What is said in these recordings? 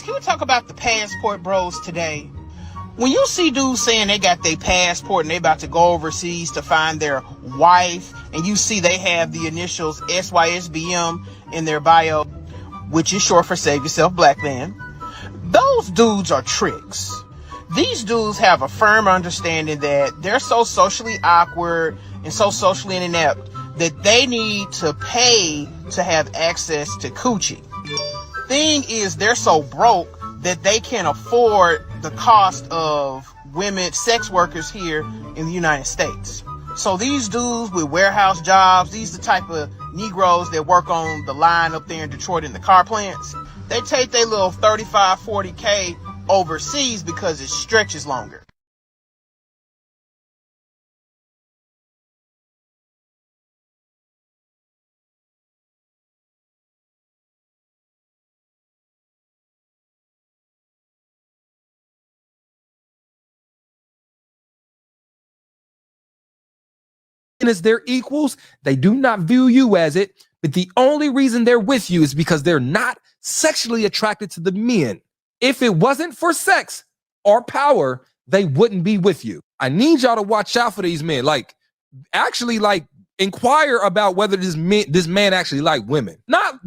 Can we talk about the passport bros today? When you see dudes saying they got their passport and they about to go overseas to find their wife, and you see they have the initials SYSBM in their bio, which is short for Save Yourself Black Man, those dudes are tricks. These dudes have a firm understanding that they're so socially awkward and so socially inept that they need to pay to have access to coochie. Thing is, they're so broke that they can't afford the cost of women, sex workers here in the United States. So these dudes with warehouse jobs, these are the type of Negroes that work on the line up there in Detroit in the car plants. They take their little 35, 40K overseas because it stretches longer. As their equals, they do not view you as it, but the only reason they're with you is because they're not sexually attracted to the men. If it wasn't for sex or power, they wouldn't be with you. I need y'all to watch out for these men. Actually inquire about whether this man actually like women. Not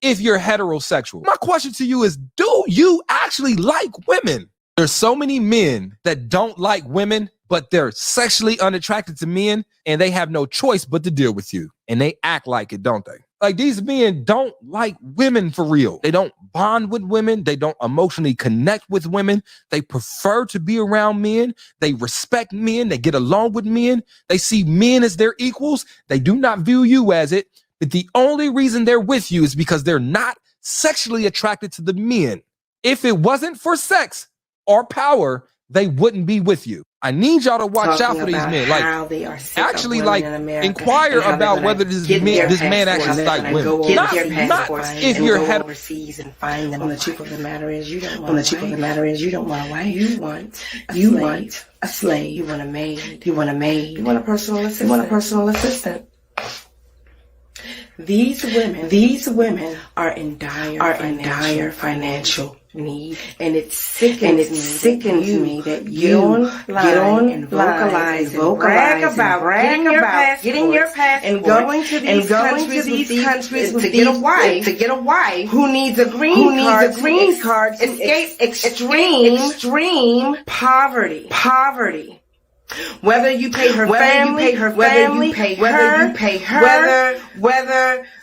if you're heterosexual. My question to you is, do you actually like women? There's so many men that don't like women, but they're sexually unattracted to men, and they have no choice but to deal with you. And they act like it, don't they? Like, these men don't like women for real. They don't bond with women. They don't emotionally connect with women. They prefer to be around men. They respect men. They get along with men. They see men as their equals. They do not view you as it, but the only reason they're with you is because they're not sexually attracted to the men. If it wasn't for sex or power, they wouldn't be with you. I need y'all to watch out for these men. Actually inquire about whether this man actually like women. Not if you're overseas and find them. The truth of the matter is, you don't want a wife. You want a slave. You want a maid. You want a personal assistant. These women are in dire financial need, and it sickens me that you get on and vocalize brag about getting your passport and going to these countries to get a wife who needs a green card to escape extreme poverty. Whether you pay her family, whether you pay her,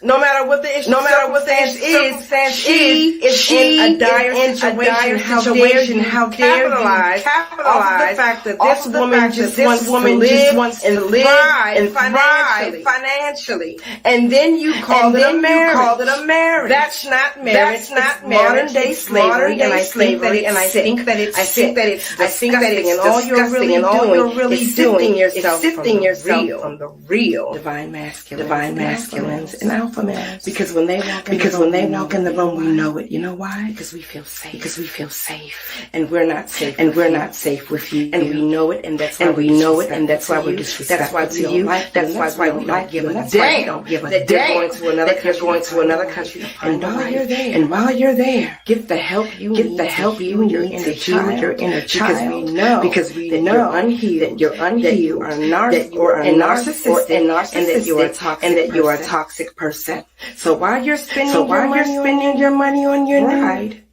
no matter what the issue is, she is in a dire situation. How dare you capitalize off the fact that this woman just wants to live financially, and then you call it a marriage. That's not marriage. That's not modern day slavery. And I think that it's disgusting. And all you're really doing is sifting yourself from the real divine masculines and alpha males. Because when they walk in the room, we know it. You know why? Because we feel safe. And we're not safe with you. And we know it. And that's why we're disrespectful. That's why to you. That's why we don't give a damn that you're going to another country. And while you're there, get the help you need to heal your inner child. Because we know that you're unhealed, that you are narcissistic, and that you are a toxic person. So while you're spending your money on your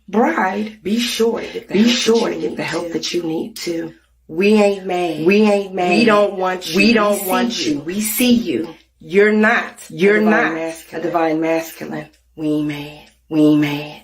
bride, be sure to get the help that you need to. We ain't mad. We don't want you. We see you. You're not a divine masculine. We ain't mad. We ain't mad.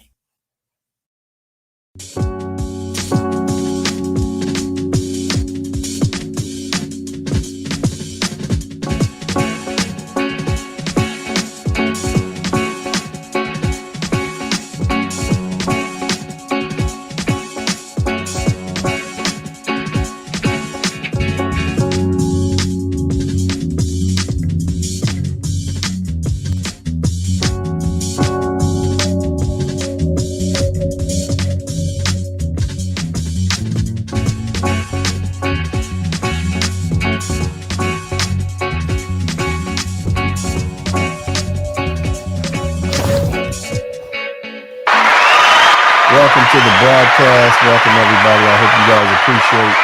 Welcome to the broadcast. Welcome, everybody. I hope you guys appreciate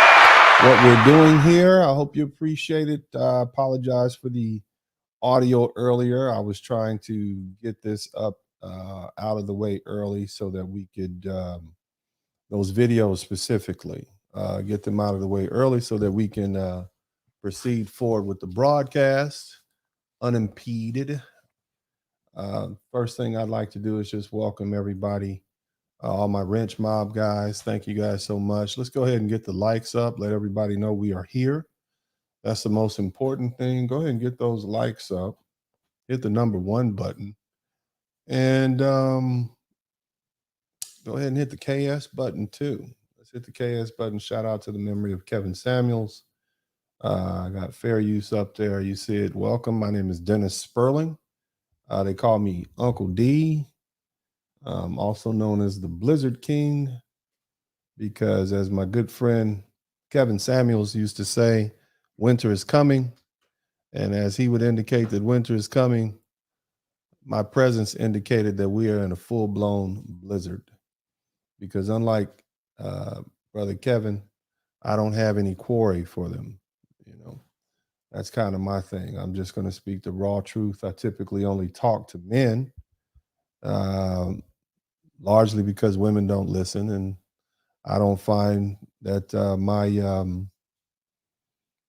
what we're doing here. I hope you appreciate it. I apologize for the audio earlier. I was trying to get this up out of the way early so that we could, those videos specifically, get them out of the way early so that we can proceed forward with the broadcast unimpeded. First thing I'd like to do is just welcome everybody. All my Wrench Mob guys, thank you guys so much. Let's go ahead and get the likes up. Let everybody know we are here. That's the most important thing. Go ahead and get those likes up. Hit the number 1 button. And go ahead and hit the KS button too. Let's hit the KS button. Shout out to the memory of Kevin Samuels. I got Fair Use up there. You see it. Welcome. My name is Dennis Sperling. They call me Uncle D. Also known as the Blizzard King, because as my good friend Kevin Samuels used to say, winter is coming. And as he would indicate that winter is coming, my presence indicated that we are in a full-blown blizzard. Because unlike Brother Kevin, I don't have any quarry for them. You know, that's kind of my thing. I'm just going to speak the raw truth. I typically only talk to men. Largely because women don't listen, and I don't find that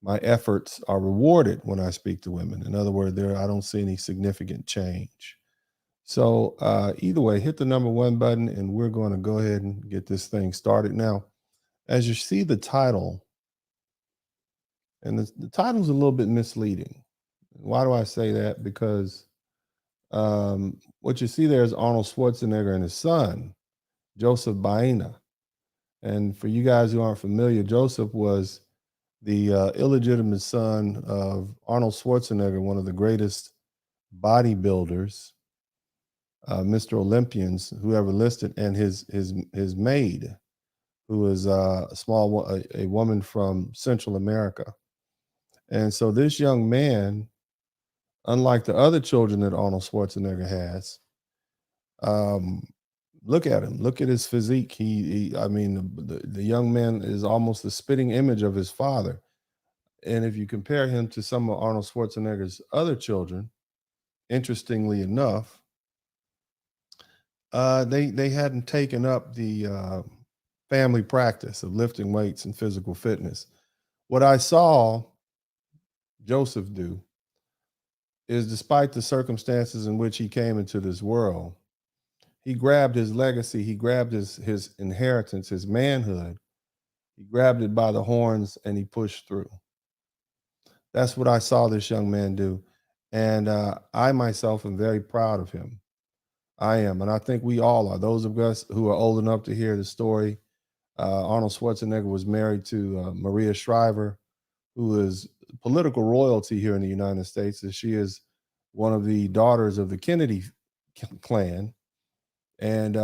my efforts are rewarded when I speak to women. In other words, I don't see any significant change. So either way, hit the number 1 button, and we're going to go ahead and get this thing started. Now, as you see the title, and the title's a little bit misleading. Why do I say that? Because what you see there is Arnold Schwarzenegger and his son, Joseph Baena. And for you guys who aren't familiar, Joseph was the illegitimate son of Arnold Schwarzenegger, one of the greatest bodybuilders, Mr. Olympians, who ever listed, and his maid, who is a woman from Central America. And so this young man, unlike the other children that Arnold Schwarzenegger has, look at him. Look at his physique. I mean, the young man is almost the spitting image of his father. And if you compare him to some of Arnold Schwarzenegger's other children, interestingly enough, they hadn't taken up the family practice of lifting weights and physical fitness. What I saw Joseph do is, despite the circumstances in which he came into this world, he grabbed his legacy, he grabbed his inheritance, his manhood, he grabbed it by the horns and he pushed through. That's what I saw this young man do. And I myself am very proud of him. I am. And I think we all are. Those of us who are old enough to hear the story, Arnold Schwarzenegger was married to Maria Shriver, who is political royalty here in the United States, as she is one of the daughters of the Kennedy clan. And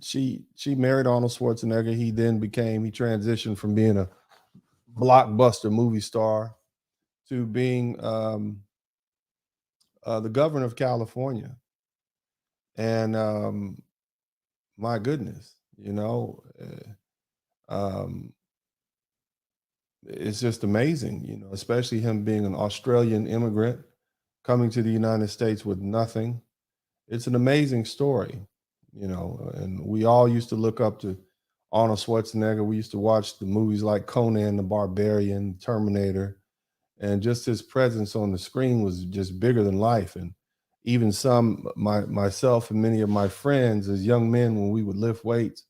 she married Arnold Schwarzenegger. He transitioned from being a blockbuster movie star to being the governor of California. And my goodness, it's just amazing, especially him being an Australian immigrant coming to the United States with nothing. It's an amazing story, and we all used to look up to Arnold Schwarzenegger. We used to watch the movies like Conan the Barbarian, Terminator, and just his presence on the screen was just bigger than life. And even myself and many of my friends as young men, when we would lift weights,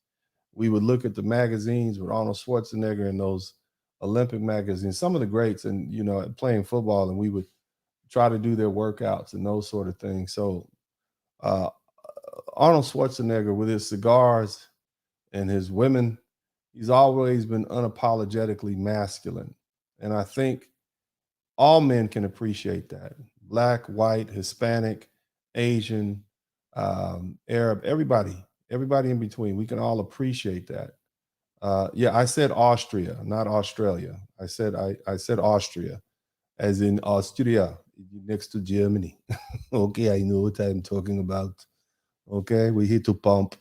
we would look at the magazines with Arnold Schwarzenegger and those Olympic magazines, some of the greats, and playing football, and we would try to do their workouts and those sort of things. So Arnold Schwarzenegger, with his cigars and his women, he's always been unapologetically masculine. And I think all men can appreciate that. Black, white, Hispanic, Asian, Arab, everybody in between. We can all appreciate that. I said Austria, not Australia. I said Austria, as in Austria, next to Germany. Okay, I know what I'm talking about. Okay, we here to pump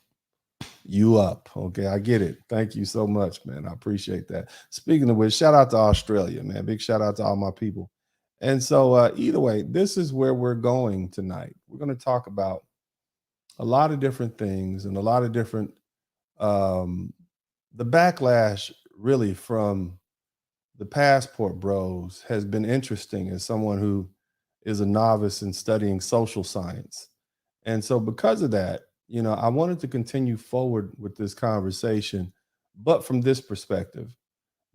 you up. Okay, I get it. Thank you so much, man. I appreciate that. Speaking of which, shout out to Australia, man. Big shout out to all my people. And so either way, this is where we're going tonight. We're going to talk about a lot of different things and a lot of different the backlash really from the passport bros has been interesting as someone who is a novice in studying social science. And so because of that, I wanted to continue forward with this conversation, but from this perspective,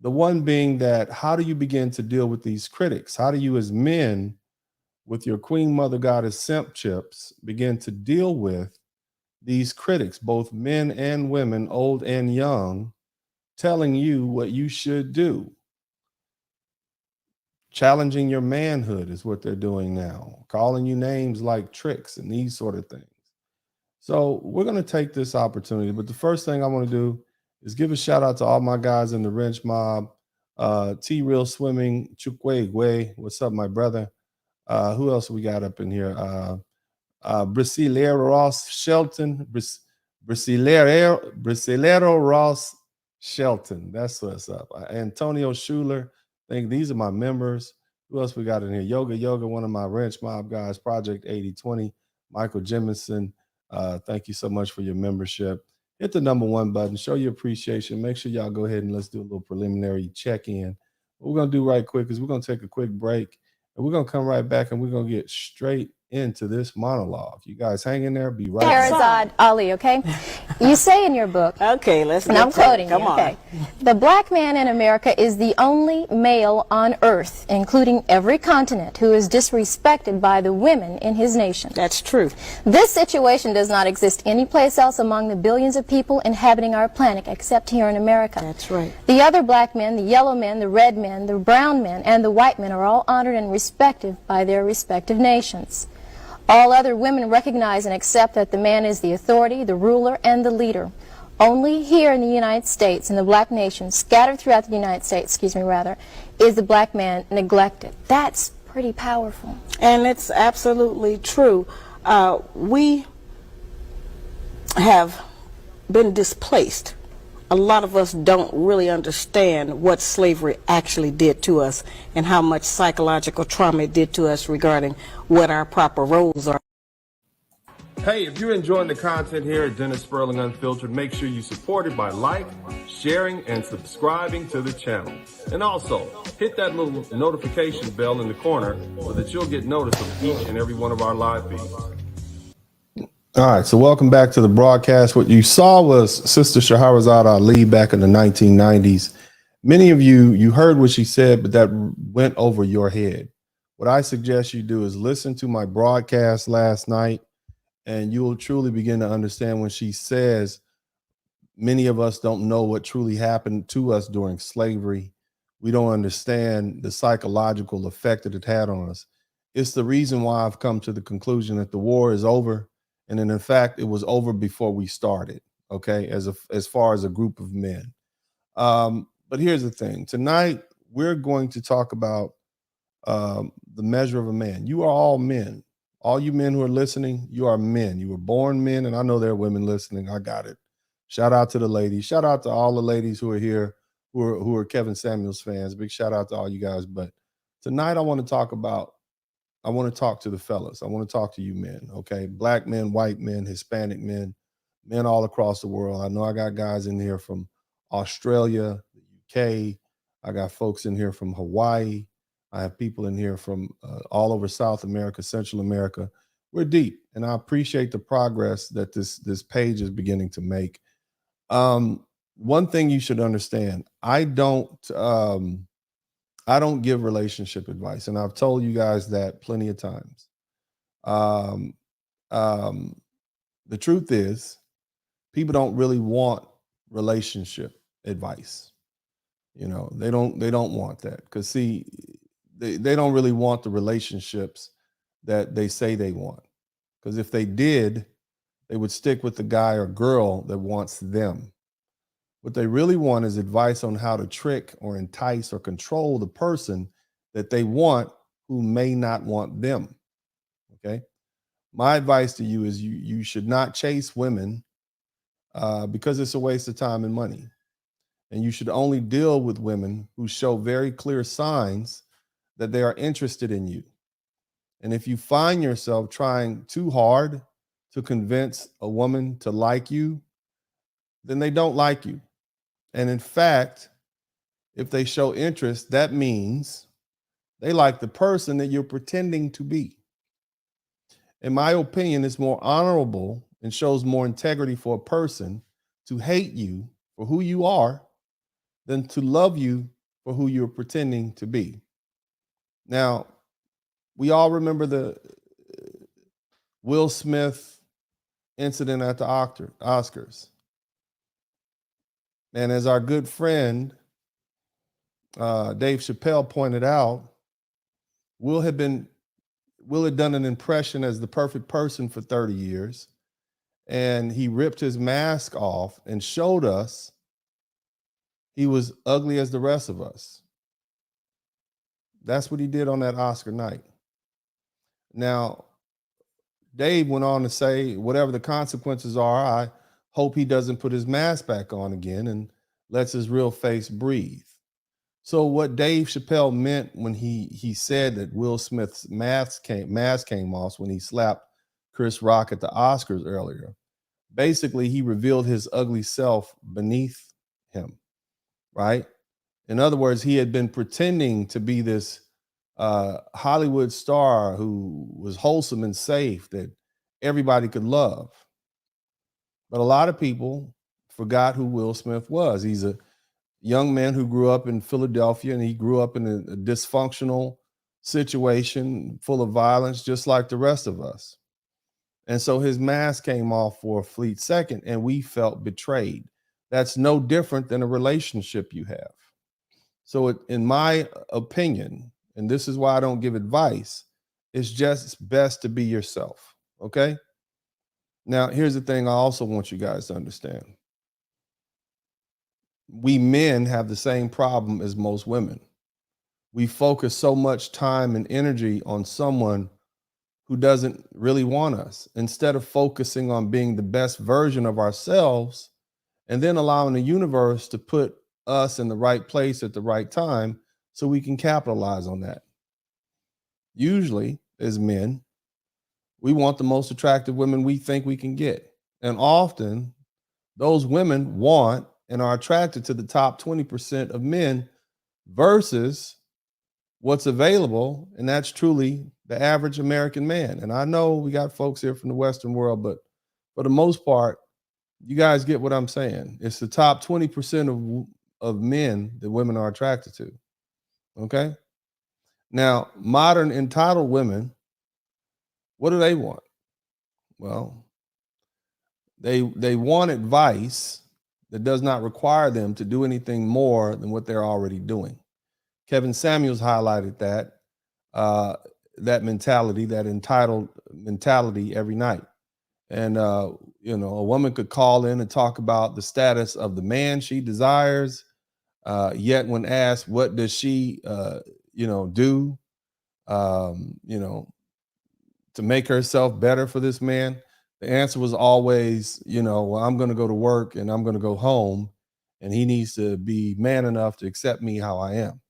the one being that how do you begin to deal with these critics? How do you as men with your queen mother goddess simp chips begin to deal with these critics, both men and women, old and young, telling you what you should do? Challenging your manhood is what they're doing now, calling you names like tricks and these sort of things. So we're going to take this opportunity. But the first thing I want to do is give a shout out to all my guys in the Wrench Mob, T-Real Swimming, Chukwegwe. What's up, my brother? Who else we got up in here? Brasileiro Ross Shelton. Brasileiro Ross Shelton. That's what's up. Antonio Schuler. I think these are my members. Who else we got in here? Yoga, one of my Wrench Mob guys, Project 8020. Michael Jemison. Thank you so much for your membership. Hit the #1 button. Show your appreciation. Make sure y'all go ahead and let's do a little preliminary check-in. What we're going to do right quick is we're going to take a quick break, and we're going to come right back, and we're going to get straight into this monologue. You guys hang in there. Be right back. Sherazad Ali, okay? You say in your book, okay, let's and get I'm quoting you, Come on. okay? The black man in America is the only male on earth, including every continent, who is disrespected by the women in his nation. That's true. This situation does not exist anyplace else among the billions of people inhabiting our planet except here in America. That's right. The other black men, the yellow men, the red men, the brown men, and the white men are all honored and respected by their respective nations. All other women recognize and accept that the man is the authority, the ruler, and the leader. Only here in the United States, in the black nation, scattered throughout the United States, is the black man neglected. That's pretty powerful. And it's absolutely true. We have been displaced. A lot of us don't really understand what slavery actually did to us and how much psychological trauma it did to us regarding what our proper roles are. Hey, if you're enjoying the content here at Dennis Sperling Unfiltered, make sure you support it by sharing, and subscribing to the channel. And also, hit that little notification bell in the corner so that you'll get notice of each and every one of our live feeds. All right, so welcome back to the broadcast. What you saw was Sister Sherazad Ali back in the 1990s. Many of you heard what she said, but that went over your head. What I suggest you do is listen to my broadcast last night, and you will truly begin to understand when she says many of us don't know what truly happened to us during slavery. We don't understand the psychological effect that it had on us. It's the reason why I've come to the conclusion that the war is over. And then, in fact, it was over before we started, okay, as far as a group of men. But here's the thing. Tonight, we're going to talk about the measure of a man. You are all men. All you men who are listening, you are men. You were born men, and I know there are women listening. I got it. Shout out to the ladies. Shout out to all the ladies who are here, who are Kevin Samuels fans. Big shout out to all you guys. But tonight, I want to talk to the fellas. I want to talk to you men, okay? Black men, white men, Hispanic men, men all across the world. I know I got guys in here from Australia, the UK. I got folks in here from Hawaii. I have people in here from all over South America, Central America. We're deep, and I appreciate the progress that this page is beginning to make. One thing you should understand: I don't give relationship advice, and I've told you guys that plenty of times. Um, the truth is, people don't really want relationship advice. You know, they don't want that, because see, they don't really want the relationships that they say they want. Because if they did, they would stick with the guy or girl that wants them. What they really want is advice on how to trick or entice or control the person that they want, who may not want them. Okay. My advice to you is you should not chase women because it's a waste of time and money. And you should only deal with women who show very clear signs that they are interested in you. And if you find yourself trying too hard to convince a woman to like you, then they don't like you. And in fact, if they show interest, that means they like the person that you're pretending to be. In my opinion, it's more honorable and shows more integrity for a person to hate you for who you are than to love you for who you're pretending to be. Now, we all remember the Will Smith incident at the Oscars. And as our good friend Dave Chappelle pointed out, Will had done an impression as the perfect person for 30 years. And he ripped his mask off and showed us he was ugly as the rest of us. That's what he did on that Oscar night. Now, Dave went on to say, whatever the consequences are, I hope he doesn't put his mask back on again and lets his real face breathe. So what Dave Chappelle meant when he said that Will Smith's mask came off when he slapped Chris Rock at the Oscars earlier, basically he revealed his ugly self beneath him, right? In other words, he had been pretending to be this Hollywood star who was wholesome and safe that everybody could love. But a lot of people forgot who Will Smith was. He's a young man who grew up in Philadelphia, and he grew up in a dysfunctional situation full of violence, just like the rest of us. And so his mask came off for a fleet second, and we felt betrayed. That's no different than a relationship you have. So in my opinion, and this is why I don't give advice, it's just best to be yourself, okay? Now, here's the thing I also want you guys to understand. We men have the same problem as most women. We focus so much time and energy on someone who doesn't really want us, instead of focusing on being the best version of ourselves and then allowing the universe to put us in the right place at the right time so we can capitalize on that. Usually, as men, we want the most attractive women we think we can get. And often, those women want and are attracted to the top 20% of men versus what's available, and that's truly the average American man. And I know we got folks here from the Western world, but for the most part, you guys get what I'm saying. It's the top 20% of men that women are attracted to. Okay? Now, modern entitled women, what do they want? Well, they want advice that does not require them to do anything more than what they're already doing. Kevin Samuels highlighted that mentality, that entitled mentality every night. And, a woman could call in and talk about the status of the man she desires. Yet when asked, what does she, do, to make herself better for this man, the answer was always, well, I'm going to go to work and I'm going to go home, and he needs to be man enough to accept me how I am.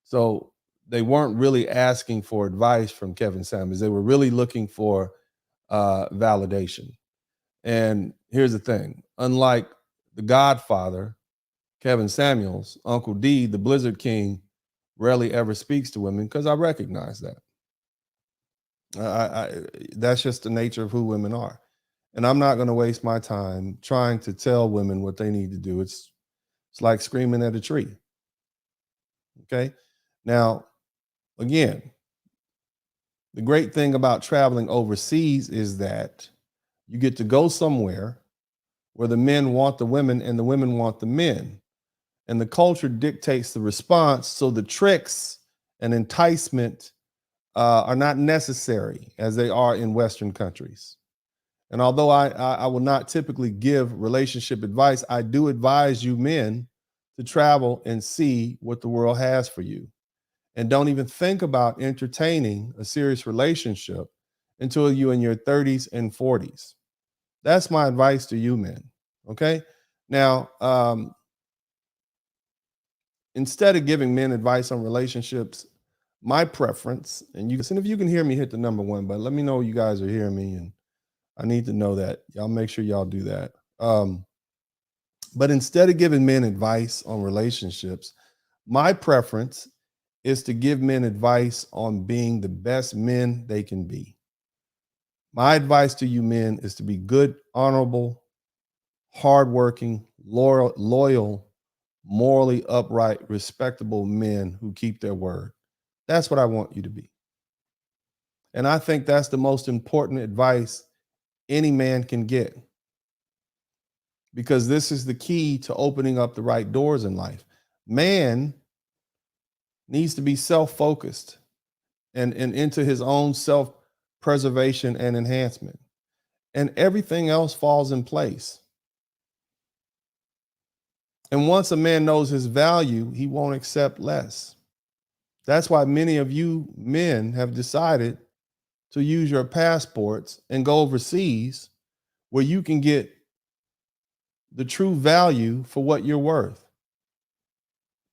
So they weren't really asking for advice from Kevin Samuels. They were really looking for validation. And here's the thing. Unlike the Godfather, Kevin Samuels, Uncle D, the Blizzard King, rarely ever speaks to women because I recognize that. That's just the nature of who women are. And I'm not going to waste my time trying to tell women what they need to do. It's like screaming at a tree. Okay. Now, again, the great thing about traveling overseas is that you get to go somewhere where the men want the women and the women want the men. And the culture dictates the response. So the tricks and enticement are not necessary as they are in Western countries. And although I will not typically give relationship advice, I do advise you men to travel and see what the world has for you. And don't even think about entertaining a serious relationship until you're in your 30s and 40s. That's my advice to you men. Okay. Now, instead of giving men advice on relationships, my preference, and if you can hear me, hit the number 1, but let me know you guys are hearing me, and I need to know that. Y'all make sure y'all do that. But instead of giving men advice on relationships, my preference is to give men advice on being the best men they can be. My advice to you men is to be good, honorable, hardworking, loyal, morally upright, respectable men who keep their word. That's what I want you to be. And I think that's the most important advice any man can get, because this is the key to opening up the right doors in life. Man needs to be self-focused and into his own self-preservation and enhancement. And everything else falls in place. And once a man knows his value, he won't accept less. That's why many of you men have decided to use your passports and go overseas where you can get the true value for what you're worth.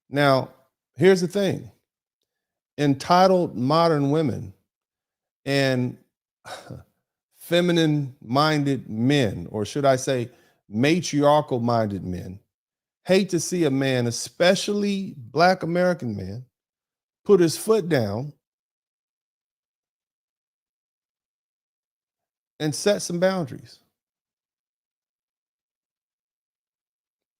Now, here's the thing. Entitled modern women and feminine-minded men, or should I say matriarchal-minded men, hate to see a man, especially Black American man, put his foot down and set some boundaries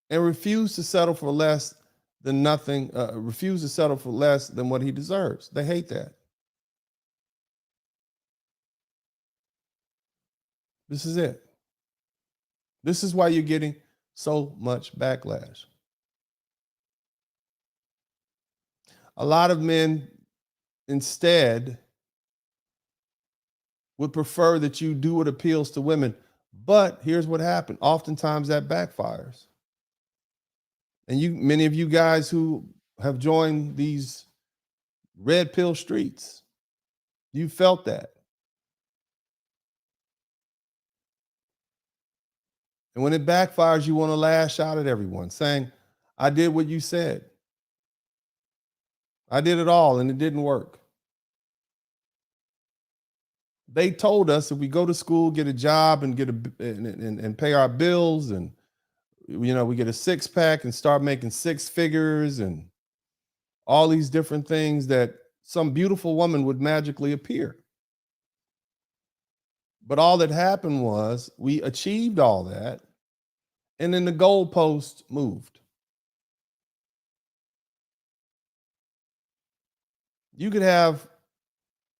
and refuse to settle for less than nothing, refuse to settle for less than what he deserves. They hate that. This is it. This is why you're getting so much backlash. A lot of men instead would prefer that you do what appeals to women. But here's what happened. Oftentimes that backfires. And many of you guys who have joined these red pill streets, you felt that. And when it backfires, you want to lash out at everyone saying, I did what you said. I did it all and it didn't work. They told us if we go to school, get a job and and pay our bills, and we get a 6-pack and start making 6 figures and all these different things, that some beautiful woman would magically appear. But all that happened was we achieved all that, and then the goalpost moved. You could have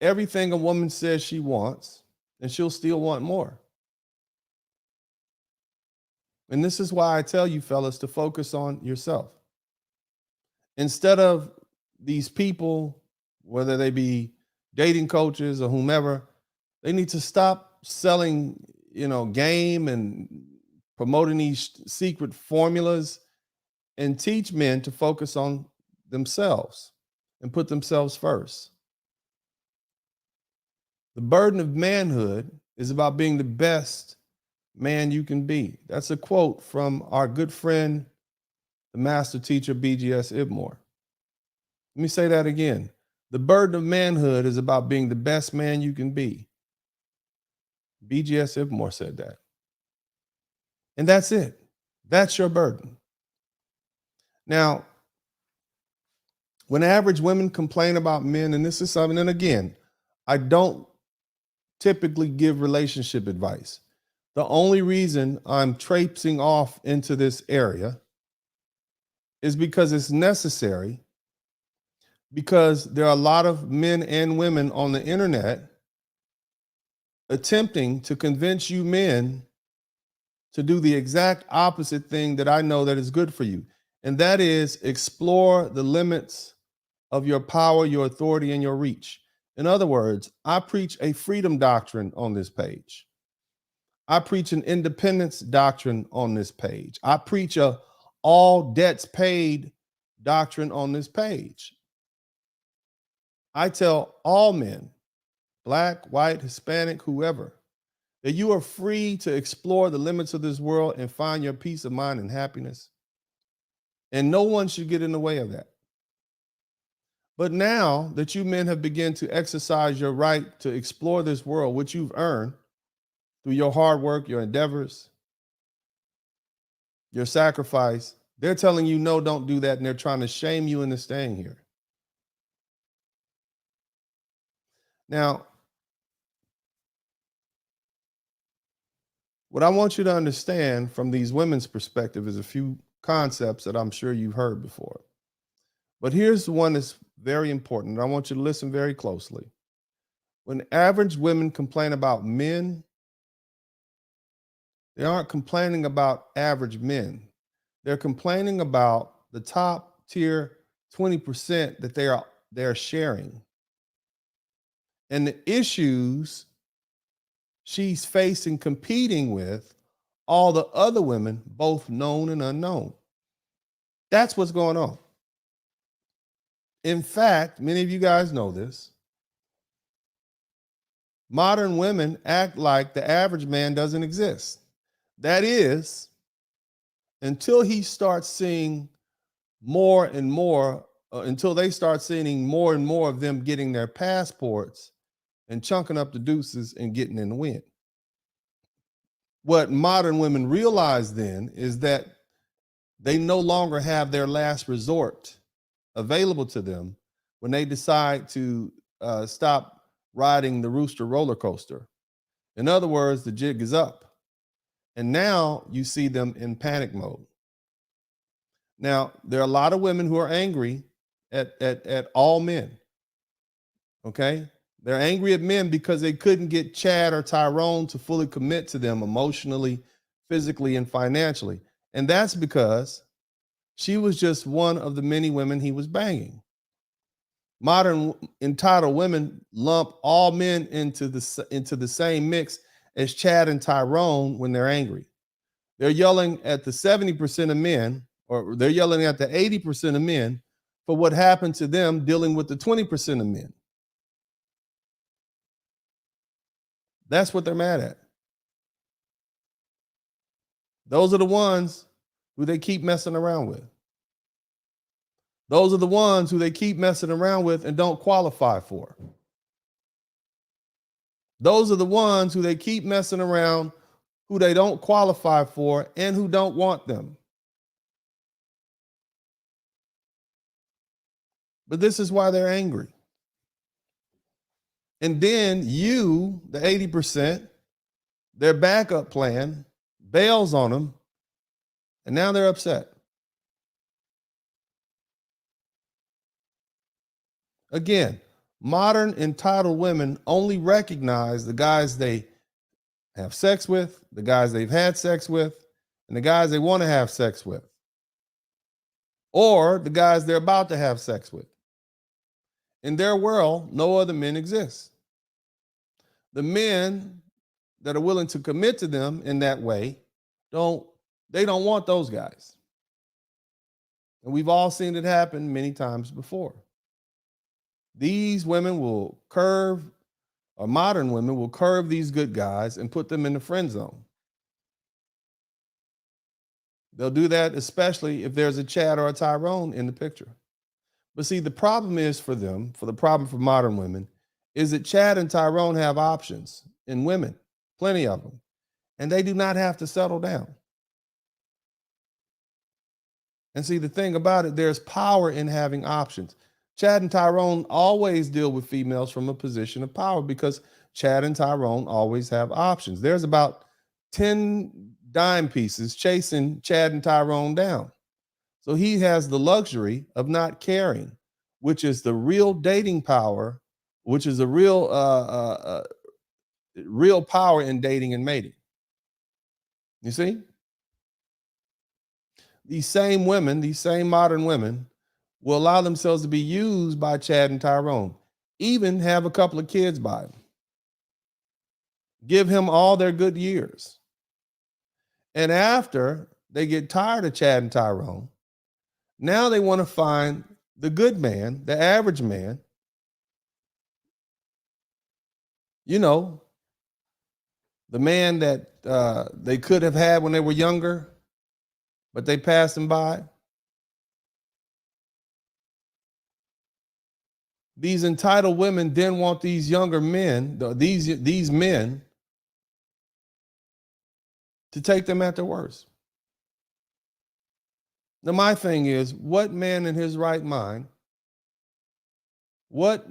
everything a woman says she wants, and she'll still want more. And this is why I tell you fellas to focus on yourself. Instead of these people, whether they be dating coaches or whomever, they need to stop selling, game and promoting these secret formulas, and teach men to focus on themselves and put themselves first. The burden of manhood is about being the best man you can be. That's a quote from our good friend, the master teacher, BGS Ibmore. Let me say that again. The burden of manhood is about being the best man you can be. BGS Ibmore said that. And that's it. That's your burden. Now, When average women complain about men, and this is something, and again, I don't typically give relationship advice. The only reason I'm traipsing off into this area is because it's necessary, because there are a lot of men and women on the internet attempting to convince you men to do the exact opposite thing that I know that is good for you. And that is explore the limits of your power, your authority, and your reach. In other words, I preach a freedom doctrine on this page. I preach an independence doctrine on this page. I preach a all debts paid doctrine on this page. I tell all men, black, white, Hispanic, whoever, that you are free to explore the limits of this world and find your peace of mind and happiness. And no one should get in the way of that. But now that you men have begun to exercise your right to explore this world, which you've earned through your hard work, your endeavors, your sacrifice, they're telling you, no, don't do that. And they're trying to shame you into staying here. Now, what I want you to understand from these women's perspective is a few concepts that I'm sure you've heard before. But here's the one that's very important, and I want you to listen very closely. When average women complain about men, they aren't complaining about average men. They're complaining about the top tier 20% that they're sharing, and the issues she's facing competing with all the other women, both known and unknown. That's what's going on. In fact, many of you guys know this. Modern women act like the average man doesn't exist. That is, until he starts seeing more and more, until they start seeing more and more of them getting their passports and chunking up the deuces and getting in the wind. What modern women realize then is that they no longer have their last resort available to them when they decide to stop riding the rooster roller coaster. In other words, the jig is up. And now you see them in panic mode. Now, there are a lot of women who are angry at all men. Okay? They're angry at men because they couldn't get Chad or Tyrone to fully commit to them emotionally, physically, and financially. And that's because she was just one of the many women he was banging. Modern entitled women lump all men into the same mix as Chad and Tyrone when they're angry. They're yelling at the 70% of men, or they're yelling at the 80% of men for what happened to them dealing with the 20% of men. That's what they're mad at. Those are the ones who they keep messing around with. Those are the ones who they keep messing around with and don't qualify for. Those are the ones who they keep messing around, who they don't qualify for, and who don't want them. But this is why they're angry. And then you, the 80%, their backup plan bails on them, and now they're upset. Again, modern entitled women only recognize the guys they have sex with, the guys they've had sex with, and the guys they want to have sex with, or the guys they're about to have sex with. In their world, no other men exist. The men that are willing to commit to them in that way don't want those guys. And we've all seen it happen many times before. These women will curve, or modern women will curve these good guys and put them in the friend zone. They'll do that especially if there's a Chad or a Tyrone in the picture. But see, the problem is for them, the problem for modern women, is that Chad and Tyrone have options in women, plenty of them, and they do not have to settle down. And see, the thing about it, there's power in having options. Chad and Tyrone always deal with females from a position of power because Chad and Tyrone always have options. There's about 10 dime pieces chasing Chad and Tyrone down. So he has the luxury of not caring, which is the real dating power, which is the real power in dating and mating. You see? These same women, these same modern women, will allow themselves to be used by Chad and Tyrone, even have a couple of kids by him. Give him all their good years. And after they get tired of Chad and Tyrone, now they want to find the good man, the average man, you know, the man that they could have had when they were younger, but they passed him by. These entitled women then want these younger men, these men, to take them at their worst. Now, my thing is, what man in his right mind would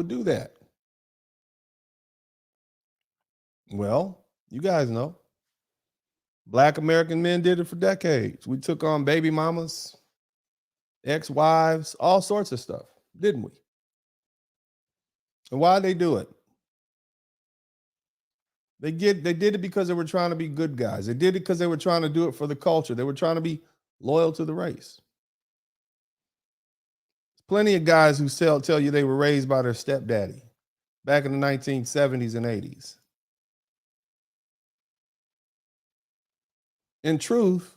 do that? Well, you guys know. Black American men did it for decades. We took on baby mamas, ex-wives, all sorts of stuff, didn't we? And why they do it? They did it because they were trying to be good guys. They did it because they were trying to do it for the culture. They were trying to be loyal to the race. There's plenty of guys who tell you they were raised by their stepdaddy back in the 1970s and 80s. In truth,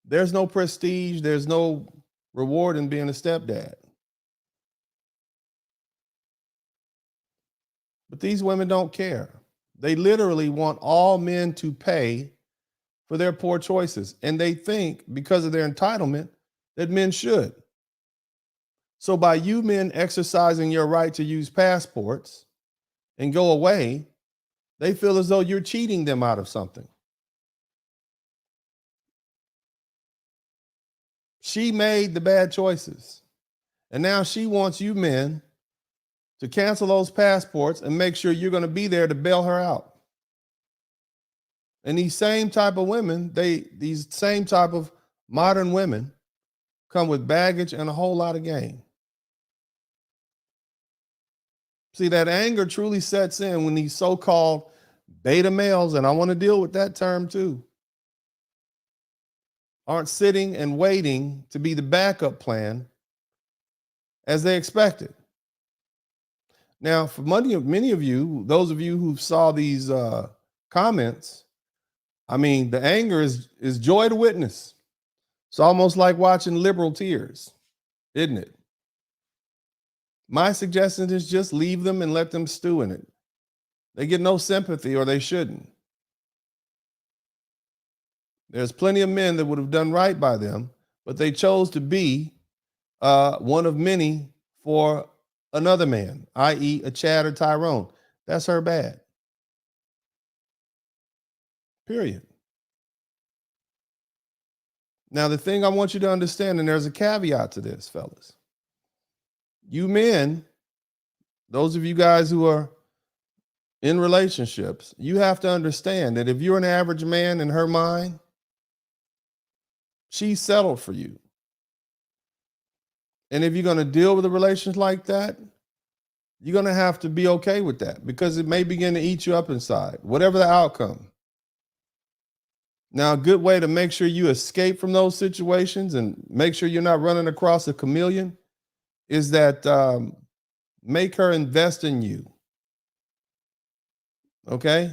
there's no prestige, there's no reward in being a stepdad. But these women don't care. They literally want all men to pay for their poor choices. And they think, because of their entitlement, that men should. So by you men exercising your right to use passports and go away, they feel as though you're cheating them out of something. She made the bad choices. And now she wants you men to cancel those passports and make sure you're going to be there to bail her out. And these same type of women, these same type of modern women come with baggage and a whole lot of game. See, that anger truly sets in when these so-called beta males, and I want to deal with that term too, aren't sitting and waiting to be the backup plan as they expected. Now, for many of you, those of you who saw these comments, I mean, the anger is joy to witness. It's almost like watching liberal tears, isn't it? My suggestion is just leave them and let them stew in it. They get no sympathy, or they shouldn't. There's plenty of men that would have done right by them, but they chose to be one of many for another man, i.e. a Chad or Tyrone. That's her bad. Period. Now, the thing I want you to understand, and there's a caveat to this, fellas. You men, those of you guys who are in relationships, you have to understand that if you're an average man in her mind, she's settled for you. And if you're going to deal with a relationship like that, you're going to have to be okay with that, because it may begin to eat you up inside, whatever the outcome. Now, a good way to make sure you escape from those situations and make sure you're not running across a chameleon is that make her invest in you. Okay?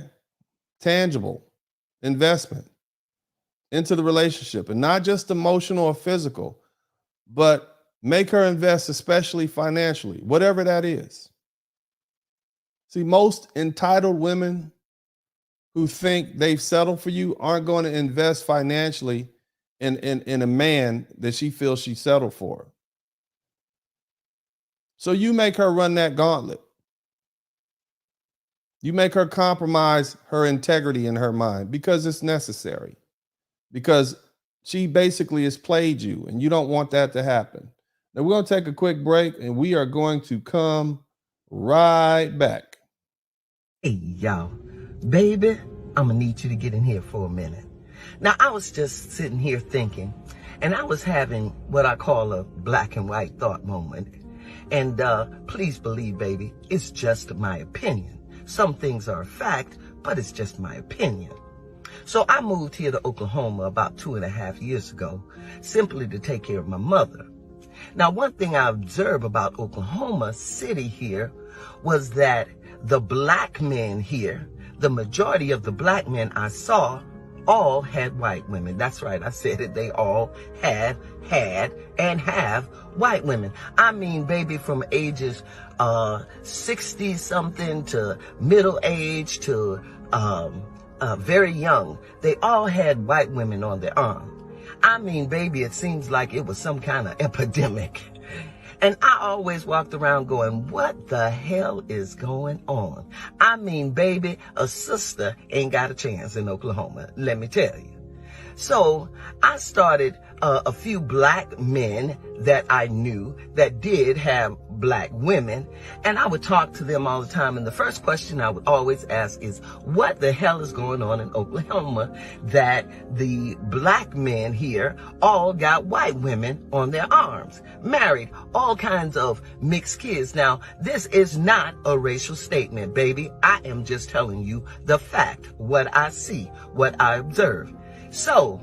Tangible investment into the relationship, and not just emotional or physical, but make her invest, especially financially, whatever that is. See, most entitled women who think they've settled for you aren't going to invest financially in a man that she feels she settled for. So you make her run that gauntlet. You make her compromise her integrity in her mind because it's necessary. Because She basically has played you, and you don't want that to happen. Now we're going to take a quick break, and we are going to come right back. Hey, y'all. Baby, I'm going to need you to get in here for a minute. Now, I was just sitting here thinking, and I was having what I call a black and white thought moment. And please believe, baby, it's just my opinion. Some things are a fact, but it's just my opinion. So I moved here to Oklahoma about 2.5 years ago, simply to take care of my mother. Now, one thing I observed about Oklahoma City here was that the black men here, the majority of the black men I saw, all had white women. That's right, I said it. They all had, and have white women. I mean, baby, from ages 60-something to middle age to very young, they all had white women on their arm. I mean, baby, it seems like it was some kind of epidemic. And I always walked around going, what the hell is going on? I mean, baby, a sister ain't got a chance in Oklahoma, let me tell you. So I started a few black men that I knew that did have black women, and I would talk to them all the time. And the first question I would always ask is, what the hell is going on in Oklahoma that the black men here all got white women on their arms, married, all kinds of mixed kids? Now, this is not a racial statement, baby. I am just telling you the fact, what I see, what I observe. So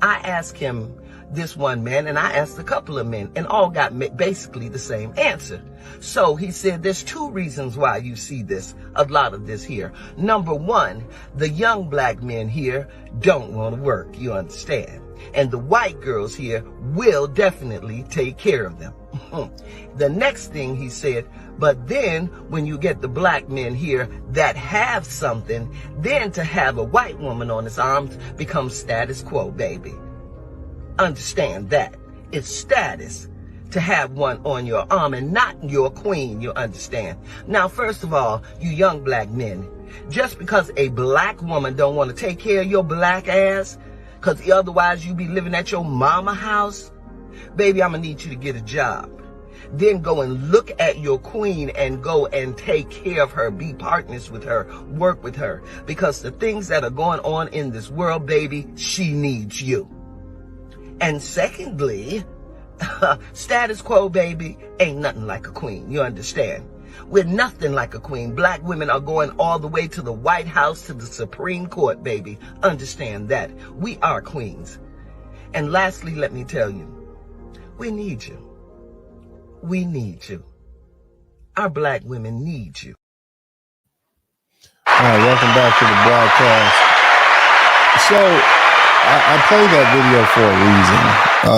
I asked him, this one man, and I asked a couple of men, and all got basically the same answer. So he said, there's two reasons why you see this, a lot of this here. Number one, the young black men here don't want to work, you understand? And the white girls here will definitely take care of them. The next thing he said, but then when you get the black men here that have something, then to have a white woman on his arms becomes status quo, baby. Understand that. It's status to have one on your arm and not your queen, you understand? Now, first of all, you young black men, just because a black woman don't want to take care of your black ass, because otherwise you be living at your mama house, baby, I'm going to need you to get a job. Then go and look at your queen and go and take care of her, be partners with her, work with her. Because the things that are going on in this world, baby, she needs you. And secondly, status quo, baby, ain't nothing like a queen, you understand? We're nothing like a queen. Black women are going all the way to the White House, to the Supreme Court, baby. Understand that. We are queens. And lastly, let me tell you, we need you. We need you. Our black women need you. All right, welcome back to the broadcast. So I played that video for a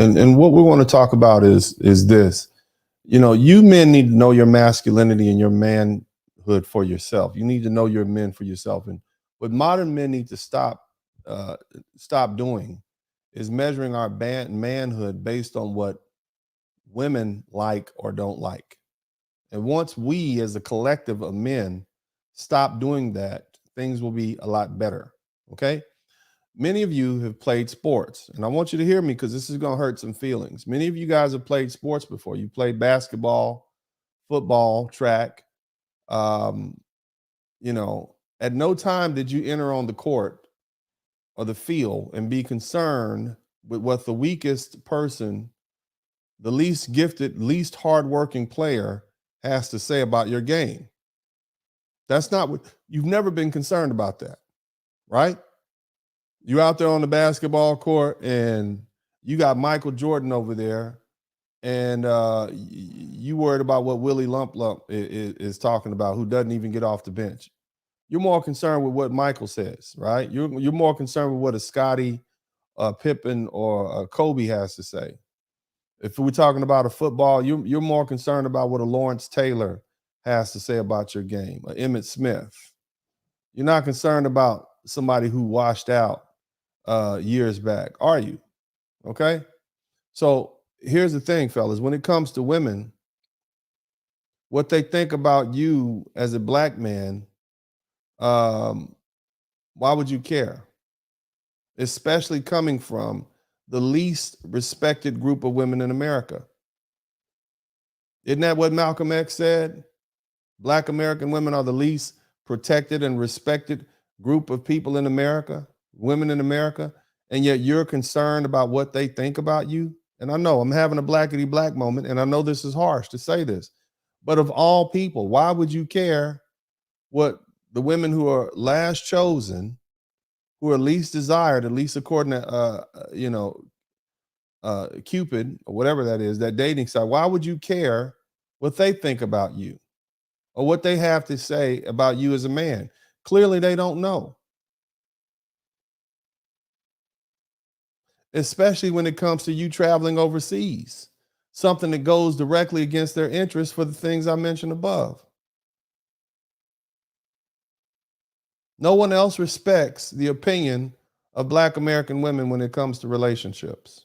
reason. And what we want to talk about is this. You know, you men need to know your masculinity and your manhood for yourself. You need to know your men for yourself. And what modern men need to stop doing is measuring our manhood based on what women like or don't like. And once we as a collective of men stop doing that, things will be a lot better. Okay. Many of you have played sports, and I want you to hear me because this is going to hurt some feelings. Many of you guys have played sports before. You played basketball, football, track. You know, at no time did you enter on the court or the field and be concerned with what the weakest person, the least gifted, least hardworking player has to say about your game. That's not what you've never been concerned about that, right? You're out there on the basketball court and you got Michael Jordan over there, and you worried about what Willie Lump is talking about, who doesn't even get off the bench. You're more concerned with what Michael says, right? You're more concerned with what a Scottie, Pippen, or a Kobe has to say. If we're talking about a football, you're more concerned about what a Lawrence Taylor has to say about your game, or Emmitt Smith. You're not concerned about somebody who washed out years back, are you? Okay. So here's the thing, fellas. When it comes to women, what they think about you as a black man, why would you care? especially coming from the least respected group of women in America. Isn't that what Malcolm X said? Black American women are the least protected and respected group of people in America, women in America, and yet you're concerned about what they think about you. And I know I'm having a blackity black moment, and I know this is harsh to say this, but of all people, why would you care what the women who are last chosen, who are least desired, at least according to Cupid or whatever that is, that dating site? Why would you care what they think about you or what they have to say about you as a man? Clearly, they don't know. Especially when it comes to you traveling overseas, something that goes directly against their interests for the things I mentioned above. No one else respects the opinion of Black American women when it comes to relationships.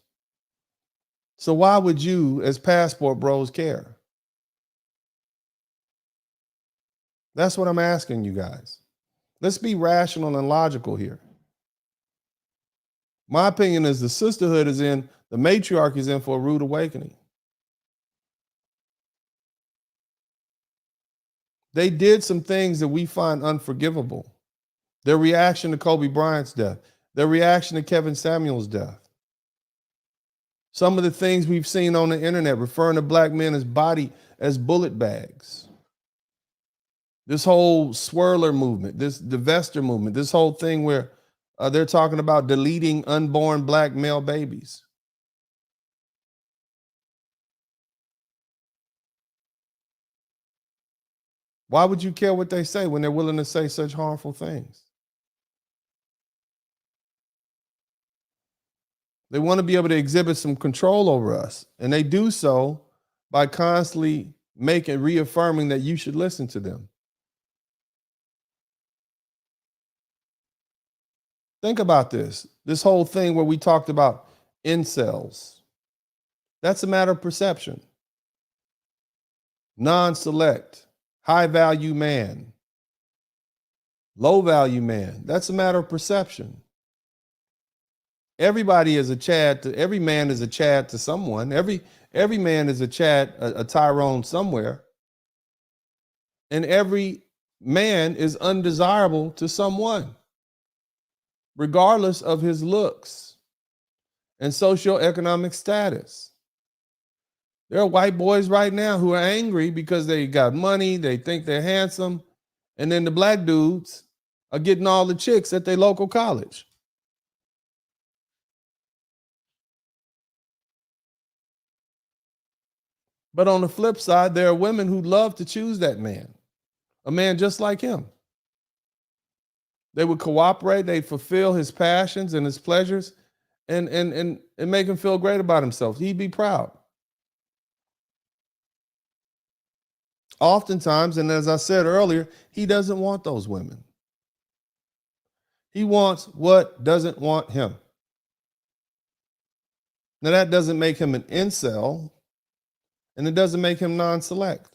So why would you, as passport bros, care? That's what I'm asking you guys. Let's be rational and logical here. My opinion is the sisterhood is in, the matriarchy is in for a rude awakening. They did some things that we find unforgivable. Their reaction to Kobe Bryant's death, their reaction to Kevin Samuel's death. Some of the things we've seen on the internet referring to black men as bullet bags. This whole swirler movement, this divester movement, this whole thing where they're talking about deleting unborn black male babies. Why would you care what they say when they're willing to say such harmful things? They want to be able to exhibit some control over us, and they do so by constantly reaffirming that you should listen to them. Think about this whole thing where we talked about incels. That's a matter of perception. Non-select, high-value man, low-value man. That's a matter of perception. Everybody is a Chad to every man is a Chad to someone. Every man is a Chad, a Tyrone somewhere. And every man is undesirable to someone, regardless of his looks and socioeconomic status. There are white boys right now who are angry because they got money, they think they're handsome, and then the black dudes are getting all the chicks at their local college. But on the flip side, there are women who love to choose that man, a man just like him. They would cooperate, they'd fulfill his passions and his pleasures and make him feel great about himself. He'd be proud. Oftentimes, and as I said earlier, he doesn't want those women. He wants what doesn't want him. Now, that doesn't make him an incel, and it doesn't make him non-select.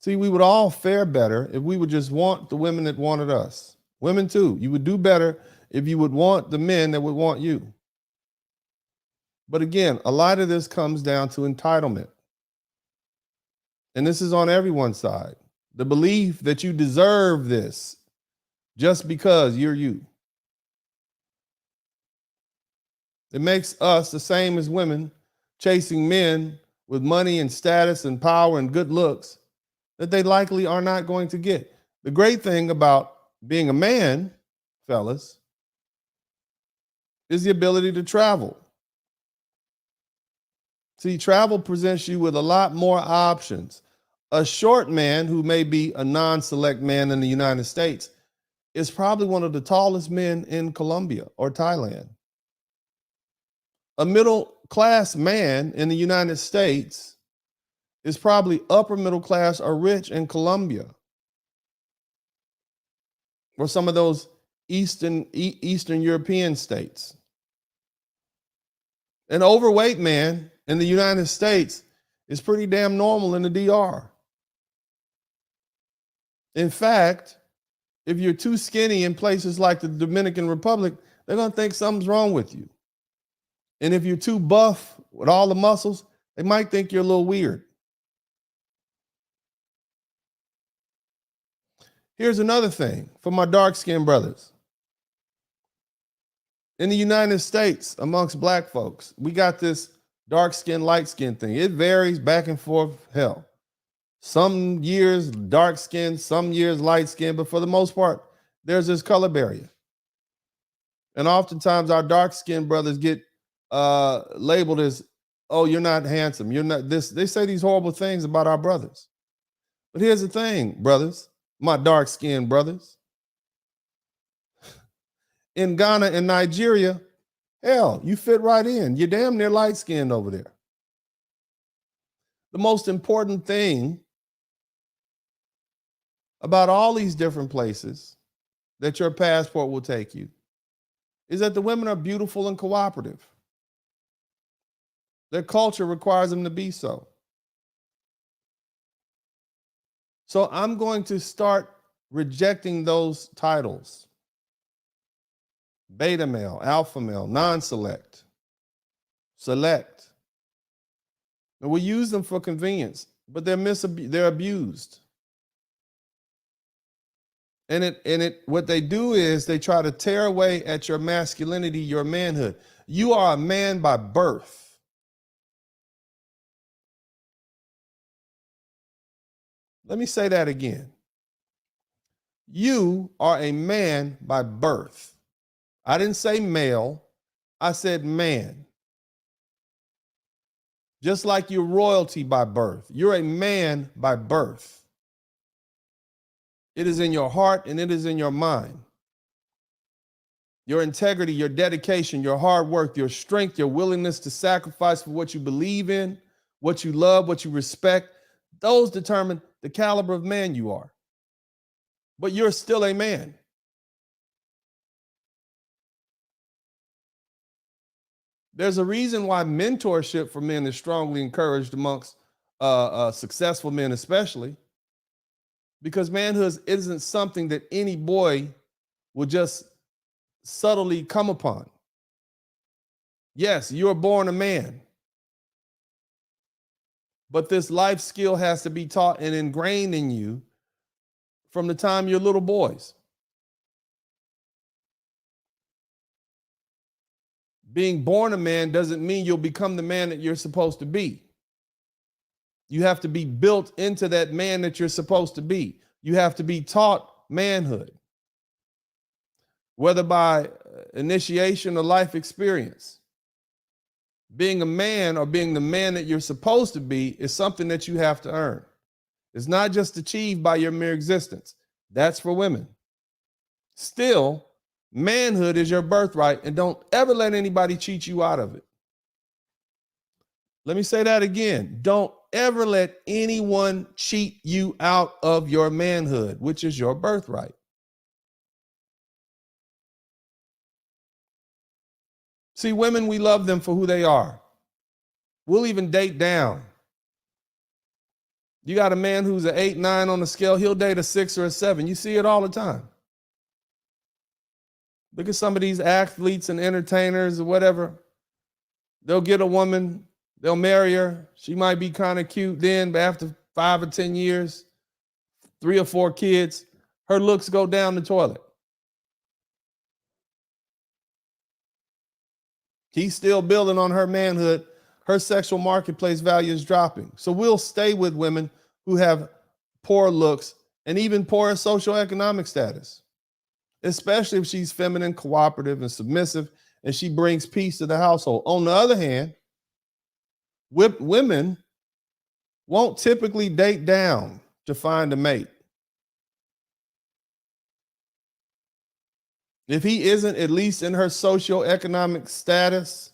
See, we would all fare better if we would just want the women that wanted us. Women too. You would do better if you would want the men that would want you. But again, a lot of this comes down to entitlement. And this is on everyone's side. The belief that you deserve this just because you're you. It makes us the same as women chasing men with money and status and power and good looks that they likely are not going to get. The great thing about being a man, fellas, is the ability to travel. See, travel presents you with a lot more options. A short man who may be a non-select man in the United States is probably one of the tallest men in Colombia or Thailand. A middle-class man in the United States is probably upper middle class or rich in Colombia or some of those Eastern European states. An overweight man in the United States is pretty damn normal in the DR. In fact, If you're too skinny in places like the Dominican Republic, they're going to think something's wrong with you. And if you're too buff with all the muscles, they might think you're a little weird. Here's another thing for my dark-skinned brothers. In the United States, amongst black folks, we got this dark skin, light skin thing. It varies back and forth. Hell, some years dark skin, some years light skin, but for the most part, there's this color barrier. And oftentimes our dark skinned brothers get labeled as, oh, you're not handsome. You're not this. They say these horrible things about our brothers. But here's the thing, brothers, my dark skinned brothers. In Ghana and Nigeria, hell, you fit right in. You're damn near light skinned over there. The most important thing about all these different places that your passport will take you is that the women are beautiful and cooperative. Their culture requires them to be so. So I'm going to start rejecting those titles. Beta male, alpha male, non-select, select. And we use them for convenience, but they're abused. And what they do is they try to tear away at your masculinity, your manhood. You are a man by birth. Let me say that again. You are a man by birth. I didn't say male, I said man. Just like you're royalty by birth, you're a man by birth. It is in your heart and it is in your mind. Your integrity, your dedication, your hard work, your strength, your willingness to sacrifice for what you believe in, what you love, what you respect, those determine the caliber of man you are. But you're still a man. There's a reason why mentorship for men is strongly encouraged amongst successful men, especially because manhood isn't something that any boy will just subtly come upon. Yes, you're born a man, but this life skill has to be taught and ingrained in you from the time you're little boys. Being born a man doesn't mean you'll become the man that you're supposed to be. You have to be built into that man that you're supposed to be. You have to be taught manhood, whether by initiation or life experience. Being a man or being the man that you're supposed to be is something that you have to earn. It's not just achieved by your mere existence. That's for women. Still, manhood is your birthright, and don't ever let anybody cheat you out of it. Let me say that again. Don't ever let anyone cheat you out of your manhood, which is your birthright. See, women, we love them for who they are. We'll even date down. You got a man who's an 8, 9 on the scale, he'll date a 6 or a 7. You see it all the time. Look at some of these athletes and entertainers or whatever. They'll get a woman, they'll marry her. She might be kind of cute then, but after 5 or 10 years, 3 or 4 kids, her looks go down the toilet. He's still building on her manhood. Her sexual marketplace value is dropping. So we'll stay with women who have poor looks and even poor socioeconomic status, especially if she's feminine, cooperative, and submissive, and she brings peace to the household. On the other hand, women won't typically date down to find a mate. If he isn't at least in her socioeconomic status,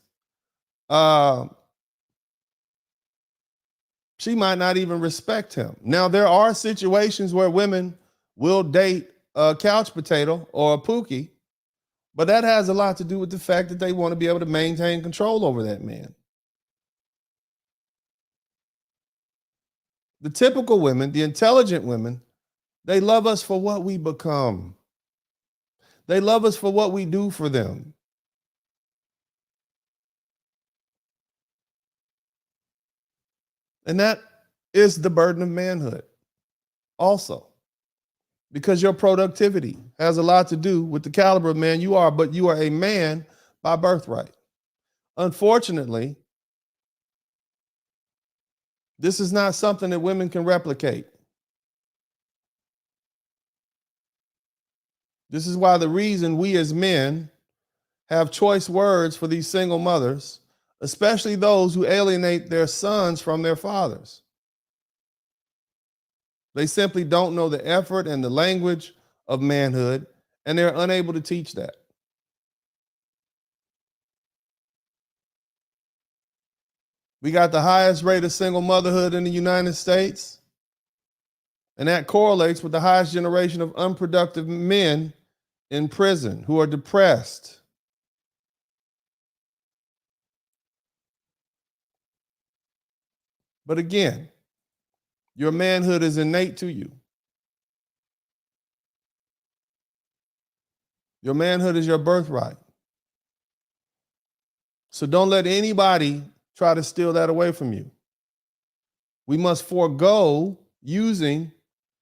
she might not even respect him. Now, there are situations where women will date a couch potato or a pookie, but that has a lot to do with the fact that they want to be able to maintain control over that man. The typical women, the intelligent women, they love us for what we become. They love us for what we do for them. And that is the burden of manhood also, because your productivity has a lot to do with the caliber of man you are, but you are a man by birthright. Unfortunately, this is not something that women can replicate. This is why the reason we as men have choice words for these single mothers, especially those who alienate their sons from their fathers. They simply don't know the effort and the language of manhood, and they're unable to teach that. We got the highest rate of single motherhood in the United States, and that correlates with the highest generation of unproductive men in prison who are depressed. But again, your manhood is innate to you. Your manhood is your birthright. So don't let anybody try to steal that away from you. We must forego using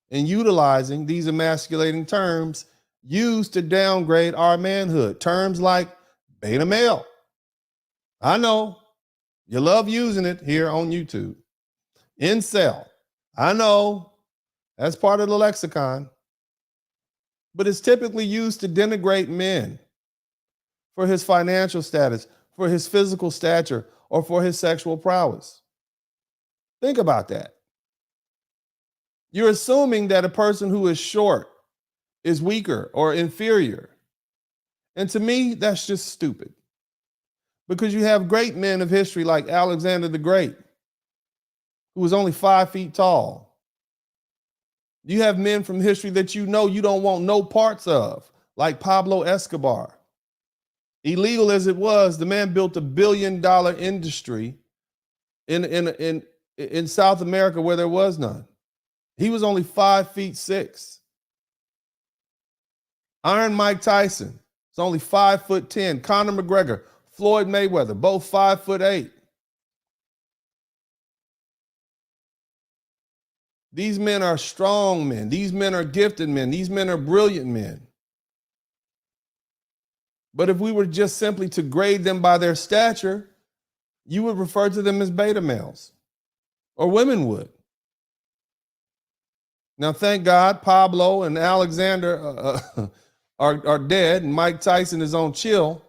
and utilizing these emasculating terms used to downgrade our manhood. Terms like beta male. I know you love using it here on YouTube. Incel. I know that's part of the lexicon, but it's typically used to denigrate men for his financial status, for his physical stature, or for his sexual prowess. Think about that. You're assuming that a person who is short is weaker or inferior. And to me, that's just stupid. Because you have great men of history like Alexander the Great, who was only 5 feet tall. You have men from history that you know you don't want no parts of, like Pablo Escobar. Illegal as it was, the man built $1 billion industry in South America where there was none. He was only 5'6". Iron Mike Tyson is only 5'10". Conor McGregor, Floyd Mayweather, both 5'8". These men are strong men. These men are gifted men. These men are brilliant men. But if we were just simply to grade them by their stature, you would refer to them as beta males, or women would. Now, thank God, Pablo and Alexander are dead, and Mike Tyson is on chill.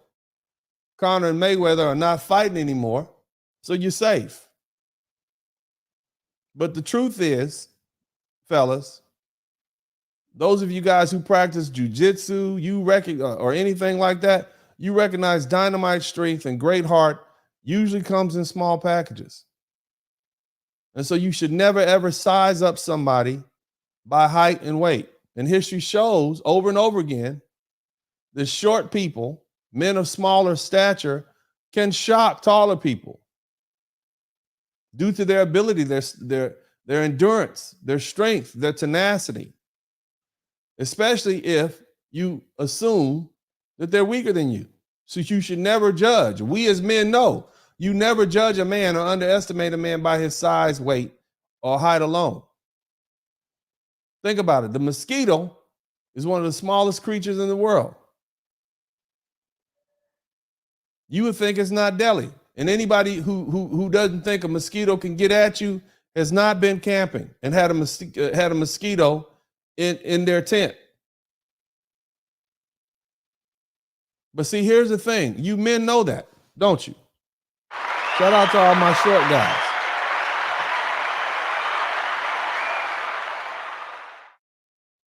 Conor and Mayweather are not fighting anymore, so you're safe. But the truth is, fellas, those of you guys who practice jujitsu, or anything like that, you recognize dynamite strength and great heart usually comes in small packages. And so you should never, ever size up somebody by height and weight. And history shows over and over again that short people, men of smaller stature, can shock taller people due to their ability, their endurance, their strength, their tenacity, especially if you assume that they're weaker than you. So you should never judge. We as men know you never judge a man or underestimate a man by his size, weight, or height alone. Think about it. The mosquito is one of the smallest creatures in the world. You would think it's not deadly. And anybody who doesn't think a mosquito can get at you has not been camping and had a mosquito in their tent. But see, here's the thing. You men know that, don't you? Shout out to all my short guys.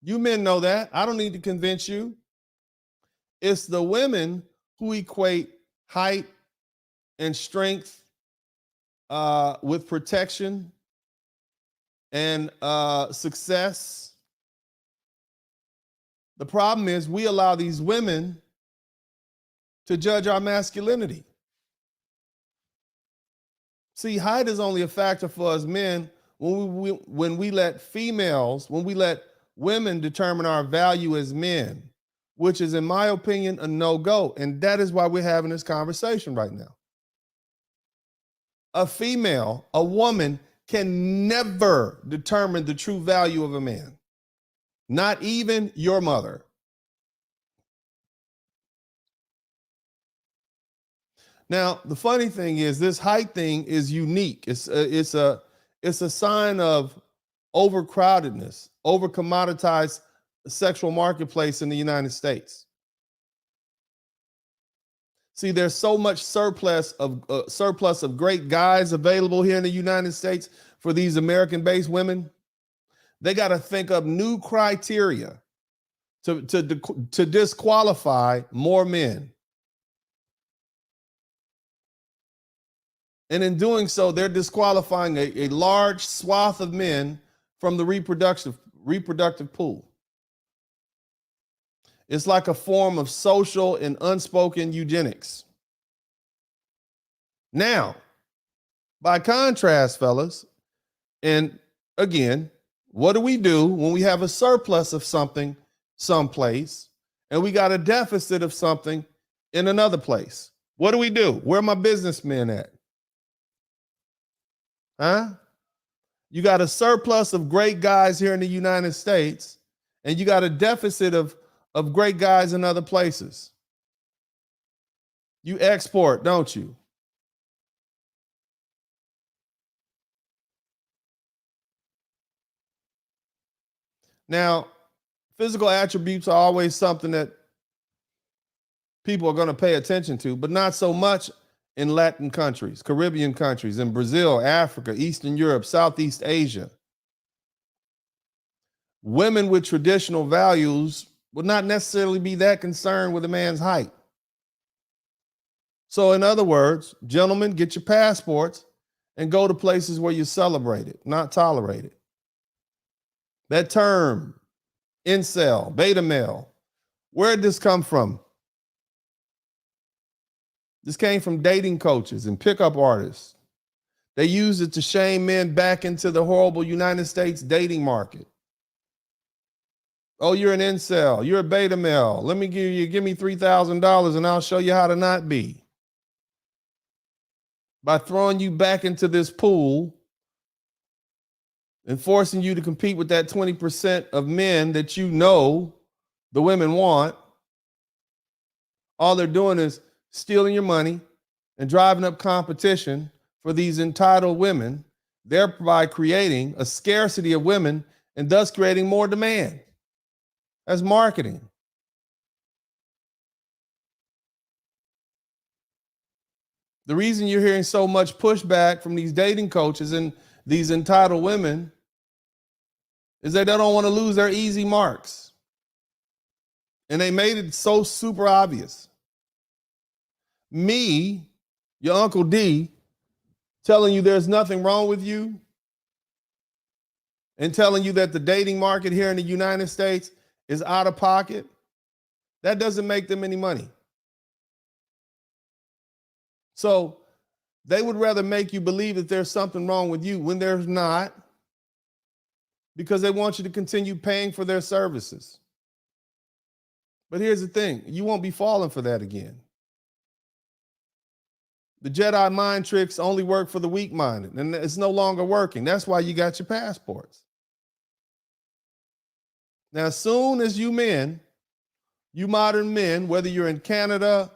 You men know that. I don't need to convince you. It's the women who equate height and strength with protection and success. The problem is we allow these women to judge our masculinity. See, height is only a factor for us men when we let women determine our value as men. which is, in my opinion, a no-go. And that is why we're having this conversation right now. A female, a woman, can never determine the true value of a man. Not even your mother. Now, the funny thing is, this height thing is unique. It's a sign of overcrowdedness, over commoditized sexual marketplace in the United States. See, there's so much surplus of great guys available here in the United States for these American-based women. They got to think up new criteria to disqualify more men. And in doing so, they're disqualifying a large swath of men from the reproductive pool. It's like a form of social and unspoken eugenics. Now, by contrast, fellas, and again, what do we do when we have a surplus of something someplace and we got a deficit of something in another place? What do we do? Where are my businessmen at? Huh? You got a surplus of great guys here in the United States, and you got a deficit of great guys in other places. You export, don't you? Now, physical attributes are always something that people are going to pay attention to, but not so much in Latin countries, Caribbean countries, in Brazil, Africa, Eastern Europe, Southeast Asia. Women with traditional values would not necessarily be that concerned with a man's height. So in other words, gentlemen, get your passports and go to places where you celebrate it, not tolerate it. That term, incel, beta male, where did this come from? This came from dating coaches and pickup artists. They used it to shame men back into the horrible United States dating market. Oh, you're an incel. You're a beta male. Let me give me $3,000 and I'll show you how to not be. By throwing you back into this pool and forcing you to compete with that 20% of men that you know the women want, all they're doing is stealing your money and driving up competition for these entitled women, thereby creating a scarcity of women and thus creating more demand. That's marketing. The reason you're hearing so much pushback from these dating coaches and these entitled women is that they don't want to lose their easy marks. And they made it so super obvious. Me, your Uncle D, telling you there's nothing wrong with you and telling you that the dating market here in the United States is out of pocket, that doesn't make them any money. So they would rather make you believe that there's something wrong with you when there's not, because they want you to continue paying for their services. But here's the thing, you won't be falling for that again. The Jedi mind tricks only work for the weak-minded, and it's no longer working. That's why you got your passports. Now, as soon as you men, you modern men, whether you're in Canada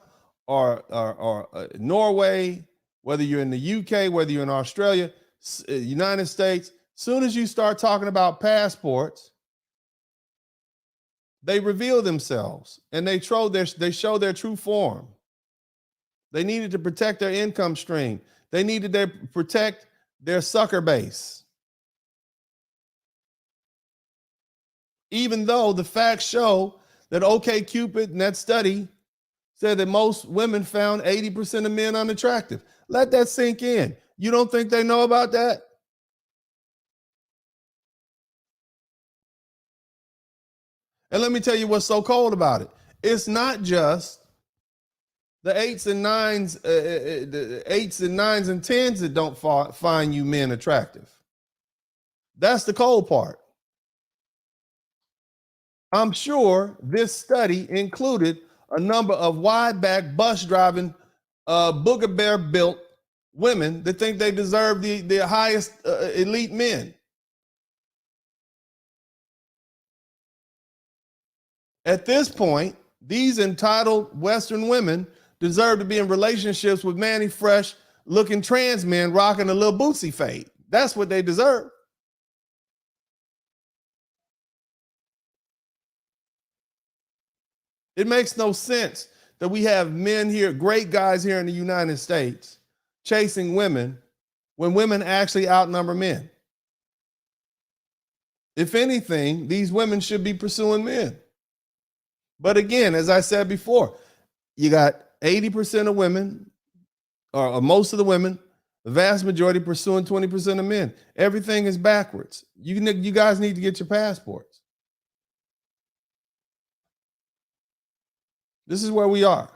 or Norway, whether you're in the UK, whether you're in Australia, United States, soon as you start talking about passports, they reveal themselves and they show their true form. They needed to protect their income stream. They needed to protect their sucker base. Even though the facts show that OkCupid in that study said that most women found 80% of men unattractive. Let that sink in. You don't think they know about that? And let me tell you what's so cold about it. It's not just the 8s and 9s, the 8s and 9s and 10s that don't find you men attractive. That's the cold part. I'm sure this study included a number of wide-back, bus-driving, booger bear-built women that think they deserve the highest elite men. At this point, these entitled Western women deserve to be in relationships with manny, fresh-looking trans men rocking a little bootsy fade. That's what they deserve. It makes no sense that we have men here, great guys here in the United States, chasing women when women actually outnumber men. If anything, these women should be pursuing men. But again, as I said before, you got 80% of women, or most of the women, the vast majority pursuing 20% of men. Everything is backwards. You guys need to get your passports. This is where we are.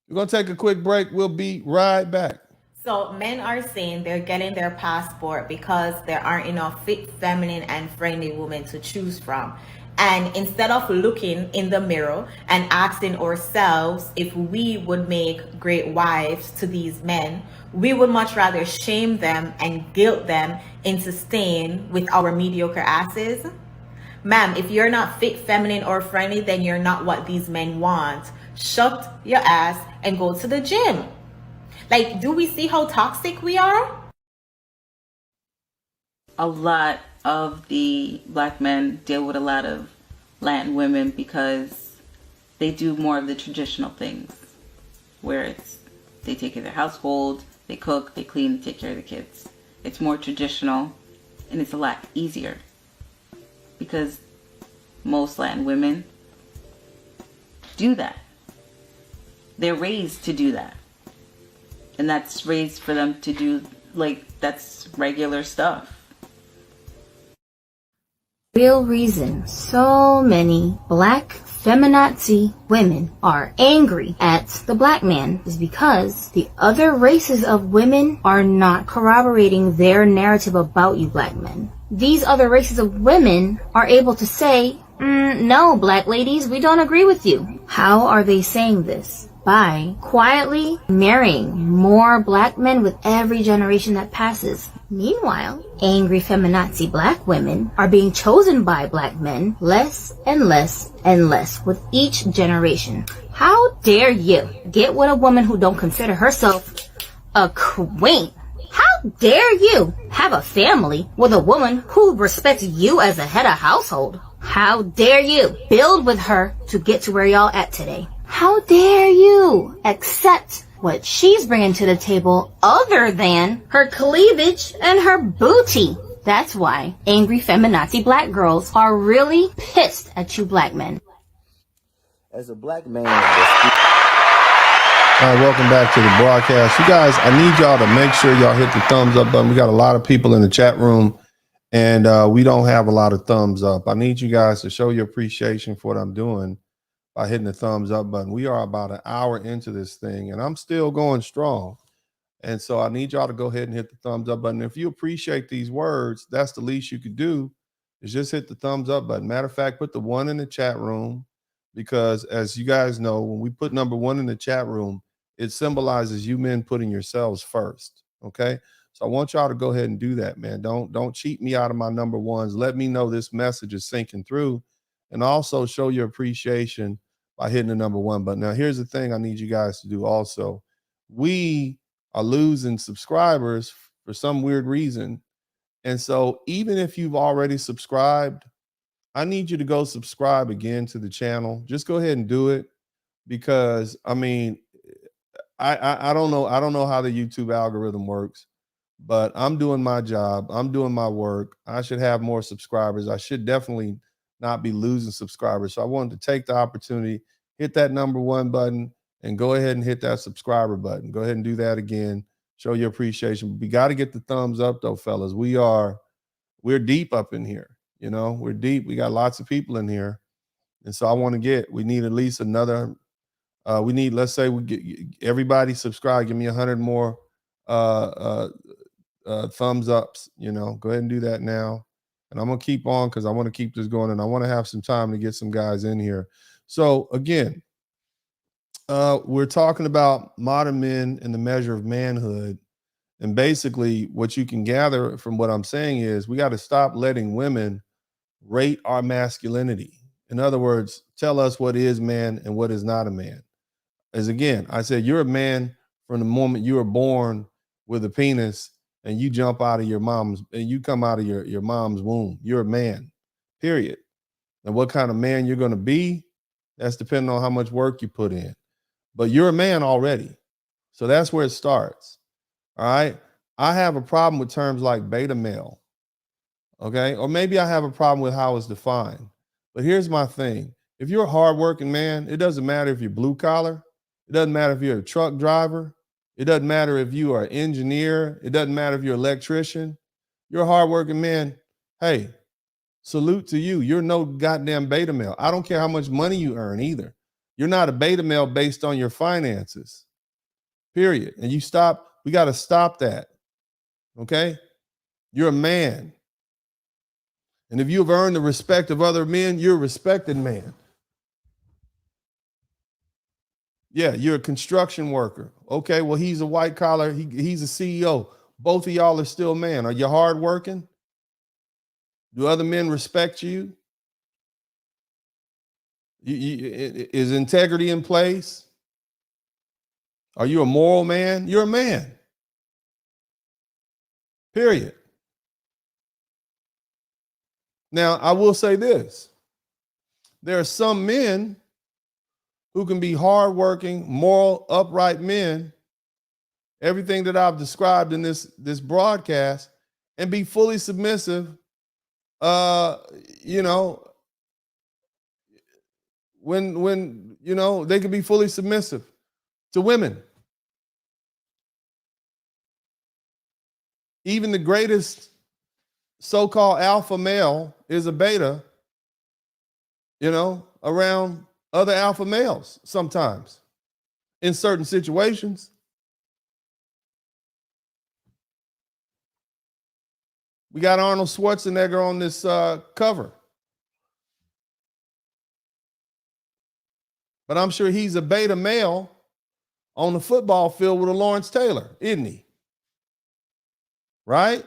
We're going to take a quick break. We'll be right back. So men are saying they're getting their passport because there aren't enough fit, feminine, and friendly women to choose from. And instead of looking in the mirror and asking ourselves if we would make great wives to these men, we would much rather shame them and guilt them into staying with our mediocre asses. Ma'am, if you're not fit, feminine, or friendly, then you're not what these men want. Shut your ass and go to the gym. Like, do we see how toxic we are? A lot of the black men deal with a lot of Latin women because they do more of the traditional things, where it's they take care of their household, they cook, they clean, they take care of the kids. It's more traditional, and it's a lot easier because most Latin women do that. They're raised to do that. And that's raised for them to do, like, that's regular stuff. Real reason so many black feminazi women are angry at the black man is because the other races of women are not corroborating their narrative about you black men. These other races of women are able to say, no, black ladies, we don't agree with you. How are they saying this? By quietly marrying more black men with every generation that passes. Meanwhile, angry feminazi black women are being chosen by black men less and less and less with each generation. How dare you get with a woman who don't consider herself a queen? How dare you have a family with a woman who respects you as a head of household? How dare you build with her to get to where y'all at today? How dare you accept what she's bringing to the table other than her cleavage and her booty? That's why angry feminazi black girls are really pissed at you black men. As a black man, All right, welcome back to the broadcast. You guys, I need y'all to make sure y'all hit the thumbs up button. We got a lot of people in the chat room, and we don't have a lot of thumbs up. I need you guys to show your appreciation for what I'm doing by hitting the thumbs up button. We are about an hour into this thing, and I'm still going strong. And so I need y'all to go ahead and hit the thumbs up button. If you appreciate these words, that's the least you could do is just hit the thumbs up button. Matter of fact, put the 1 in the chat room, because as you guys know, when we put number 1 in the chat room, it symbolizes you men putting yourselves first. Okay. So I want y'all to go ahead and do that, man. Don't cheat me out of my number ones. Let me know this message is sinking through, and also show your appreciation by hitting the number 1 button. Now, here's the thing I need you guys to do also. We are losing subscribers for some weird reason. And so even if you've already subscribed, I need you to go subscribe again to the channel. Just go ahead and do it, because I mean, I don't know how the YouTube algorithm works, but I'm doing my job. I'm doing my work. I should have more subscribers. I should definitely not be losing subscribers. So I wanted to take the opportunity, hit that number 1 button, and go ahead and hit that subscriber button. Go ahead and do that again. Show your appreciation. We got to get the thumbs up though, fellas. We're deep up in here. You know, we're deep. We got lots of people in here. And so we need at least another, let's say we get everybody subscribe. Give me 100 more thumbs ups, you know, go ahead and do that now. And I'm going to keep on because I want to keep this going, and I want to have some time to get some guys in here. So again, we're talking about modern men and the measure of manhood. And basically what you can gather from what I'm saying is we got to stop letting women rate our masculinity. In other words, tell us what is man and what is not a man. As again, I said, you're a man from the moment you were born with a penis and you jump out of your mom's and you come out of your mom's womb. You're a man, period. And what kind of man you're going to be, that's depending on how much work you put in. But you're a man already. So that's where it starts. All right. I have a problem with terms like beta male. Okay. Or maybe I have a problem with how it's defined. But here's my thing. If you're a hardworking man, it doesn't matter if you're blue collar. It doesn't matter if you're a truck driver. It doesn't matter if you are an engineer. It doesn't matter if you're an electrician. You're a hardworking man. Hey, salute to you. You're no goddamn beta male. I don't care how much money you earn either. You're not a beta male based on your finances. Period. And we got to stop that. Okay? You're a man. And if you've earned the respect of other men, you're a respected man. Yeah, you're a construction worker. Okay, well, he's a white collar. He's a CEO. Both of y'all are still men. Are you hardworking? Do other men respect you? Is integrity in place? Are you a moral man? You're a man. Period. Now, I will say this. There are some men who can be hardworking, moral, upright men, everything that I've described in this broadcast, and be fully submissive, when they can be fully submissive to women. Even the greatest so-called alpha male is a beta, around other alpha males sometimes in certain situations. We got Arnold Schwarzenegger on this cover. But I'm sure he's a beta male on the football field with a Lawrence Taylor, isn't he? Right?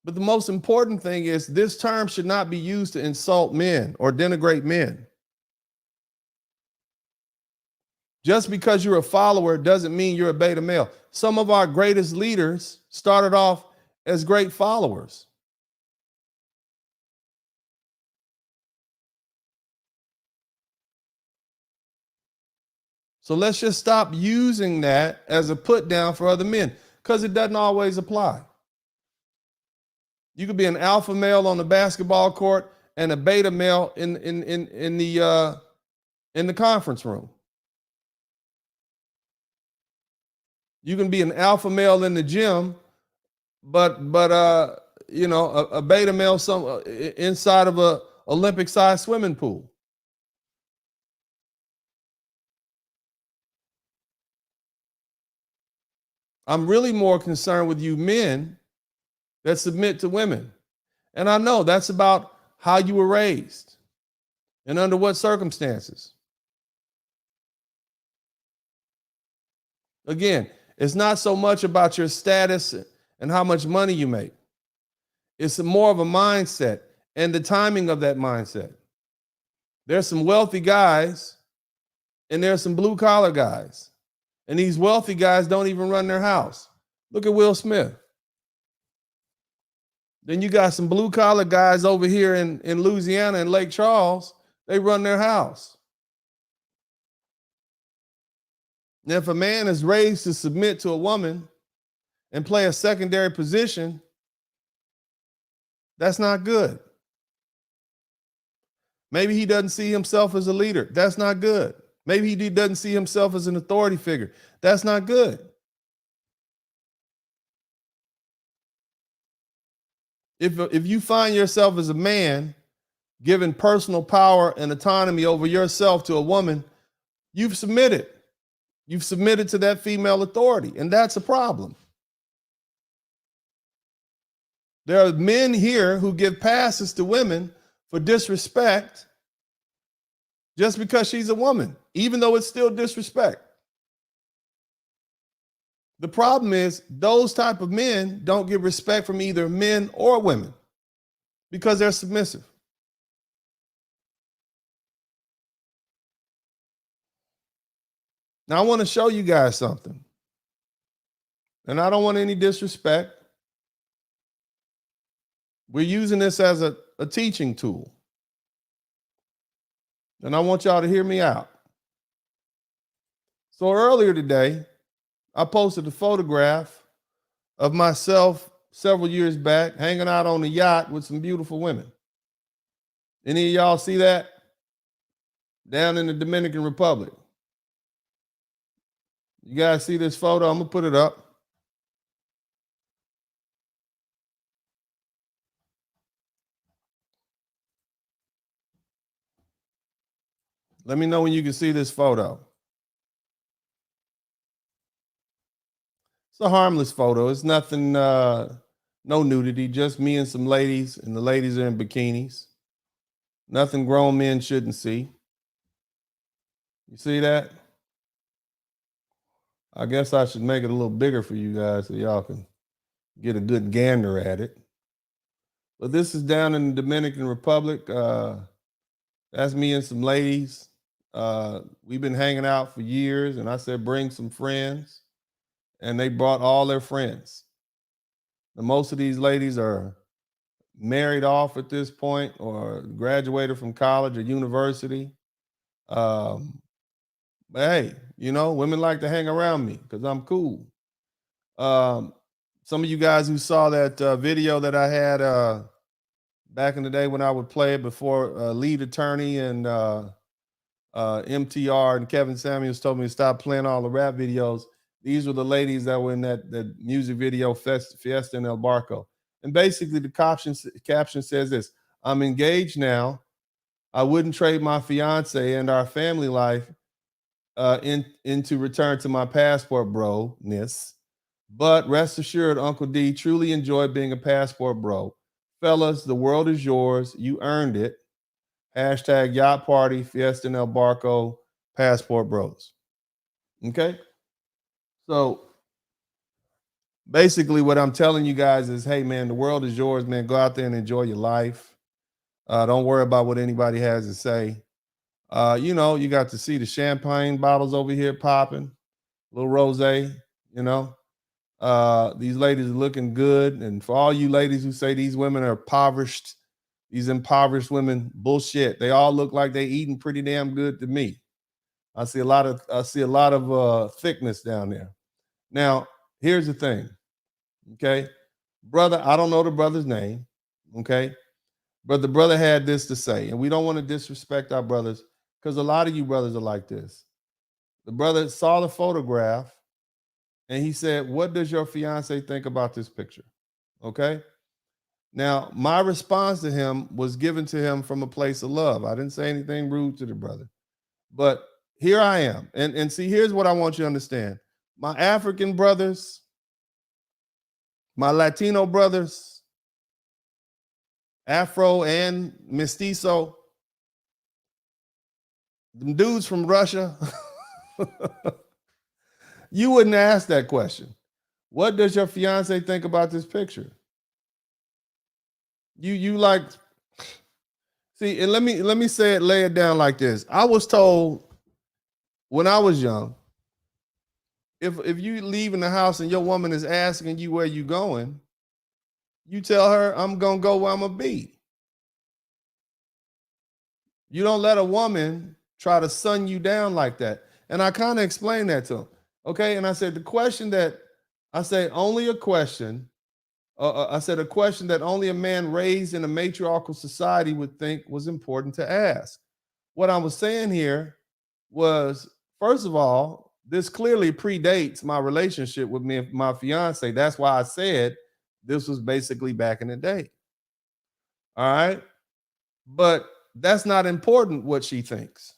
But the most important thing is this term should not be used to insult men or denigrate men. Just because you're a follower doesn't mean you're a beta male. Some of our greatest leaders started off as great followers. So let's just stop using that as a put down for other men, because it doesn't always apply. You could be an alpha male on the basketball court and a beta male in the conference room. You can be an alpha male in the gym, but a beta male inside of a Olympic-sized swimming pool. I'm really more concerned with you men that submit to women. And I know that's about how you were raised and under what circumstances. Again, it's not so much about your status and how much money you make. It's more of a mindset and the timing of that mindset. There's some wealthy guys and there's some blue collar guys. And these wealthy guys don't even run their house. Look at Will Smith. Then you got some blue collar guys over here in Louisiana and Lake Charles. They run their house. Now, if a man is raised to submit to a woman and play a secondary position, that's not good. Maybe he doesn't see himself as a leader. That's not good. Maybe he doesn't see himself as an authority figure. That's not good. If you find yourself as a man giving personal power and autonomy over yourself to a woman, you've submitted. You've submitted to that female authority, and that's a problem. There are men here who give passes to women for disrespect just because she's a woman, even though it's still disrespect. The problem is those type of men don't get respect from either men or women because they're submissive. Now, I want to show you guys something. And I don't want any disrespect. We're using this as a teaching tool. And I want y'all to hear me out. So earlier today, I posted a photograph of myself several years back hanging out on a yacht with some beautiful women. Any of y'all see that? Down in the Dominican Republic. You guys see this photo? I'm going to put it up. Let me know when you can see this photo. It's a harmless photo. It's nothing, no nudity, just me and some ladies, and the ladies are in bikinis. Nothing grown men shouldn't see. You see that? I guess I should make it a little bigger for you guys so y'all can get a good gander at it. But this is down in the Dominican Republic. That's me and some ladies. We've been hanging out for years, and I said, bring some friends. And they brought all their friends. And most of these ladies are married off at this point or graduated from college or university. But hey, you know, women like to hang around me because I'm cool. Some of you guys who saw that video that I had back in the day when I would play it before lead attorney and MTR and Kevin Samuels told me to stop playing all the rap videos. These were the ladies that were in that music video Fiesta in El Barco. And basically the caption says this: I'm engaged now. I wouldn't trade my fiance and our family life into return to my passport bro-ness. But rest assured, Uncle D truly enjoyed being a passport bro. Fellas, the world is yours. You earned it. Hashtag yacht party, Fiesta in El Barco, passport bros. Okay? So basically what I'm telling you guys is, hey, man, the world is yours, man. Go out there and enjoy your life. Don't worry about what anybody has to say. You know, you got to see the champagne bottles over here popping, little rosé, you know. These ladies are looking good. And for all you ladies who say these women are impoverished, these impoverished women, bullshit. They all look like they eating pretty damn good to me. I see a lot of thickness down there. Now, here's the thing. Okay. Brother, I don't know the brother's name. Okay. But the brother had this to say, and we don't want to disrespect our brothers because a lot of you brothers are like this. The brother saw the photograph and he said, what does your fiance think about this picture? Okay. Now, my response to him was given to him from a place of love. I didn't say anything rude to the brother, but here I am. And see, here's what I want you to understand. My African brothers, my Latino brothers, Afro and Mestizo, them dudes from Russia, you wouldn't ask that question. What does your fiance think about this picture? You like, see, and let me say it, lay it down like this. I was told when I was young, if you leaving the house and your woman is asking you where you going, you tell her, I'm gonna go where I'm gonna be. You don't let a woman try to sun you down like that. And I kind of explained that to him. Okay. And I said, a question that only a man raised in a matriarchal society would think was important to ask. What I was saying here was, first of all, this clearly predates my relationship with me and my fiance. That's why I said this was basically back in the day. All right. But that's not important what she thinks.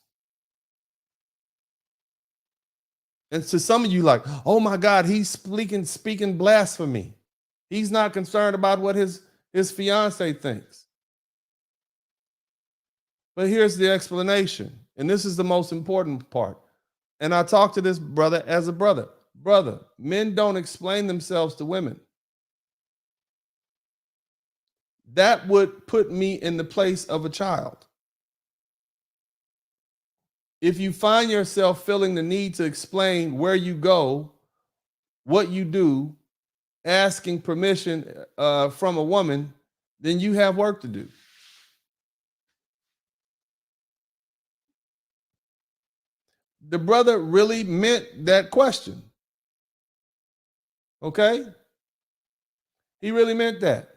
And to some of you, like, oh my God, he's speaking blasphemy. He's not concerned about what his fiance thinks. But here's the explanation. And this is the most important part. And I talk to this brother as a brother. Brother, men don't explain themselves to women. That would put me in the place of a child. If you find yourself feeling the need to explain where you go, what you do, asking permission from a woman, then you have work to do. The brother really meant that question. Okay? He really meant that.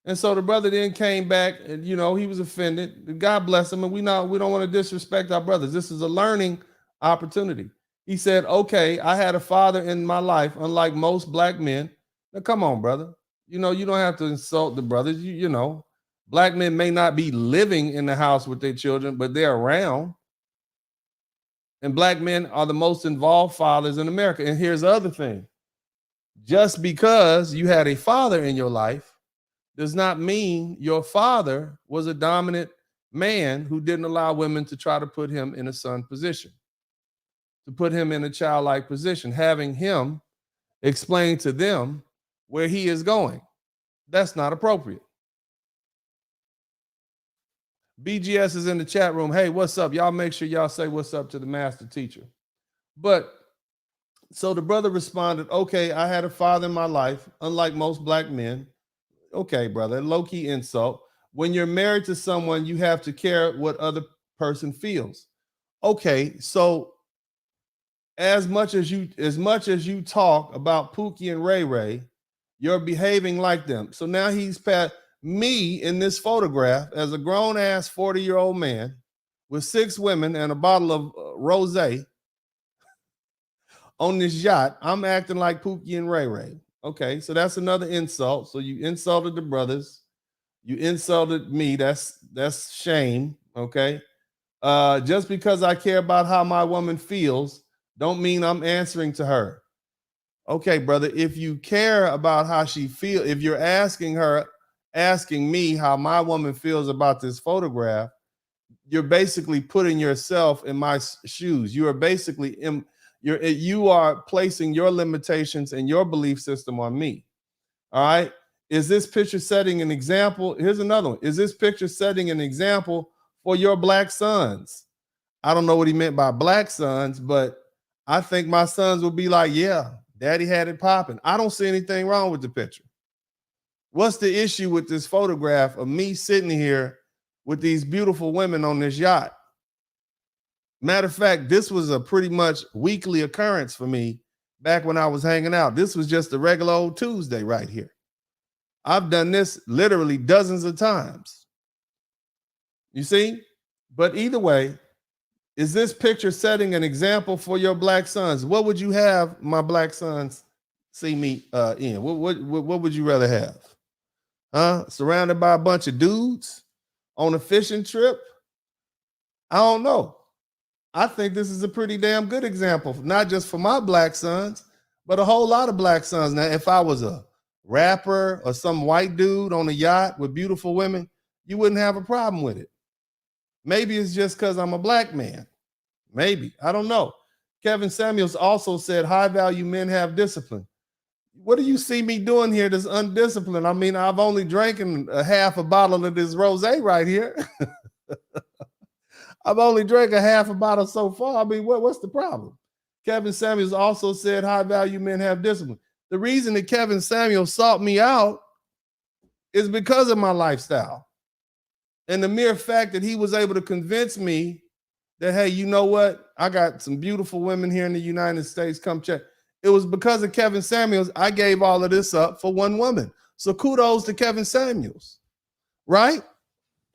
And so the brother then came back and, he was offended. God bless him. And we don't want to disrespect our brothers. This is a learning opportunity. He said, okay, I had a father in my life, unlike most black men. Now, come on, brother. You don't have to insult the brothers. Black men may not be living in the house with their children, but they're around. And black men are the most involved fathers in America. And here's the other thing. Just because you had a father in your life does not mean your father was a dominant man who didn't allow women to try to put him in a son position, to put him in a childlike position, having him explain to them where he is going. That's not appropriate. BGS is in the chat room. Hey, what's up? Y'all make sure y'all say what's up to the master teacher. But so the brother responded, okay, I had a father in my life, unlike most black men. Okay, brother, low-key insult. When you're married to someone, you have to care what other person feels. Okay, so as much as you talk about Pookie and Ray Ray, you're behaving like them. So now he's pat me in this photograph as a grown-ass 40-year-old man with 6 women and a bottle of rosé on this yacht. I'm acting like Pookie and Ray Ray. Okay, so that's another insult. So you insulted the brothers. You insulted me. That's shame. Okay. Just because I care about how my woman feels, don't mean I'm answering to her. Okay, brother, if you care about how she feels, if you're asking me how my woman feels about this photograph, you're basically putting yourself in my shoes. You are basically you are placing your limitations and your belief system on me. All right. Is this picture setting an example? Here's another one. Is this picture setting an example for your black sons? I don't know what he meant by black sons, but I think my sons will be like, yeah, daddy had it popping. I don't see anything wrong with the picture. What's the issue with this photograph of me sitting here with these beautiful women on this yacht? Matter of fact, this was a pretty much weekly occurrence for me back when I was hanging out. This was just a regular old Tuesday right here. I've done this literally dozens of times. You see? But either way, is this picture setting an example for your black sons? What would you have my black sons see me in? What would you rather have? Surrounded by a bunch of dudes on a fishing trip? I don't know. I think this is a pretty damn good example, not just for my black sons, but a whole lot of black sons. Now, if I was a rapper or some white dude on a yacht with beautiful women, you wouldn't have a problem with it. Maybe it's just because I'm a black man. Maybe. I don't know. Kevin Samuels also said high-value men have discipline. What do you see me doing here that's undisciplined? I mean, I've only drinking a half a bottle of this rosé right here. I've only drank a half a bottle so far. I mean, what's the problem? Kevin Samuels also said high-value men have discipline. The reason that Kevin Samuels sought me out is because of my lifestyle. And the mere fact that he was able to convince me that, hey, you know what? I got some beautiful women here in the United States. Come check. It was because of Kevin Samuels I gave all of this up for one woman. So kudos to Kevin Samuels, right?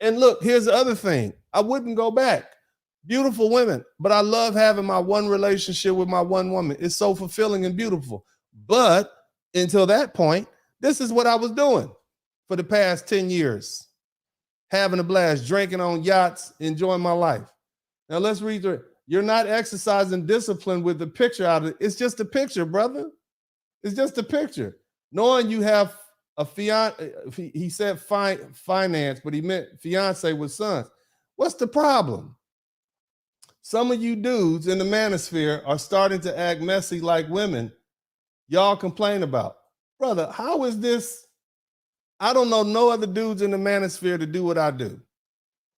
And look, here's the other thing. I wouldn't go back. Beautiful women, but I love having my one relationship with my one woman. It's so fulfilling and beautiful. But until that point, this is what I was doing for the past 10 years. Having a blast, drinking on yachts, enjoying my life. Now let's read through it. You're not exercising discipline with the picture out of it. It's just a picture, brother. It's just a picture. Knowing you have a fiance, he said finance, but he meant fiance with sons. What's the problem? Some of you dudes in the manosphere are starting to act messy like women y'all complain about. Brother, how is this? I don't know no other dudes in the manosphere to do what I do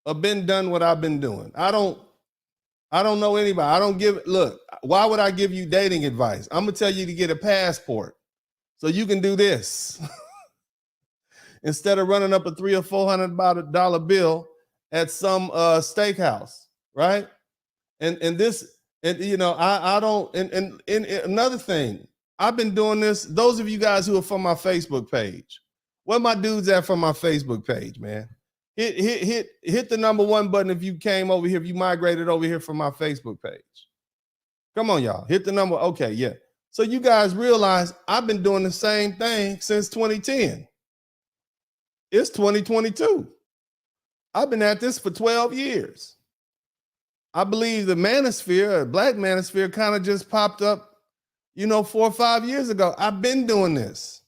or been done what I've been doing. I don't know anybody. I don't look, why would I give you dating advice? I'm gonna tell you to get a passport so you can do this. Instead of running up a $300 or $400 bill at some steakhouse, right? And you know, I don't, and another thing, I've been doing this. Those of you guys who are from my Facebook page, where my dudes at from my Facebook page, man? Hit the #1 button if you came over here, if you migrated over here from my Facebook page. Come on, y'all. Hit the number. Okay, yeah. So you guys realize I've been doing the same thing since 2010. It's 2022. I've been at this for 12 years. I believe the manosphere, black manosphere, kind of just popped up, you know, 4 or 5 years ago. I've been doing this.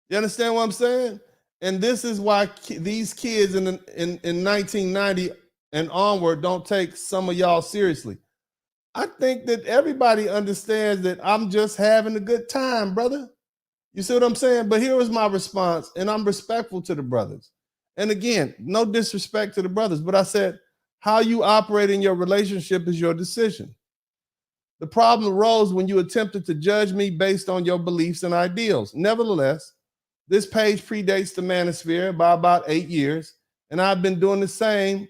You understand what I'm saying? And this is why these kids in 1990 and onward don't take some of y'all seriously. I think that everybody understands that I'm just having a good time, brother. You see what I'm saying? But here was my response, and I'm respectful to the brothers. And again, no disrespect to the brothers, but I said, how you operate in your relationship is your decision. The problem arose when you attempted to judge me based on your beliefs and ideals. Nevertheless, this page predates the manosphere by about 8 years, and I've been doing the same,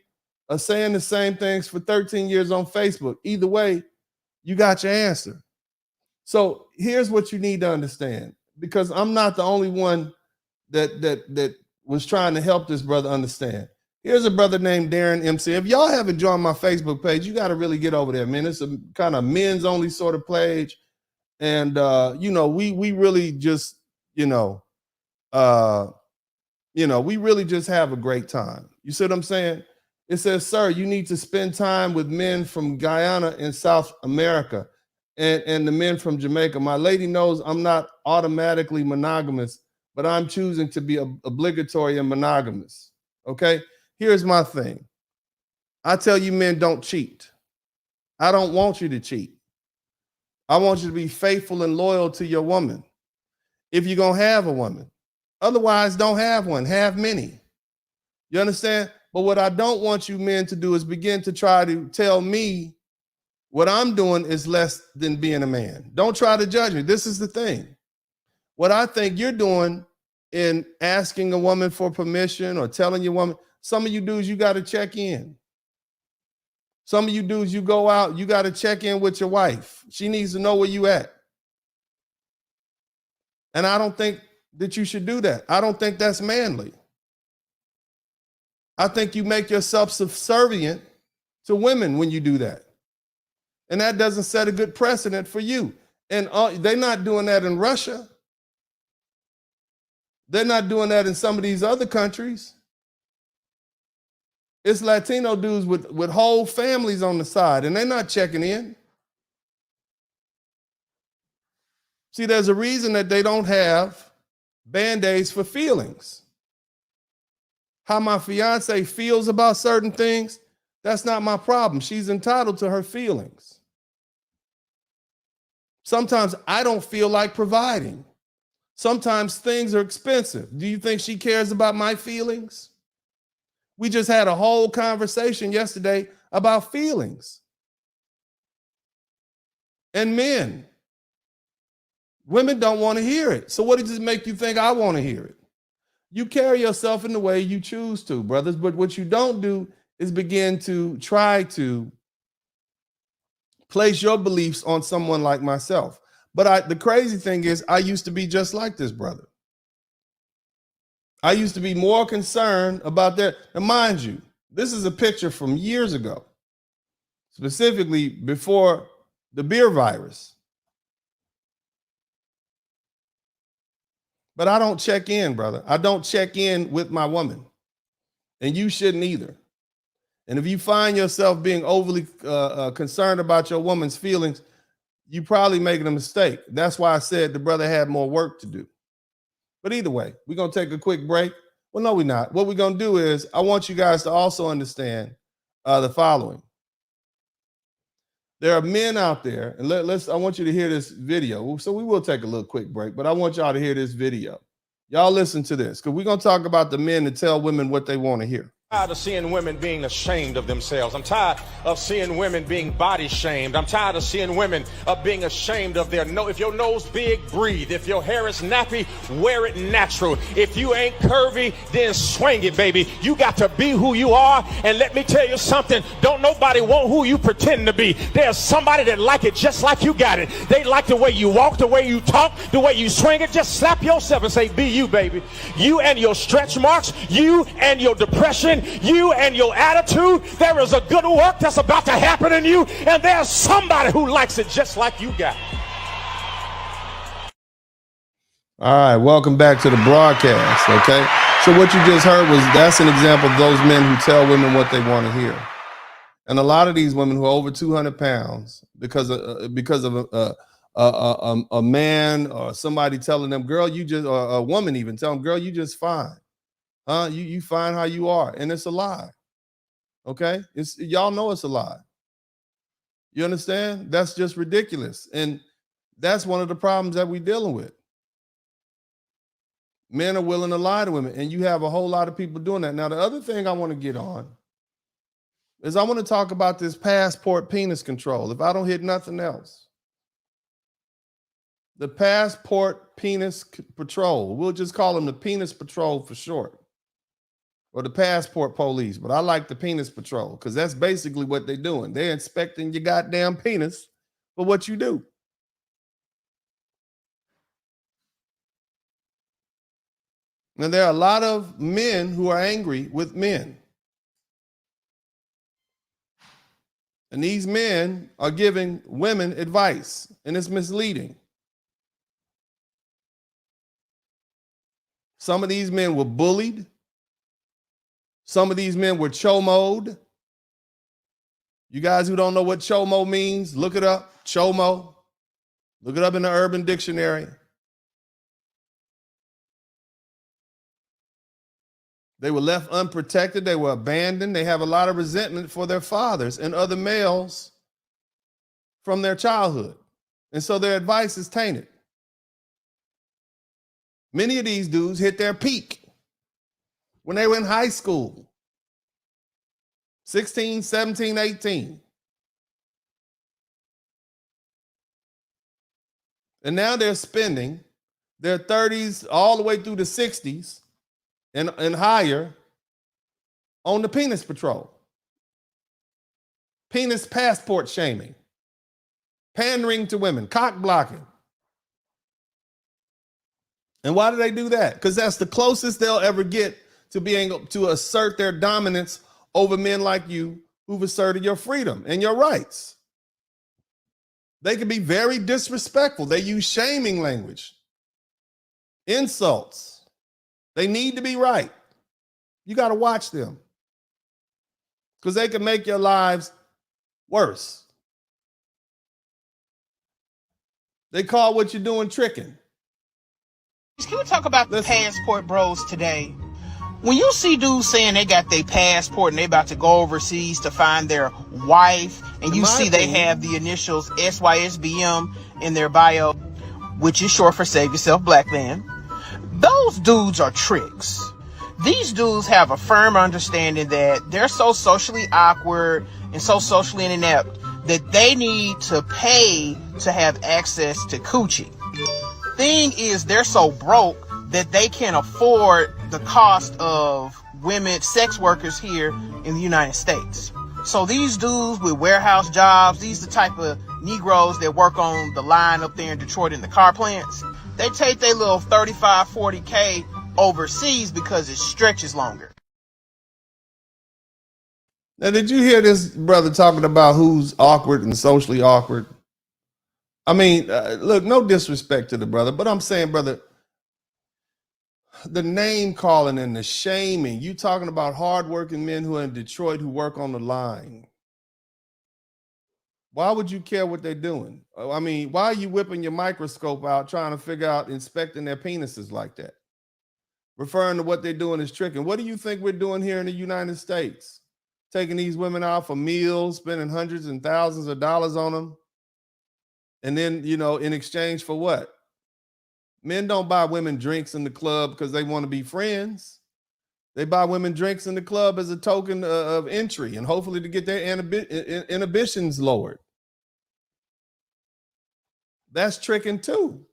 saying the same things for 13 years on Facebook. Either way, you got your answer. So here's what you need to understand, because I'm not the only one that was trying to help this brother understand. Here's a brother named Darren MC. If y'all haven't joined my Facebook page, you got to really get over there, man. It's a kind of men's only sort of page. And, you know, we really just, we really just have a great time. You see what I'm saying? It says, sir, you need to spend time with men from Guyana and South America and the men from Jamaica. My lady knows I'm not automatically monogamous, but I'm choosing to be obligatory and monogamous. Okay? Here's my thing. I tell you men, don't cheat. I don't want you to cheat. I want you to be faithful and loyal to your woman if you're going to have a woman. Otherwise, don't have one. Have many. You understand? But what I don't want you men to do is begin to try to tell me what I'm doing is less than being a man. Don't try to judge me. This is the thing. What I think you're doing in asking a woman for permission or telling your woman, some of you dudes, you got to check in. Some of you dudes, you go out, you got to check in with your wife. She needs to know where you at. And I don't think that you should do that. I don't think that's manly. I think you make yourself subservient to women when you do that. And that doesn't set a good precedent for you. And they're not doing that in Russia. They're not doing that in some of these other countries. It's Latino dudes with whole families on the side, and they're not checking in. See, there's a reason that they don't have Band-Aids for feelings. How my fiance feels about certain things, that's not my problem. She's entitled to her feelings. Sometimes I don't feel like providing. Sometimes things are expensive. Do you think she cares about my feelings? We just had a whole conversation yesterday about feelings. And men, women don't want to hear it. So what does it make you think I want to hear it? You carry yourself in the way you choose to, brothers. But what you don't do is begin to try to place your beliefs on someone like myself. But the crazy thing is, I used to be just like this brother. I used to be more concerned about that. And mind you, this is a picture from years ago, specifically before the beer virus. But I don't check in, brother. I don't check in with my woman. And you shouldn't either. And if you find yourself being overly concerned about your woman's feelings, you probably making a mistake. That's why I said the brother had more work to do. But either way, we're going to take a quick break. Well, no, we're not. What we're going to do is I want you guys to also understand the following. There are men out there, and I want you to hear this video. So we will take a little quick break, but I want y'all to hear this video. Y'all listen to this, because we're going to talk about the men that tell women what they want to hear. I'm tired of seeing women being ashamed of themselves. I'm tired of seeing women being body shamed. I'm tired of seeing women being ashamed of their nose. If your nose big, breathe. If your hair is nappy, wear it natural. If you ain't curvy, then swing it, baby. You got to be who you are. And let me tell you something. Don't nobody want who you pretend to be. There's somebody that like it just like you got it. They like the way you walk, the way you talk, the way you swing it. Just slap yourself and say, be you, baby. You and your stretch marks, you and your depression, you and your attitude. There is a good work that's about to happen in you, and there's somebody who likes it just like you got it. All right, welcome back to the broadcast. Okay, so what you just heard that's an example of those men who tell women what they want to hear. And a lot of these women who are over 200 pounds because of a man or somebody telling them, girl, you just, or a woman even tell them, girl, you just fine. You fine how you are. And it's a lie. Okay. Y'all know it's a lie. You understand? That's just ridiculous. And that's one of the problems that we're dealing with. Men are willing to lie to women, and you have a whole lot of people doing that. Now, the other thing I want to get on is I want to talk about this passport penis control. If I don't hit nothing else, the passport penis patrol, we'll just call them the penis patrol for short, or the passport police. But I like the penis patrol because that's basically what they're doing. They're inspecting your goddamn penis for what you do. Now, there are a lot of men who are angry with men. And these men are giving women advice, and it's misleading. Some of these men were bullied. Some of these men were chomoed. You guys who don't know what chomo means, look it up. Chomo. Look it up in the Urban Dictionary. They were left unprotected. They were abandoned. They have a lot of resentment for their fathers and other males from their childhood. And so their advice is tainted. Many of these dudes hit their peak when they were in high school, 16, 17, 18. And now they're spending their 30s all the way through the 60s and higher on the penis patrol. Penis passport shaming, pandering to women, cock blocking. And why do they do that? Because that's the closest they'll ever get to being able to assert their dominance over men like you who've asserted your freedom and your rights. They can be very disrespectful. They use shaming language, insults. They need to be right. You got to watch them because they can make your lives worse. They call what you're doing tricking. Can we talk about the passport bros today? When you see dudes saying they got their passport and they about to go overseas to find their wife, and you see they have the initials SYSBM in their bio, which is short for Save Yourself Black Man, those dudes are tricks. These dudes have a firm understanding that they're so socially awkward and so socially inept that they need to pay to have access to coochie. Thing is, they're so broke that they can't afford the cost of women, sex workers here in the United States. So these dudes with warehouse jobs, these are the type of Negroes that work on the line up there in Detroit in the car plants. They take their little 35, 40K overseas because it stretches longer. Now, did you hear this brother talking about who's awkward and socially awkward? I mean, look, no disrespect to the brother, but I'm saying, brother, the name calling and the shaming. You talking about hardworking men who are in Detroit who work on the line. Why would you care what they're doing? I mean, why are you whipping your microscope out trying to figure out, inspecting their penises like that? Referring to what they're doing as tricking. What do you think we're doing here in the United States? Taking these women out for meals, spending hundreds and thousands of dollars on them. And then, you know, in exchange for what? Men don't buy women drinks in the club because they want to be friends. They buy women drinks in the club as a token of entry and hopefully to get their inhibitions lowered. That's tricking too.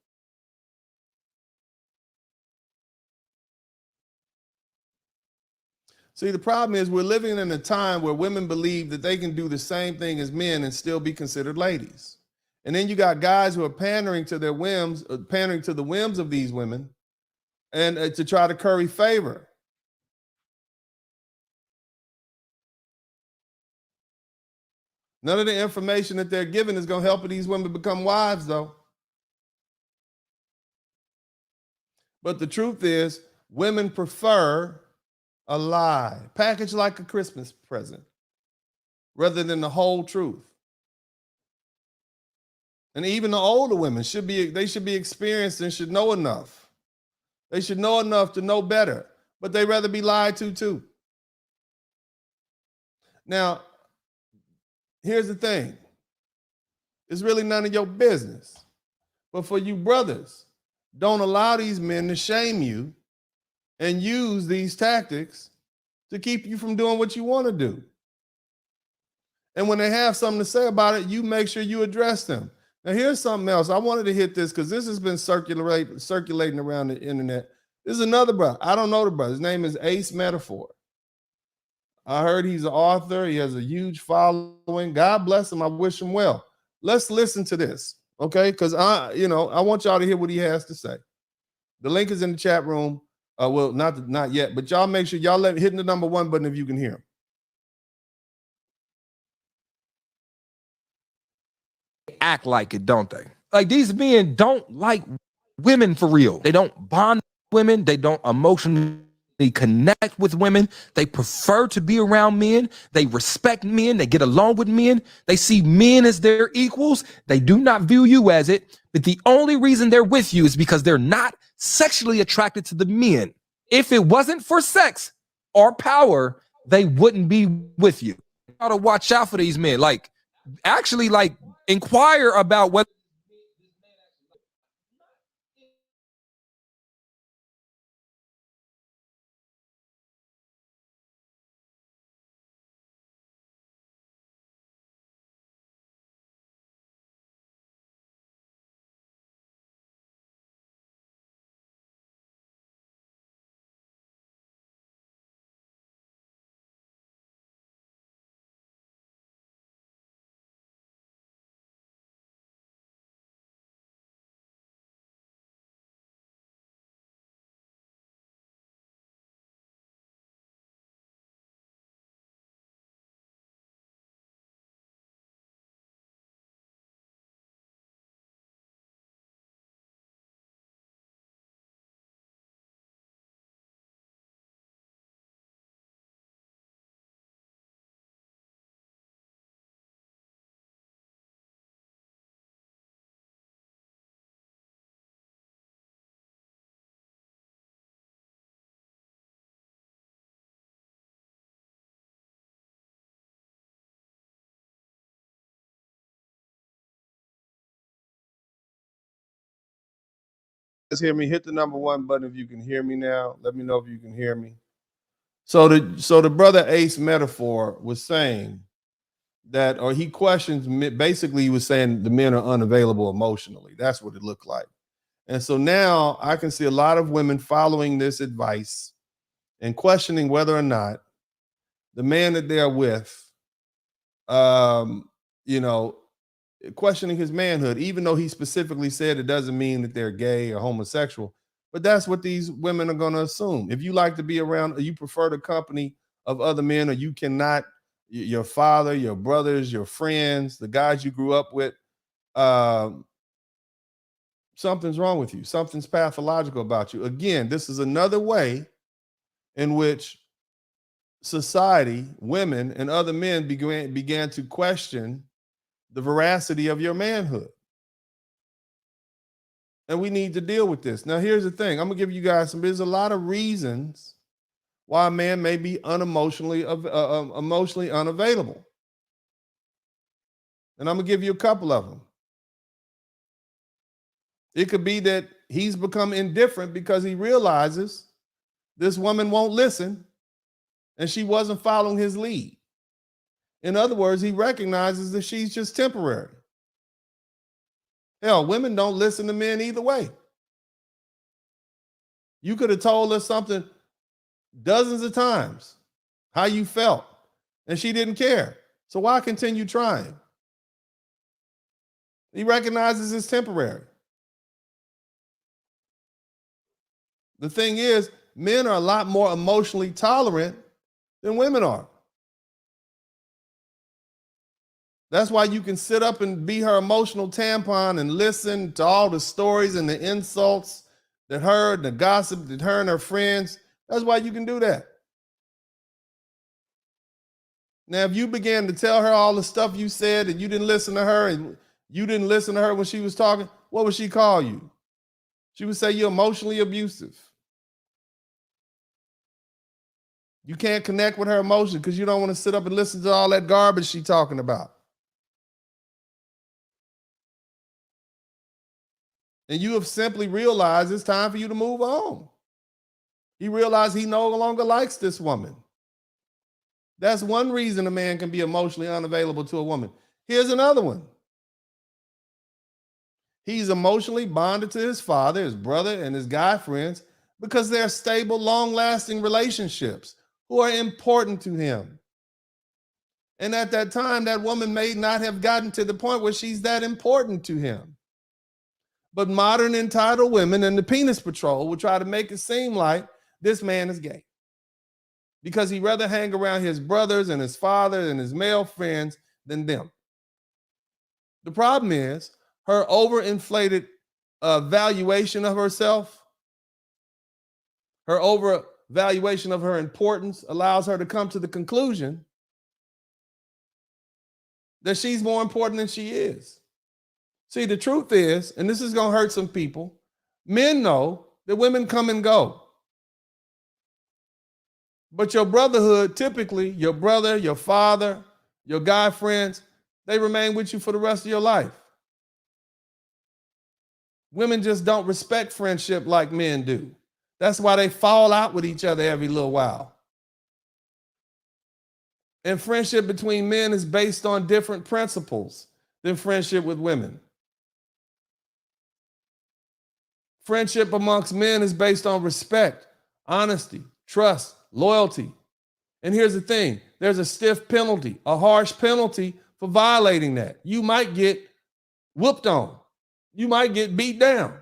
See, the problem is we're living in a time where women believe that they can do the same thing as men and still be considered ladies. And then you got guys who are pandering to their whims, pandering to the whims of these women, and to try to curry favor. None of the information that they're giving is going to help these women become wives, though. But the truth is, women prefer a lie, packaged like a Christmas present, rather than the whole truth. And even the older women should be experienced and should know enough. They should know enough to know better, but they rather be lied to too. Now, here's the thing. It's really none of your business. But for you brothers, don't allow these men to shame you and use these tactics to keep you from doing what you want to do. And when they have something to say about it, you make sure you address them. Now, here's something else. I wanted to hit this because this has been circulating around the internet. This is another brother. I don't know the brother. His name is Ace Metaphor. I heard he's an author. He has a huge following. God bless him. I wish him well. Let's listen to this, okay? Because I want y'all to hear what he has to say. The link is in the chat room. Well, not yet, but y'all make sure y'all hitting the number 1 button if you can hear him. Act like it, don't they? Like, these men don't like women for real. They don't bond with women. They don't emotionally connect with women. They prefer to be around men. They respect men. They get along with men. They see men as their equals. They do not view you as it. But the only reason they're with you is because they're not sexually attracted to the men. If it wasn't for sex or power, they wouldn't be with you. You gotta watch out for these men. Like, actually, like, inquire about whether Hear me, hit the number 1 button if you can hear me now. Let me know if you can hear me. So the brother Ace Metaphor was saying that, or he questions, basically he was saying the men are unavailable emotionally. That's what it looked like. And so now I can see a lot of women following this advice and questioning whether or not the man that they're with, questioning his manhood, even though he specifically said it doesn't mean that they're gay or homosexual. But that's what these women are going to assume. If you like to be around, or you prefer the company of other men, or you cannot, your father, your brothers, your friends, the guys you grew up with, something's wrong with you. Something's pathological about you. Again, this is another way in which society, women, and other men began to question the veracity of your manhood. And we need to deal with this. Now, here's the thing. I'm going to give you guys there's a lot of reasons why a man may be emotionally unavailable. And I'm going to give you a couple of them. It could be that he's become indifferent because he realizes this woman won't listen and she wasn't following his lead. In other words, he recognizes that she's just temporary. Hell, women don't listen to men either way. You could have told her something dozens of times, how you felt, and she didn't care. So why continue trying? He recognizes it's temporary. The thing is, men are a lot more emotionally tolerant than women are. That's why you can sit up and be her emotional tampon and listen to all the stories and the insults that her, the gossip that her and her friends. That's why you can do that. Now, if you began to tell her all the stuff you said and you didn't listen to her and you didn't listen to her when she was talking, what would she call you? She would say you're emotionally abusive. You can't connect with her emotions because you don't want to sit up and listen to all that garbage she's talking about. And you have simply realized it's time for you to move on. He realized he no longer likes this woman. That's one reason a man can be emotionally unavailable to a woman. Here's another one. He's emotionally bonded to his father, his brother, and his guy friends because they're stable, long-lasting relationships who are important to him. And at that time, that woman may not have gotten to the point where she's that important to him. But modern entitled women and the penis patrol will try to make it seem like this man is gay because he'd rather hang around his brothers and his father and his male friends than them. The problem is her overinflated valuation of herself, her overvaluation of her importance allows her to come to the conclusion that she's more important than she is. See, the truth is, and this is going to hurt some people, men know that women come and go. But your brotherhood, typically, your brother, your father, your guy friends, they remain with you for the rest of your life. Women just don't respect friendship like men do. That's why they fall out with each other every little while. And friendship between men is based on different principles than friendship with women. Friendship amongst men is based on respect, honesty, trust, loyalty. And here's the thing, there's a stiff penalty, a harsh penalty for violating that. You might get whooped on. You might get beat down.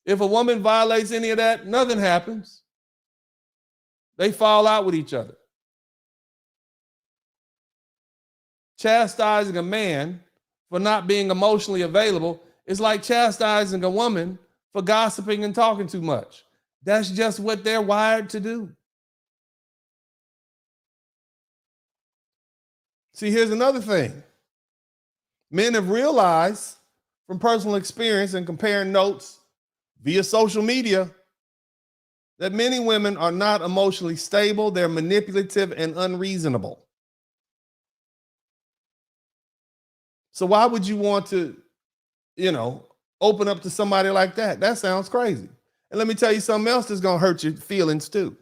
If a woman violates any of that, nothing happens. They fall out with each other. Chastising a man for not being emotionally available is like chastising a woman for gossiping and talking too much. That's just what they're wired to do. See, here's another thing. Men have realized from personal experience and comparing notes via social media that many women are not emotionally stable. They're manipulative and unreasonable. So why would you want to, open up to somebody like that? That sounds crazy. And let me tell you something else that's going to hurt your feelings too.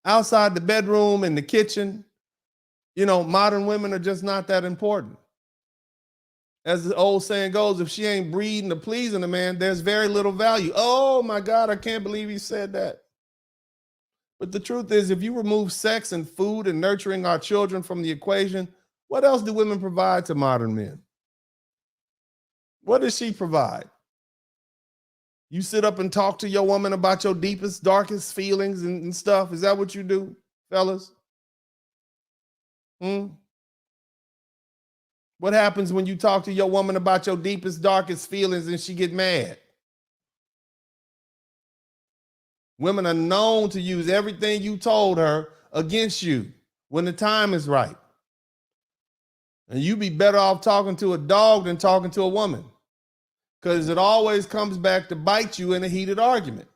Outside the bedroom and the kitchen, modern women are just not that important. As the old saying goes, if she ain't breeding or pleasing a man, there's very little value. Oh my God, I can't believe he said that. But the truth is, if you remove sex and food and nurturing our children from the equation, what else do women provide to modern men? What does she provide? You sit up and talk to your woman about your deepest, darkest feelings and stuff. Is that what you do, fellas? What happens when you talk to your woman about your deepest, darkest feelings and she get mad? Women are known to use everything you told her against you when the time is right. And you be better off talking to a dog than talking to a woman, because it always comes back to bite you in a heated argument.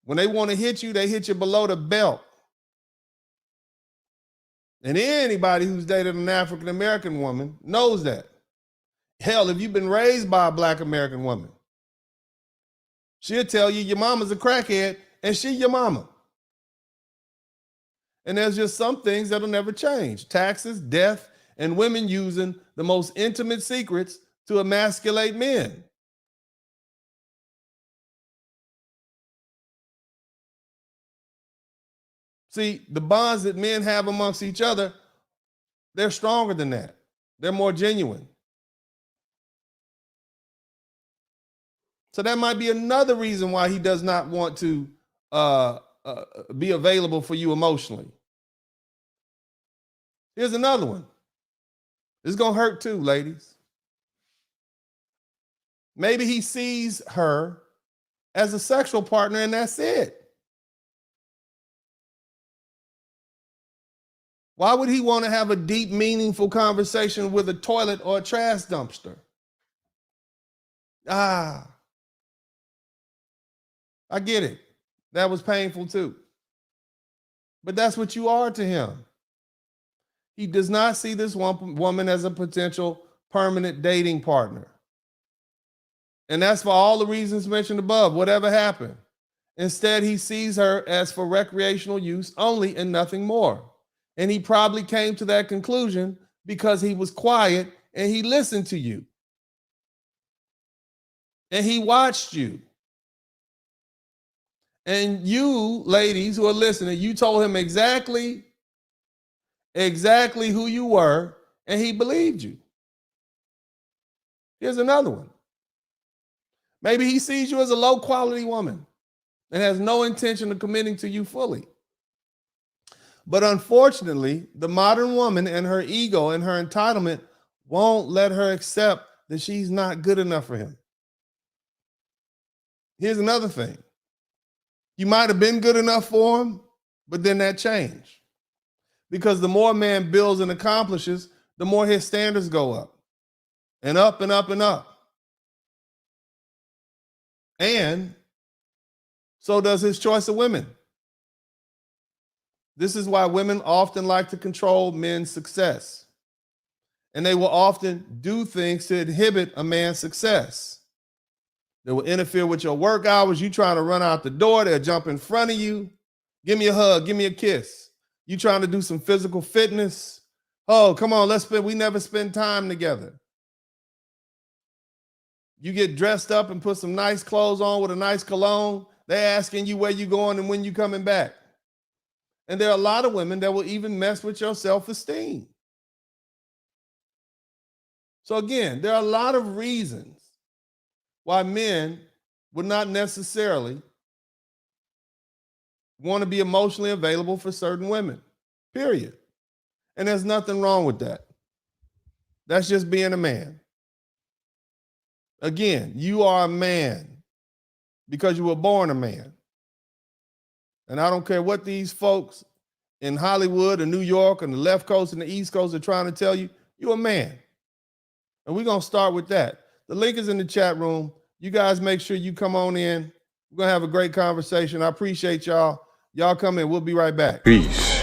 When they want to hit you, they hit you below the belt. And anybody who's dated an African American woman knows that. Hell, if you've been raised by a Black American woman, she'll tell you your mama's a crackhead and she your mama. And there's just some things that'll never change. Taxes, death, and women using the most intimate secrets to emasculate men. See, the bonds that men have amongst each other, they're stronger than that. They're more genuine. So that might be another reason why he does not want to be available for you emotionally. Here's another one. It's going to hurt too, ladies. Maybe he sees her as a sexual partner and that's it. Why would he want to have a deep, meaningful conversation with a toilet or a trash dumpster? I get it. That was painful too. But that's what you are to him. He does not see this woman as a potential permanent dating partner. And that's for all the reasons mentioned above, whatever happened. Instead, he sees her as for recreational use only and nothing more. And he probably came to that conclusion because he was quiet and he listened to you. And he watched you. And you, ladies who are listening, you told him exactly who you were, and he believed you. Here's another one. Maybe he sees you as a low-quality woman and has no intention of committing to you fully. But unfortunately, the modern woman and her ego and her entitlement won't let her accept that she's not good enough for him. Here's another thing. You might have been good enough for him, but then that changed. Because the more a man builds and accomplishes, the more his standards go up and up and up and up. And so does his choice of women. This is why women often like to control men's success. And they will often do things to inhibit a man's success. They will interfere with your work hours. You trying to run out the door, they'll jump in front of you. Give me a hug, give me a kiss. You trying to do some physical fitness. Oh, come on, we never spend time together. You get dressed up and put some nice clothes on with a nice cologne. They're asking you where you going and when you coming back. And there are a lot of women that will even mess with your self-esteem. So again, there are a lot of reasons why men would not necessarily want to be emotionally available for certain women, period. And there's nothing wrong with that. That's just being a man. Again, you are a man because you were born a man. And I don't care what these folks in Hollywood and New York and the left coast and the East Coast are trying to tell you, you're a man. And we're going to start with that. The link is in the chat room. You guys make sure you come on in. We're going to have a great conversation. I appreciate y'all. Y'all come in. We'll be right back. Peace.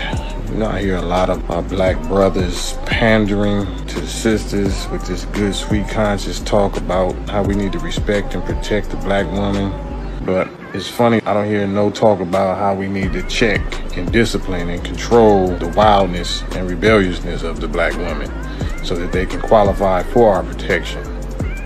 You know, I hear a lot of my black brothers pandering to sisters with this good, sweet, conscious talk about how we need to respect and protect the black woman. But it's funny, I don't hear no talk about how we need to check and discipline and control the wildness and rebelliousness of the black woman so that they can qualify for our protection.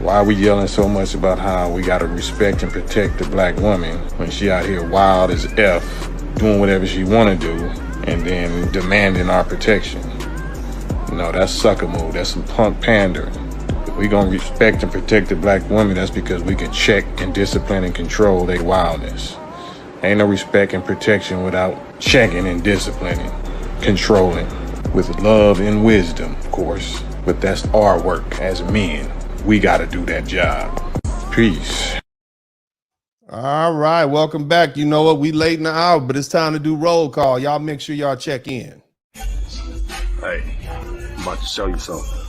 Why are we yelling so much about how we got to respect and protect the black woman when she out here wild as F, doing whatever she want to do, and then demanding our protection? You know, that's sucker move. That's some punk pandering. If we gonna respect and protect the black woman, that's because we can check and discipline and control their wildness. Ain't no respect and protection without checking and disciplining, controlling. with love and wisdom, of course. But that's our work as men. We got to do that job. Peace. All right, welcome back. You know what? We late in the hour, but it's time to do roll call. Y'all make sure y'all check in. Hey, I'm about to show you something.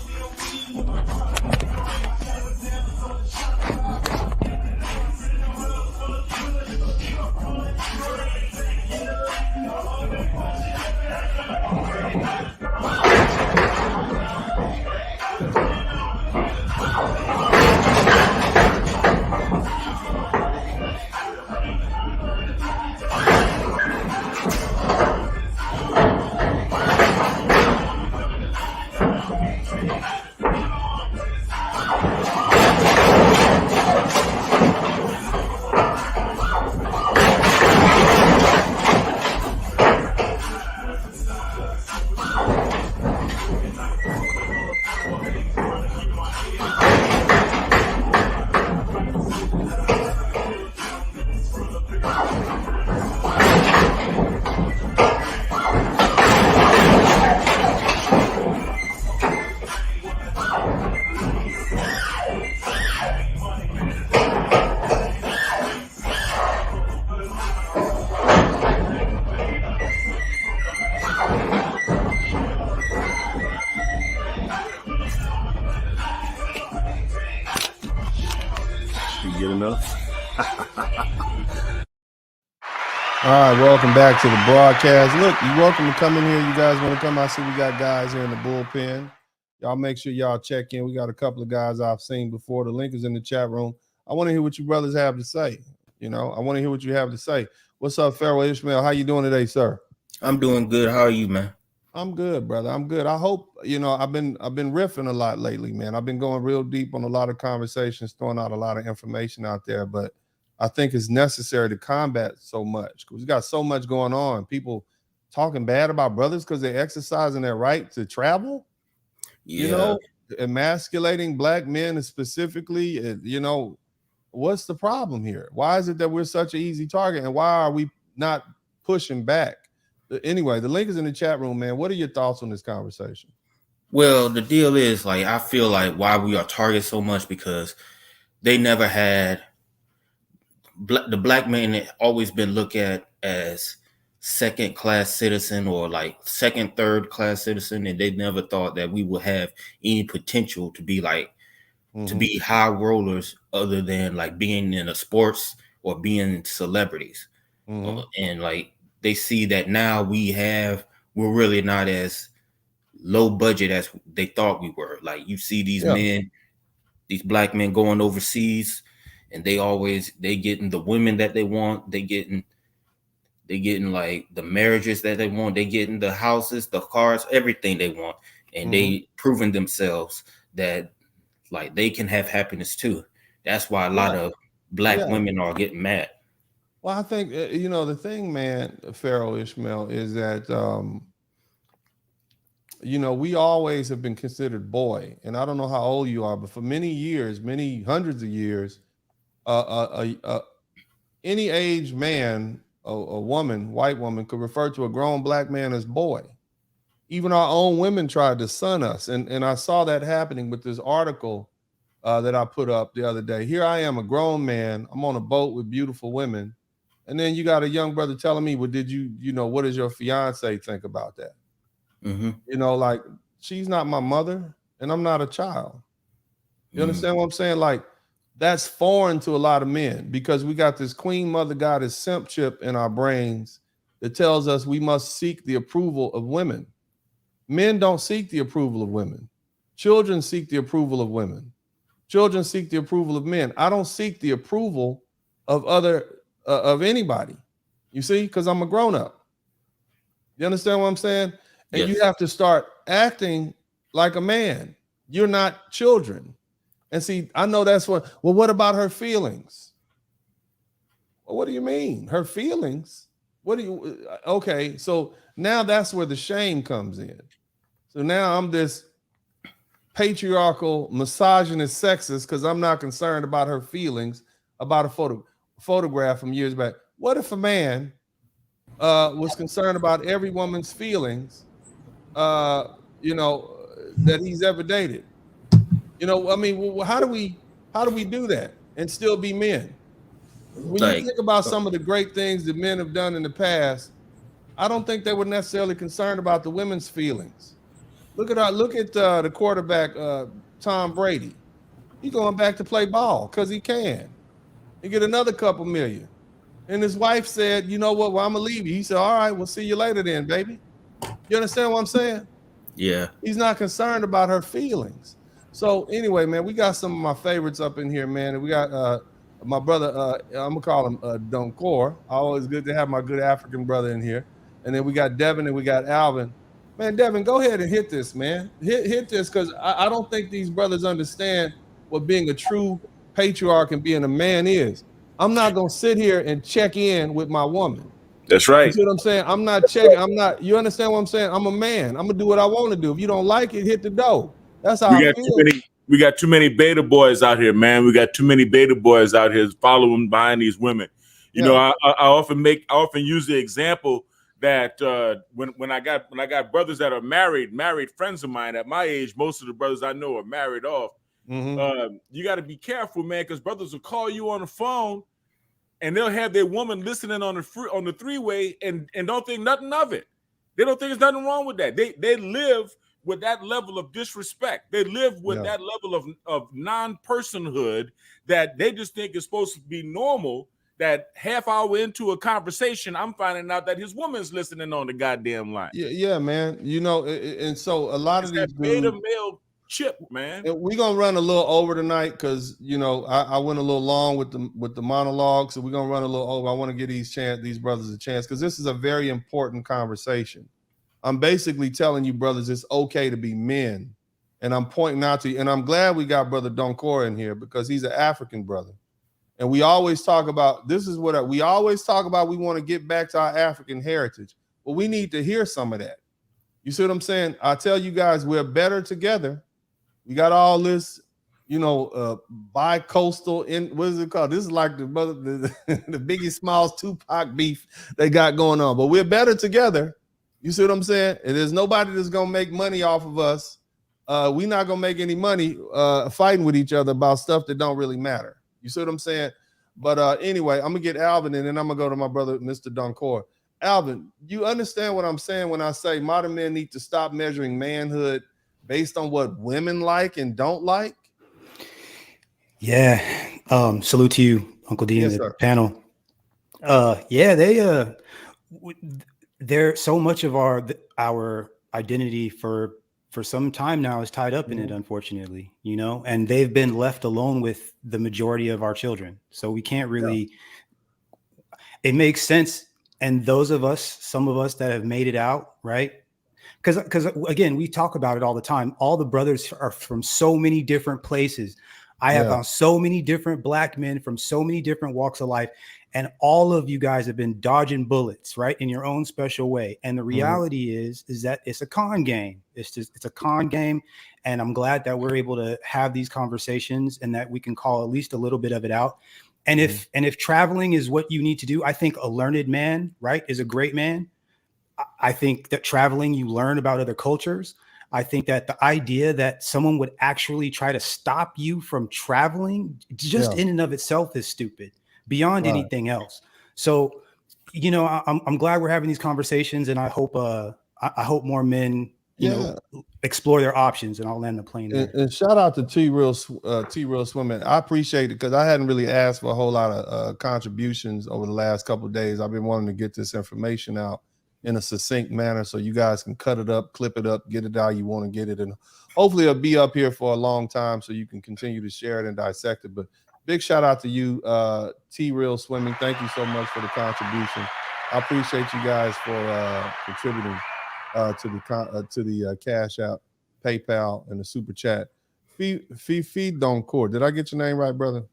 Get enough? All right, welcome back to the broadcast. Look, you're welcome to come in here. You guys want to come? I see we got guys here in the bullpen. Y'all make sure y'all check in. We got a couple of guys I've seen before. The link is in the chat room. I want to hear what you brothers have to say. You know, I want to hear what you have to say. What's up, Pharaoh Ishmael? How you doing today, sir? I'm doing good. How are you, man? I'm good, brother. I'm good. I hope, you know, I've been riffing a lot lately, man. I've been going real deep on a lot of conversations, throwing out a lot of information out there, but I think it's necessary to combat so much because we got so much going on. People talking bad about brothers because they're exercising their right to travel. Yeah. You know, emasculating black men specifically. You know, what's the problem here? Why is it that we're such an easy target, and why are we not pushing back? Anyway, the link is in the chat room, man. What are your thoughts on this conversation? Well, the deal is, like, I feel like why we are targeted so much because they never had the black man had always been looked at as second class citizen or like second, third class citizen, and they never thought that we would have any potential to be like to be high rollers other than like being in a sports or being celebrities. And like they see that now we're really not as low budget as they thought we were. Like you see these men, these black men going overseas, and they getting the women that they want, they getting like the marriages that they want, they getting the houses, the cars, everything they want, and they proving themselves that like they can have happiness too. That's why a lot of black women are getting mad. Well, I think, you know, the thing, man, Pharaoh Ishmael, is that, you know, we always have been considered boy. And I don't know how old you are, but for many years, many hundreds of years, any age man, a woman, white woman, could refer to a grown black man as boy. Even our own women tried to son us. And I saw that happening with this article that I put up the other day. Here I am, a grown man. I'm on a boat with beautiful women. And then you got a young brother telling me, well, what does your fiance think about that? You know, like, she's not my mother and I'm not a child. You understand what I'm saying? Like, that's foreign to a lot of men because we got this queen mother goddess simp chip in our brains that tells us we must seek the approval of women. Men don't seek the approval of women. Children seek the approval of women. Children seek the approval of men. I don't seek the approval of of anybody, you see, because I'm a grown-up. You understand what I'm saying? And you have to start acting like a man. You're not children. And see, I know that's what about her feelings? Well, what do you mean? Her feelings? Okay, so now that's where the shame comes in. So now I'm this patriarchal, misogynist, sexist because I'm not concerned about her feelings about a photograph from years back. What if a man was concerned about every woman's feelings you know, that he's ever dated. You know, I mean, how do we do that and still be men? When you think about some of the great things that men have done in the past, I don't think they were necessarily concerned about the women's feelings. Look at the quarterback, Tom Brady. He's going back to play ball because he can. He get another couple million. And his wife said, you know what, well, I'm going to leave you. He said, all right, we'll see you later then, baby. You understand what I'm saying? Yeah. He's not concerned about her feelings. So anyway, man, we got some of my favorites up in here, man. And we got my brother, I'm going to call him Doncor. Always good to have my good African brother in here. And then we got Devin and we got Alvin. Man, Devin, go ahead and hit this, man. Hit this, because I don't think these brothers understand what being a true patriarch and being a man is. I'm not going to sit here and check in with my woman. That's right. You see what I'm saying? I'm not checking. You understand what I'm saying? I'm a man. I'm going to do what I want to do. If you don't like it, hit the door. That's how I feel. We got too many beta boys out here, man. We got too many beta boys out here following behind these women. You know, I often use the example that when I got brothers that are married friends of mine at my age, most of the brothers I know are married off. Mm-hmm. You got to be careful, man, because brothers will call you on the phone and they'll have their woman listening on the three-way and don't think nothing of it. They don't think there's nothing wrong with that. They live with that level of disrespect. They live with that level of non-personhood that they just think is supposed to be normal. That half hour into a conversation, I'm finding out that his woman's listening on the goddamn line. Yeah, man. You know, and so a lot of these beta male chip, man. We're gonna run a little over tonight because you know I went a little long with the monologue, so we're gonna run a little over. I want to give these brothers a chance because this is a very important conversation. I'm basically telling you, brothers, it's okay to be men, and I'm pointing out to you. And I'm glad we got Brother Doncor in here because he's an African brother. And we always talk about, this is what we always talk about. We want to get back to our African heritage, but we need to hear some of that. You see what I'm saying? I tell you guys, we're better together. We got all this, you know, bi-coastal, what is it called? This is like the Biggie Smalls Tupac beef they got going on, but we're better together. You see what I'm saying? And there's nobody that's going to make money off of us. We're not going to make any money fighting with each other about stuff that don't really matter. You see what I'm saying? But anyway, I'm going to get Alvin and then I'm going to go to my brother, Mr. Doncor. Alvin, you understand what I'm saying when I say modern men need to stop measuring manhood based on what women like and don't like? Yeah. Salute to you, Uncle D, and the panel. They're so much of our identity for some time now is tied up in it, unfortunately, you know, and they've been left alone with the majority of our children. So we can't really, it makes sense. And some of us that have made it out, right? Because again, we talk about it all the time. All the brothers are from so many different places. I have found so many different black men from so many different walks of life. And all of you guys have been dodging bullets, right, in your own special way. And the reality is that it's a con game. It's a con game. And I'm glad that we're able to have these conversations and that we can call at least a little bit of it out. And if traveling is what you need to do, I think a learned man, right, is a great man. I think that traveling, you learn about other cultures. I think that the idea that someone would actually try to stop you from traveling just in and of itself is stupid. Beyond anything else. So, you know, I'm glad we're having these conversations, and I hope more men, you know, explore their options. And I'll land the plane there. And shout out to T Real Swimming. I appreciate it because I hadn't really asked for a whole lot of contributions over the last couple of days. I've been wanting to get this information out in a succinct manner so you guys can cut it up, clip it up, get it how you want to get it, and hopefully it'll be up here for a long time so you can continue to share it and dissect it. But big shout out to you, T Real Swimming. Thank you so much for the contribution. I appreciate you guys for contributing to the Cash App, PayPal, and the Super Chat. Fifi Doncor. Did I get your name right, brother?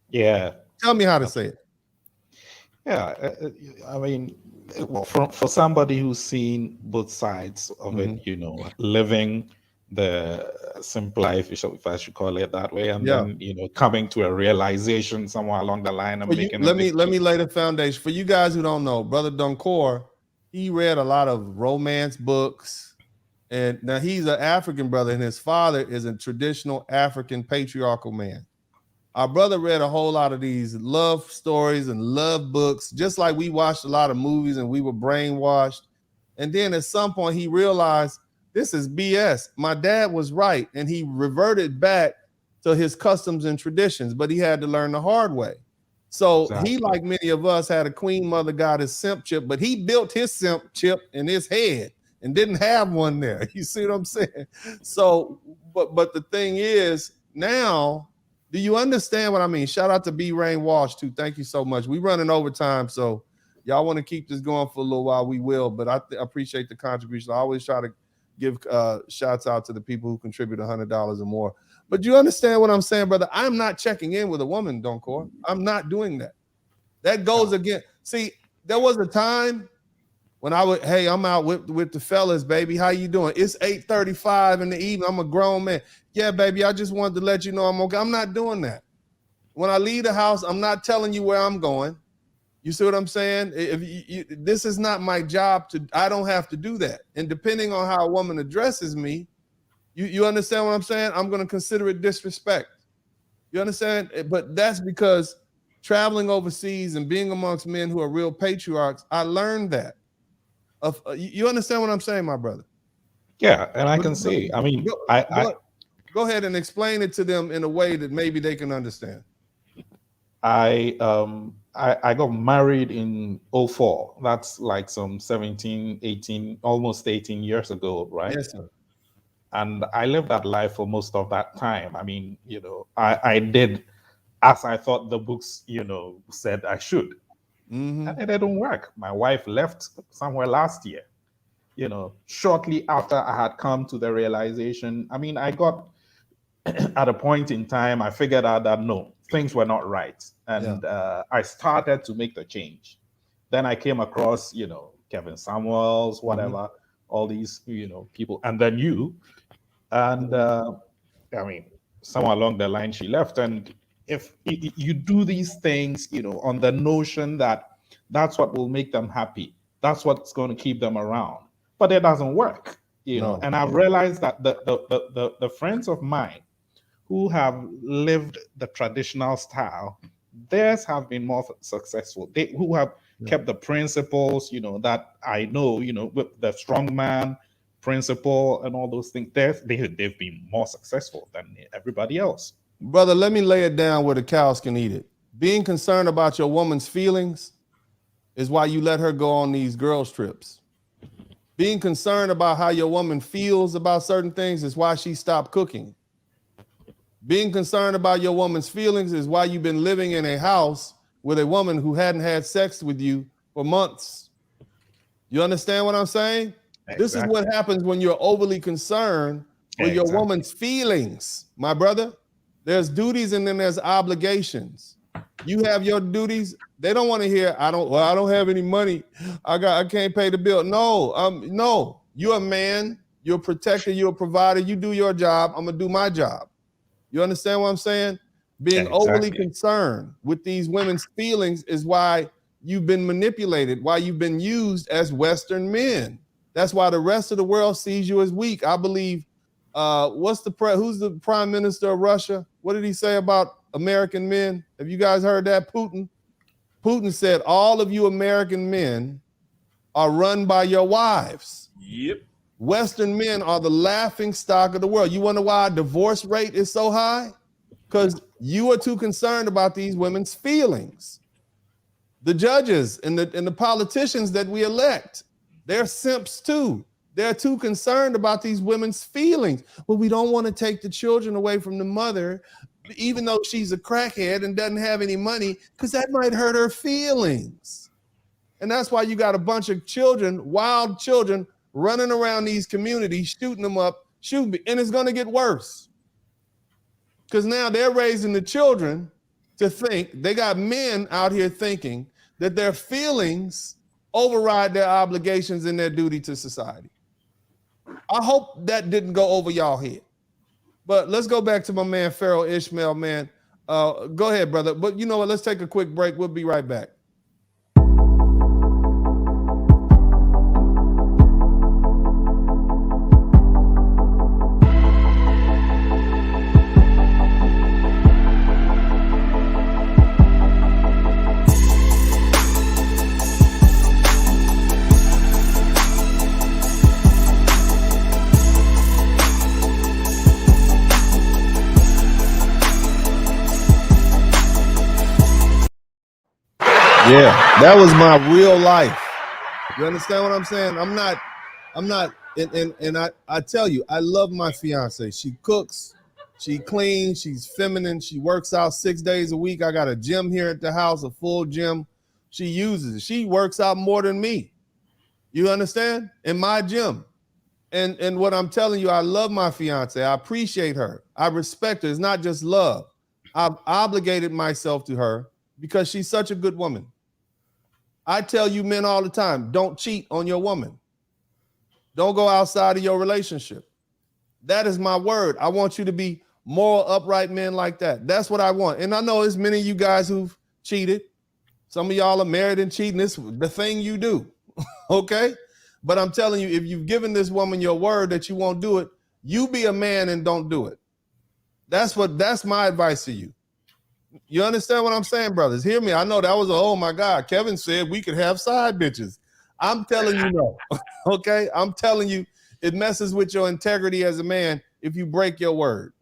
Yeah. Tell me how to say it. Yeah, I mean, well, for somebody who's seen both sides of it, you know, living the simple life, if I should call it that way, and then, you know, coming to a realization somewhere along the line and making let me lay the foundation for you guys who don't know. Brother Doncor, he read a lot of romance books. And now he's an African brother, and his father is a traditional African patriarchal man. Our brother read a whole lot of these love stories and love books, just like we watched a lot of movies and we were brainwashed. And then at some point he realized this is BS. My dad was right. And he reverted back to his customs and traditions, but he had to learn the hard way. So he, like many of us, had a queen mother, got his simp chip, but he built his simp chip in his head and didn't have one there. You see what I'm saying? So, but the thing is, now, do you understand what I mean? Shout out to B Rain Walsh too. Thank you so much. We running overtime, so y'all want to keep this going for a little while, we will. But I appreciate the contribution. I always try to give shouts out to the people who contribute $100 or more. But you understand what I'm saying, brother? I'm not checking in with a woman, Doncor. I'm not doing that. That goes again. See, there was a time when I would, hey, I'm out with the fellas, baby. How you doing? It's 8:35 in the evening. I'm a grown man. Yeah, baby, I just wanted to let you know I'm okay. I'm not doing that. When I leave the house, I'm not telling you where I'm going. You see what I'm saying? This is not my job I don't have to do that. And depending on how a woman addresses me, you understand what I'm saying? I'm going to consider it disrespect. You understand? But that's because traveling overseas and being amongst men who are real patriarchs, I learned that. You understand what I'm saying, my brother? Yeah, and I can see. I mean, go ahead and explain it to them in a way that maybe they can understand. I got married in 2004. That's like some 17, 18, almost 18 years ago, right? Yes, sir. And I lived that life for most of that time. I mean, I did as I thought the books, said I should. Mm-hmm. And it didn't work. My wife left somewhere last year, shortly after I had come to the realization. I mean, I got at a point in time, I figured out that no, things were not right. And I started to make the change. Then I came across, Kevin Samuels, whatever, all these, people, and then you. And I mean, somewhere along the line, she left. And if you do these things, on the notion that that's what will make them happy, that's what's going to keep them around, but it doesn't work, know. And I've realized that the friends of mine who have lived the traditional style, theirs have been more successful. They who have kept the principles, that I know, with the strong man principle and all those things, they've been more successful than everybody else. Brother, let me lay it down where the cows can eat it. Being concerned about your woman's feelings is why you let her go on these girls' trips. Being concerned about how your woman feels about certain things is why she stopped cooking. Being concerned about your woman's feelings is why you've been living in a house with a woman who hadn't had sex with you for months. You understand what I'm saying? Exactly. This is what happens when you're overly concerned with your woman's feelings, my brother. There's duties and then there's obligations. You have your duties. They don't want to hear, I don't have any money. I can't pay the bill. No, you're a man, you're a protector, you're a provider. You do your job. I'm gonna do my job. You understand what I'm saying? Being overly concerned with these women's feelings is why you've been manipulated, why you've been used as Western men. That's why the rest of the world sees you as weak. I believe, who's the prime minister of Russia? What did he say about American men? Have you guys heard that? Putin said, all of you American men are run by your wives. Yep. Western men are the laughing stock of the world. You wonder why our divorce rate is so high? Because you are too concerned about these women's feelings. The judges and the politicians that we elect, they're simps too. They're too concerned about these women's feelings. Well, we don't want to take the children away from the mother, even though she's a crackhead and doesn't have any money, because that might hurt her feelings. And that's why you got a bunch of children, wild children, running around these communities, shooting them up, and it's going to get worse. Because now they're raising the children to think, they got men out here thinking that their feelings override their obligations and their duty to society. I hope that didn't go over y'all head. But let's go back to my man, Pharaoh Ishmael, man. Go ahead, brother. But you know what? Let's take a quick break. We'll be right back. Yeah, that was my real life. You understand what I'm saying? I'm not, and I tell you, I love my fiance. She cooks, she cleans, she's feminine, she works out 6 days a week. I got a gym here at the house, a full gym. She uses it. She works out more than me. You understand? In my gym. And what I'm telling you, I love my fiance. I appreciate her. I respect her. It's not just love. I've obligated myself to her because she's such a good woman. I tell you men all the time, don't cheat on your woman. Don't go outside of your relationship. That is my word. I want you to be moral, upright men like that. That's what I want. And I know there's many of you guys who've cheated. Some of y'all are married and cheating. It's the thing you do. Okay? But I'm telling you, if you've given this woman your word that you won't do it, you be a man and don't do it. That's my advice to you. You understand what I'm saying, brothers? Hear me. I know that was oh my God. Kevin said we could have side bitches. I'm telling you no. Okay? I'm telling you, it messes with your integrity as a man if you break your word.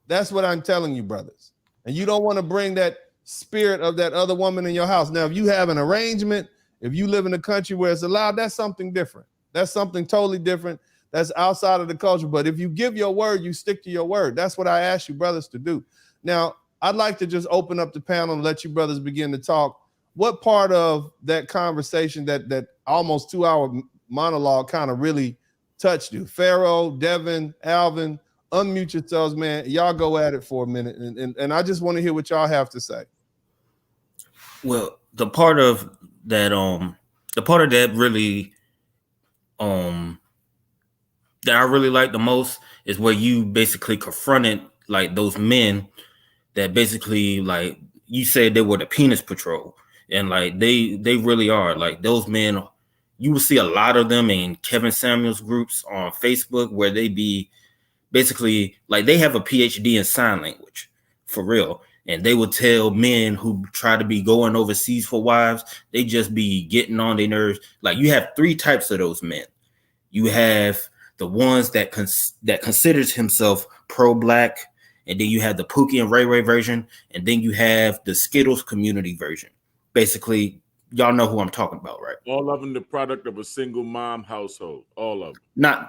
That's what I'm telling you, brothers. And you don't want to bring that spirit of that other woman in your house. Now, if you have an arrangement, if you live in a country where it's allowed, that's something different. That's something totally different. That's outside of the culture. But if you give your word, you stick to your word. That's what I ask you brothers to do. Now, I'd like to just open up the panel and let you brothers begin to talk. What part of that conversation, that almost 2-hour monologue kind of really touched you? Pharaoh, Devin, Alvin, unmute yourselves, man. Y'all go at it for a minute. And I just want to hear what y'all have to say. Well, the part of that really that I really like the most is where you basically confronted like those men that basically, like you said, they were the penis patrol, and like they really are. Like those men, you will see a lot of them in Kevin Samuels groups on Facebook where they be basically like they have a PhD in sign language for real. And they will tell men who try to be going overseas for wives, they just be getting on their nerves. Like you have 3 types of those men. You have the ones that considers himself pro-black, and then you have the Pookie and Ray Ray version, and then you have the Skittles community version. Basically, y'all know who I'm talking about, right? All of them the product of a single mom household. All of them.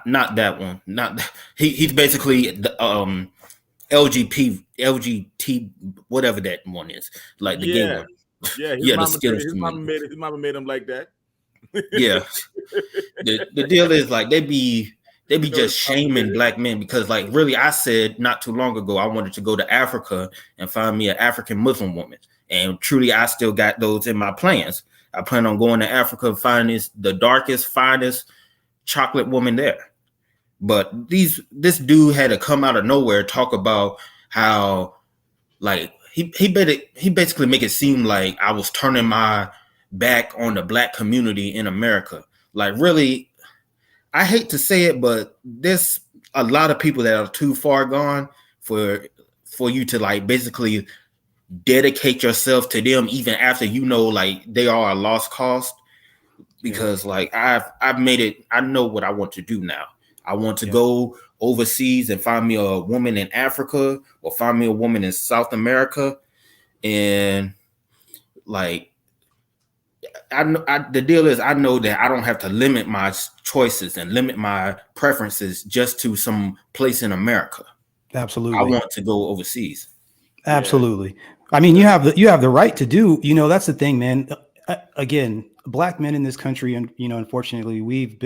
Not that one. Not he's basically the LGT, whatever that one is, like the gay one. Yeah, The Skittles community. His mama made him like that. Yeah. The deal is like they be just shaming black men because like really I said not too long ago I wanted to go to Africa and find me an African Muslim woman, and truly I still got those in my plans. I plan on going to Africa and finding the darkest, finest chocolate woman there. But this dude had to come out of nowhere talk about how like he basically make it seem like I was turning my back on the black community in America. Like really, I hate to say it, but there's a lot of people that are too far gone for you to like basically dedicate yourself to them even after you know like they are a lost cause. Because like I've made it, I know what I want to do now. I want to go overseas and find me a woman in Africa or find me a woman in South America. And like, the deal is I know that I don't have to limit my choices and limit my preferences just to some place in America. Absolutely. I want to go overseas. Absolutely. I mean, you have the right to do, that's the thing, man. Again, black men in this country, and unfortunately, we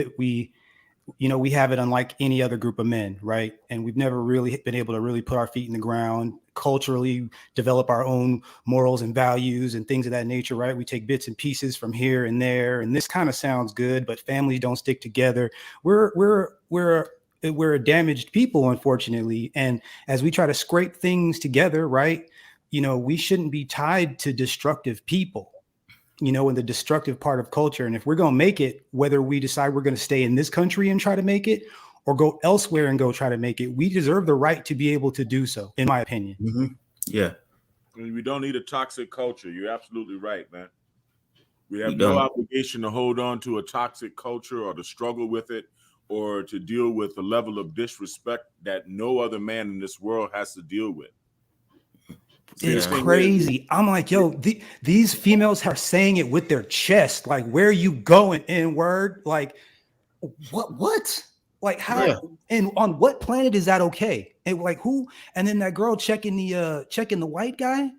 have it unlike any other group of men, right? And we've never really been able to really put our feet in the ground, culturally develop our own morals and values and things of that nature, right? We take bits and pieces from here and there, and this kind of sounds good, but families don't stick together. We're a damaged people, unfortunately. And as we try to scrape things together, right? We shouldn't be tied to destructive people, in the destructive part of culture. And if we're going to make it, whether we decide we're going to stay in this country and try to make it or go elsewhere and go try to make it, we deserve the right to be able to do so, in my opinion. Mm-hmm. Yeah. I mean, we don't need a toxic culture. You're absolutely right, man. We have no obligation to hold on to a toxic culture or to struggle with it or to deal with the level of disrespect that no other man in this world has to deal with. It's 16 crazy. years. I'm like, yo, these females are saying it with their chest. Like, where are you going, N-word? Like, what? Like, how? Yeah. And on what planet is that okay? And like, who? And then that girl checking the white guy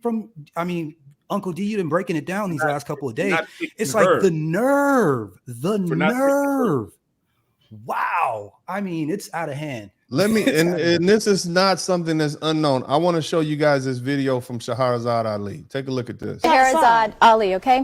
from. I mean, Uncle D, you've been breaking it down these last couple of days. It's like the nerve. Wow. I mean, it's out of hand. Let me, It's and, out of hand. and this is not something that's unknown. I want to show you guys this video from Shahrazad Ali. Take a look at this. Shahrazad Ali, okay?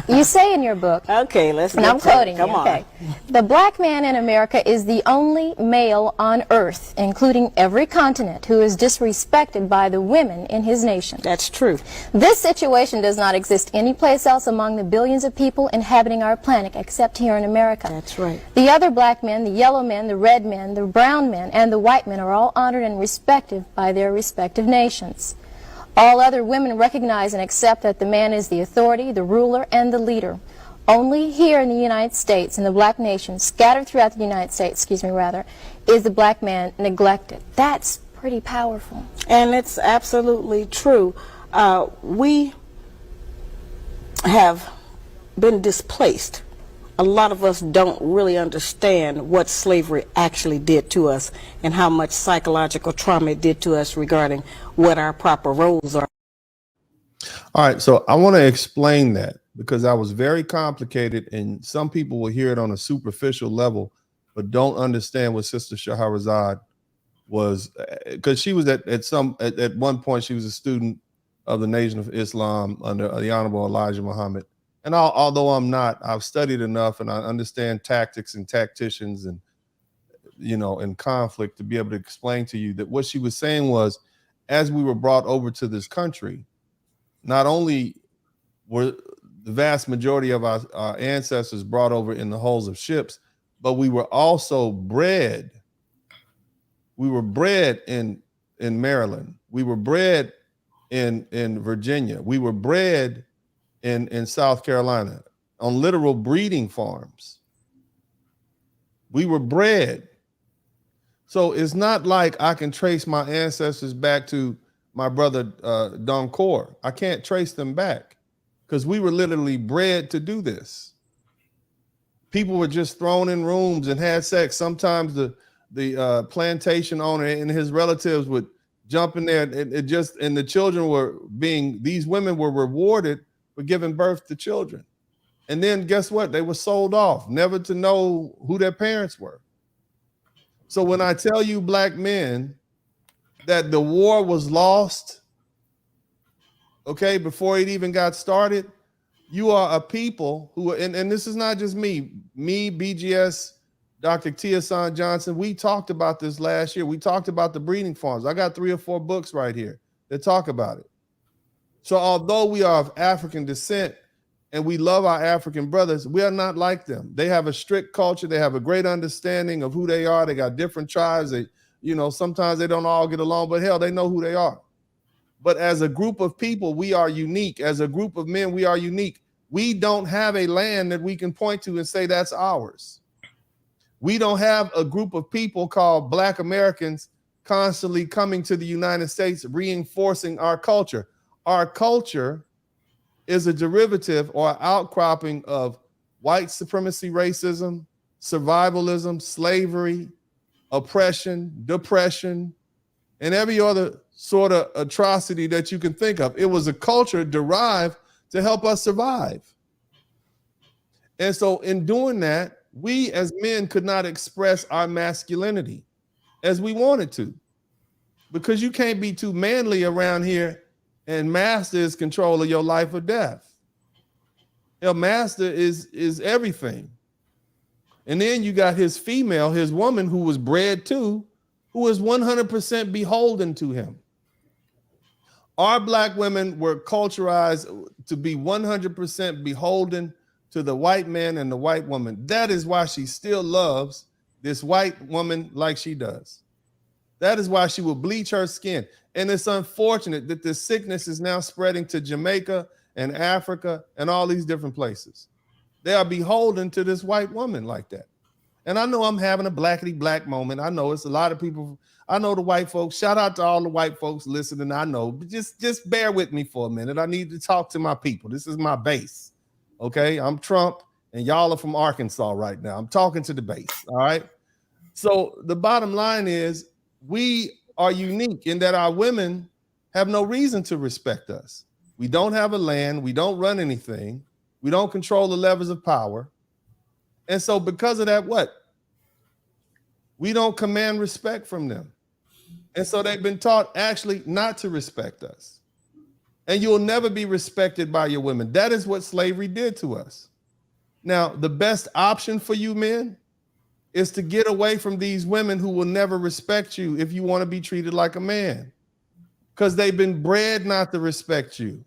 You say in your book, okay, let's and I'm get to it. quoting you, Come on. okay? The black man in America is the only male on earth, including every continent, who is disrespected by the women in his nation. That's true. This situation does not exist anyplace else among the billions of people inhabiting our planet except here in America. That's right. The other black men, the yellow men, the red men, the brown men, and the white men are all honored and respected by their respective nations. All other women recognize and accept that the man is the authority, the ruler, and the leader. Only here in the United States, in the black nation, scattered throughout the United States, is the black man neglected. That's pretty powerful. And it's absolutely true. We have been displaced. A lot of us don't really understand what slavery actually did to us and how much psychological trauma it did to us regarding what our proper roles are. All right, so I want to explain that because that was very complicated, and some people will hear it on a superficial level, but don't understand what Sister Shahrazad was, because she was at one point she was a student of the Nation of Islam under the Honorable Elijah Muhammad. And although I'm not, I've studied enough and I understand tactics and tacticians and, in conflict to be able to explain to you that what she was saying was, as we were brought over to this country, not only were the vast majority of our ancestors brought over in the hulls of ships, but we were also bred. We were bred in Maryland. We were bred in Virginia. We were bred in South Carolina on literal breeding farms. We were bred. So it's not like I can trace my ancestors back to my brother Don Cor. I can't trace them back because we were literally bred to do this. People were just thrown in rooms and had sex. Sometimes the plantation owner and his relatives would jump in there, and the children these women were rewarded for giving birth to children. And then guess what? They were sold off, never to know who their parents were. So when I tell you black men that the war was lost, okay, before it even got started, you are a people who, and this is not just me, BGS, Dr. Tia-San Johnson, we talked about this last year. We talked about the breeding farms. I got 3 or 4 books right here that talk about it. So although we are of African descent and we love our African brothers, we are not like them. They have a strict culture. They have a great understanding of who they are. They got different tribes. They, sometimes they don't all get along, but hell, they know who they are. But as a group of people, we are unique. As a group of men, we are unique. We don't have a land that we can point to and say that's ours. We don't have a group of people called Black Americans constantly coming to the United States, reinforcing our culture. Our culture is a derivative or outcropping of white supremacy, racism, survivalism, slavery, oppression, depression, and every other sort of atrocity that you can think of. It was a culture derived to help us survive. And so in doing that, we as men could not express our masculinity as we wanted to, because you can't be too manly around here and master is control of your life or death. Your master is everything. And then you got his female, his woman who was bred too, who is 100% beholden to him. Our black women were culturalized to be 100% beholden to the white man and the white woman. That is why she still loves this white woman like she does. That is why she will bleach her skin. And it's unfortunate that this sickness is now spreading to Jamaica and Africa and all these different places. They are beholden to this white woman like that. And I know I'm having a blackity black moment. I know it's a lot of people. I know the white folks. Shout out to all the white folks listening. I know, but just bear with me for a minute. I need to talk to my people. This is my base. Okay, I'm Trump, and y'all are from Arkansas right now. I'm talking to the base. All right. So the bottom line is we are unique in that our women have no reason to respect us. We don't have a land. We don't run anything. We don't control the levers of power. And so because of that, what? We don't command respect from them. And so they've been taught actually not to respect us. And you'll never be respected by your women. That is what slavery did to us. Now, the best option for you men is to get away from these women who will never respect you if you want to be treated like a man, because they've been bred not to respect you.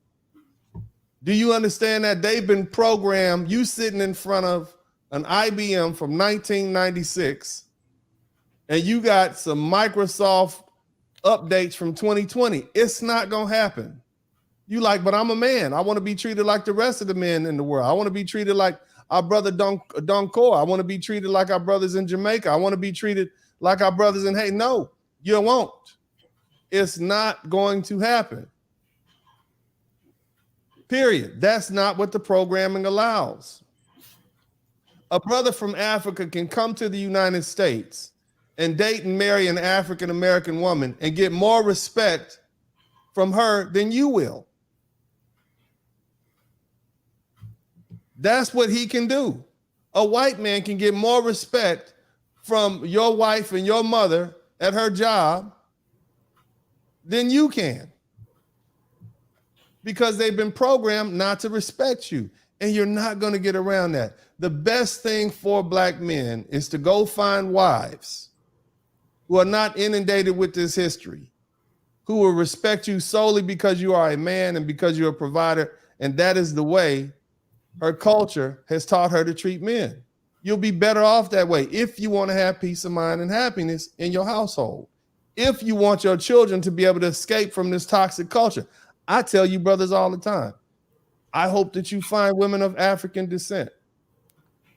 Do you understand that? They've been programmed. You sitting in front of an IBM from 1996, and you got some Microsoft updates from 2020. It's not going to happen. You like, but I'm a man. I want to be treated like the rest of the men in the world. I want to be treated like our brother Doncor. I want to be treated like our brothers in Jamaica. I want to be treated like our brothers in Haiti. No, you won't. It's not going to happen. Period. That's not what the programming allows. A brother from Africa can come to the United States and date and marry an African American woman and get more respect from her than you will. That's what he can do. A white man can get more respect from your wife and your mother at her job than you can, because they've been programmed not to respect you, and you're not going to get around that. The best thing for black men is to go find wives who are not inundated with this history, who will respect you solely because you are a man and because you're a provider, and that is the way her culture has taught her to treat men. You'll be better off that way if you want to have peace of mind and happiness in your household. If you want your children to be able to escape from this toxic culture. I tell you brothers all the time, I hope that you find women of African descent.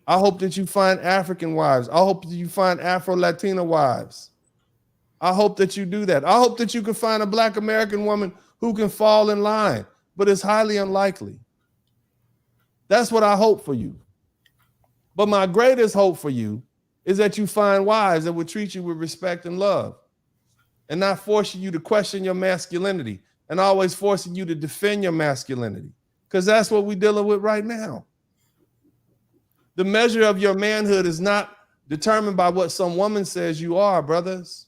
I hope that you find African wives. I hope that you find Afro-Latina wives. I hope that you do that. I hope that you can find a black American woman who can fall in line, but it's highly unlikely. That's what I hope for you. But my greatest hope for you is that you find wives that would treat you with respect and love and not forcing you to question your masculinity and always forcing you to defend your masculinity, because that's what we're dealing with right now. The measure of your manhood is not determined by what some woman says you are, brothers.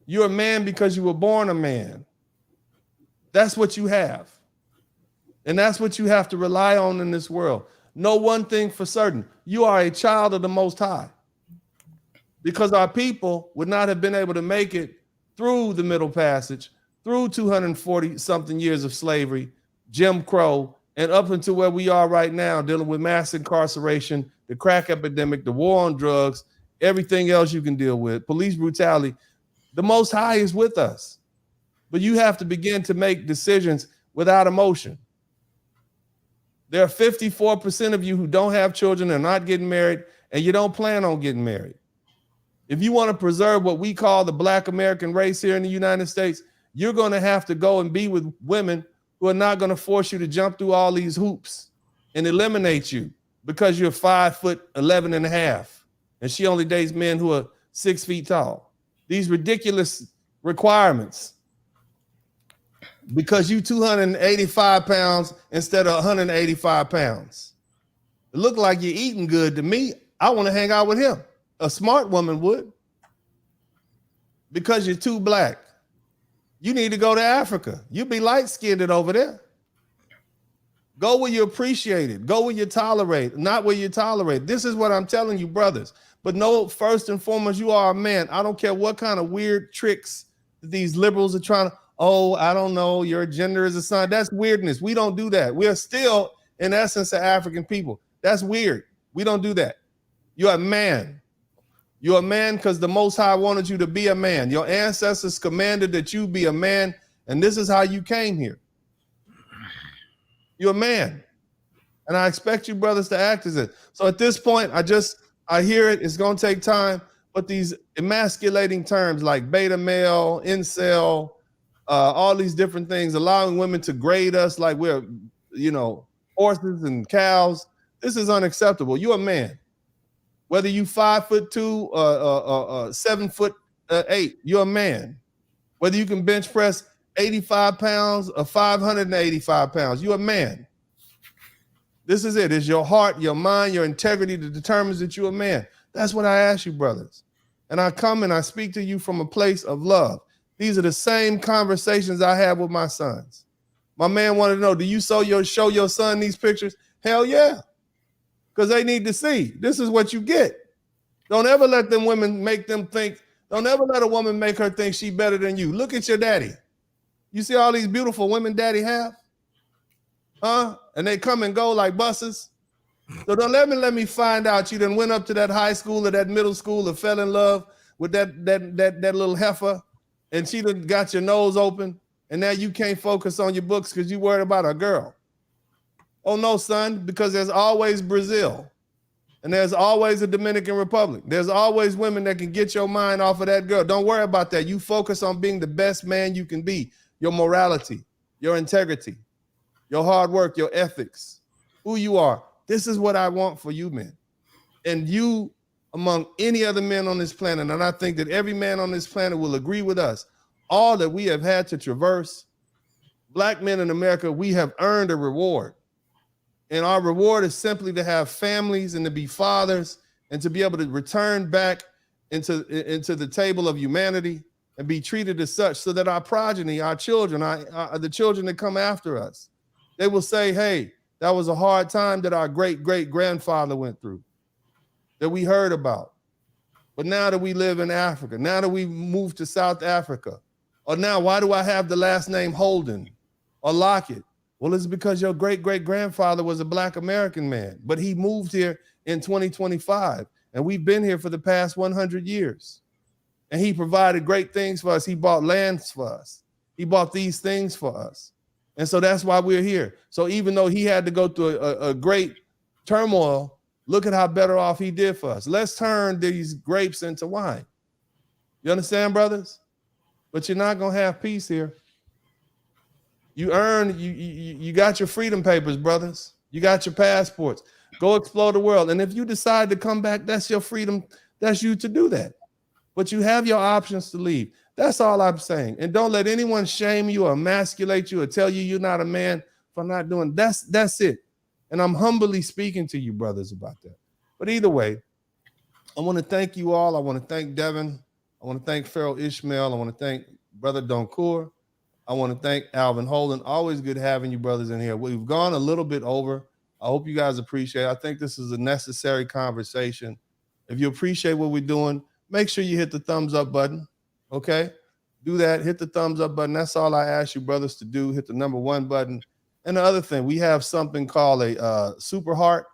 You're a man because you were born a man. That's what you have. And that's what you have to rely on in this world. Know one thing for certain. You are a child of the Most High, because our people would not have been able to make it through the Middle Passage, through 240 something years of slavery, Jim Crow, and up until where we are right now, dealing with mass incarceration, the crack epidemic, the war on drugs, everything else you can deal with, police brutality. The Most High is with us. But you have to begin to make decisions without emotion. There are 54% of you who don't have children and are not getting married, and you don't plan on getting married. If you want to preserve what we call the Black American race here in the United States, you're going to have to go and be with women who are not going to force you to jump through all these hoops and eliminate you because you're 5'11" and a half, and she only dates men who are 6 feet tall. These ridiculous requirements because you 285 pounds instead of 185 pounds. It looked like you're eating good to me. I want to hang out with him. A smart woman would. Because you're too black. You need to go to Africa. You'll be light-skinned over there. Go where you're appreciated. Go where you tolerate, not where you tolerate. This is what I'm telling you, brothers. But know, first and foremost, you are a man. I don't care what kind of weird tricks these liberals are trying to, oh, I don't know, your gender is a sign. That's weirdness. We don't do that. We are still, in essence, an African people. That's weird. We don't do that. You're a man. You're a man because the Most High wanted you to be a man. Your ancestors commanded that you be a man, and this is how you came here. You're a man. And I expect you brothers to act as it. So at this point, I hear it. It's going to take time, But these emasculating terms like beta male, incel, all these different things, allowing women to grade us like we're, horses and cows. This is unacceptable. You're a man. Whether you 5'2", 7'8", you're a man. Whether you can bench press 85 pounds or 585 pounds, you're a man. This is it. It's your heart, your mind, your integrity that determines that you're a man. That's what I ask you, brothers. And I come and I speak to you from a place of love. These are the same conversations I have with my sons. My man wanted to know, do you show your son these pictures? Hell yeah. Because they need to see. This is what you get. Don't ever let them women make them think, don't ever let a woman make her think she better than you. Look at your daddy. You see all these beautiful women daddy have? Huh? And they come and go like buses. So don't let me find out you done went up to that high school or that middle school or fell in love with that little heifer and she done got your nose open and now you can't focus on your books because you worried about a girl. Oh no, son, because there's always Brazil and there's always the Dominican Republic. There's always women that can get your mind off of that girl. Don't worry about that. You focus on being the best man you can be, your morality, your integrity, your hard work, your ethics, who you are. This is what I want for you, men. And you, among any other men on this planet, and I think that every man on this planet will agree with us, all that we have had to traverse, Black men in America, we have earned a reward. And our reward is simply to have families and to be fathers and to be able to return back into the table of humanity and be treated as such so that our progeny, our children, the children that come after us, they will say, hey, that was a hard time that our great-great-grandfather went through, that we heard about. But now that we live in Africa, now that we moved to South Africa, or now why do I have the last name Holden or Lockett? Well, it's because your great-great-grandfather was a Black American man, but he moved here in 2025, and we've been here for the past 100 years. And he provided great things for us. He bought lands for us. He bought these things for us. And so that's why we're here. So even though he had to go through a great turmoil, look at how better off he did for us. Let's turn these grapes into wine. You understand, brothers? But you're not going to have peace here. You got your freedom papers, brothers. You got your passports. Go explore the world. And if you decide to come back, that's your freedom. That's you to do that. But you have your options to leave. That's all I'm saying. And don't let anyone shame you or emasculate you or tell you you're not a man for not doing. That's it. And I'm humbly speaking to you, brothers, about that. But either way, I want to thank you all. I want to thank Devin. I want to thank Pharaoh Ishmael. I want to thank Brother Doncour. I want to thank Alvin Holden. Always good having you brothers in here. We've gone a little bit over. I hope you guys appreciate it. I think this is a necessary conversation. If you appreciate what we're doing, make sure you hit the thumbs up button. Okay? Do that. Hit the thumbs up button. That's all I ask you brothers to do. Hit the #1 button. And the other thing, we have something called a Super Heart.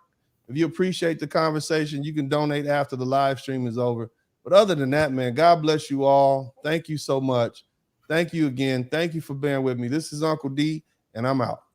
If you appreciate the conversation, you can donate after the live stream is over. But other than that, man, God bless you all. Thank you so much. Thank you again. Thank you for bearing with me. This is Uncle D, and I'm out.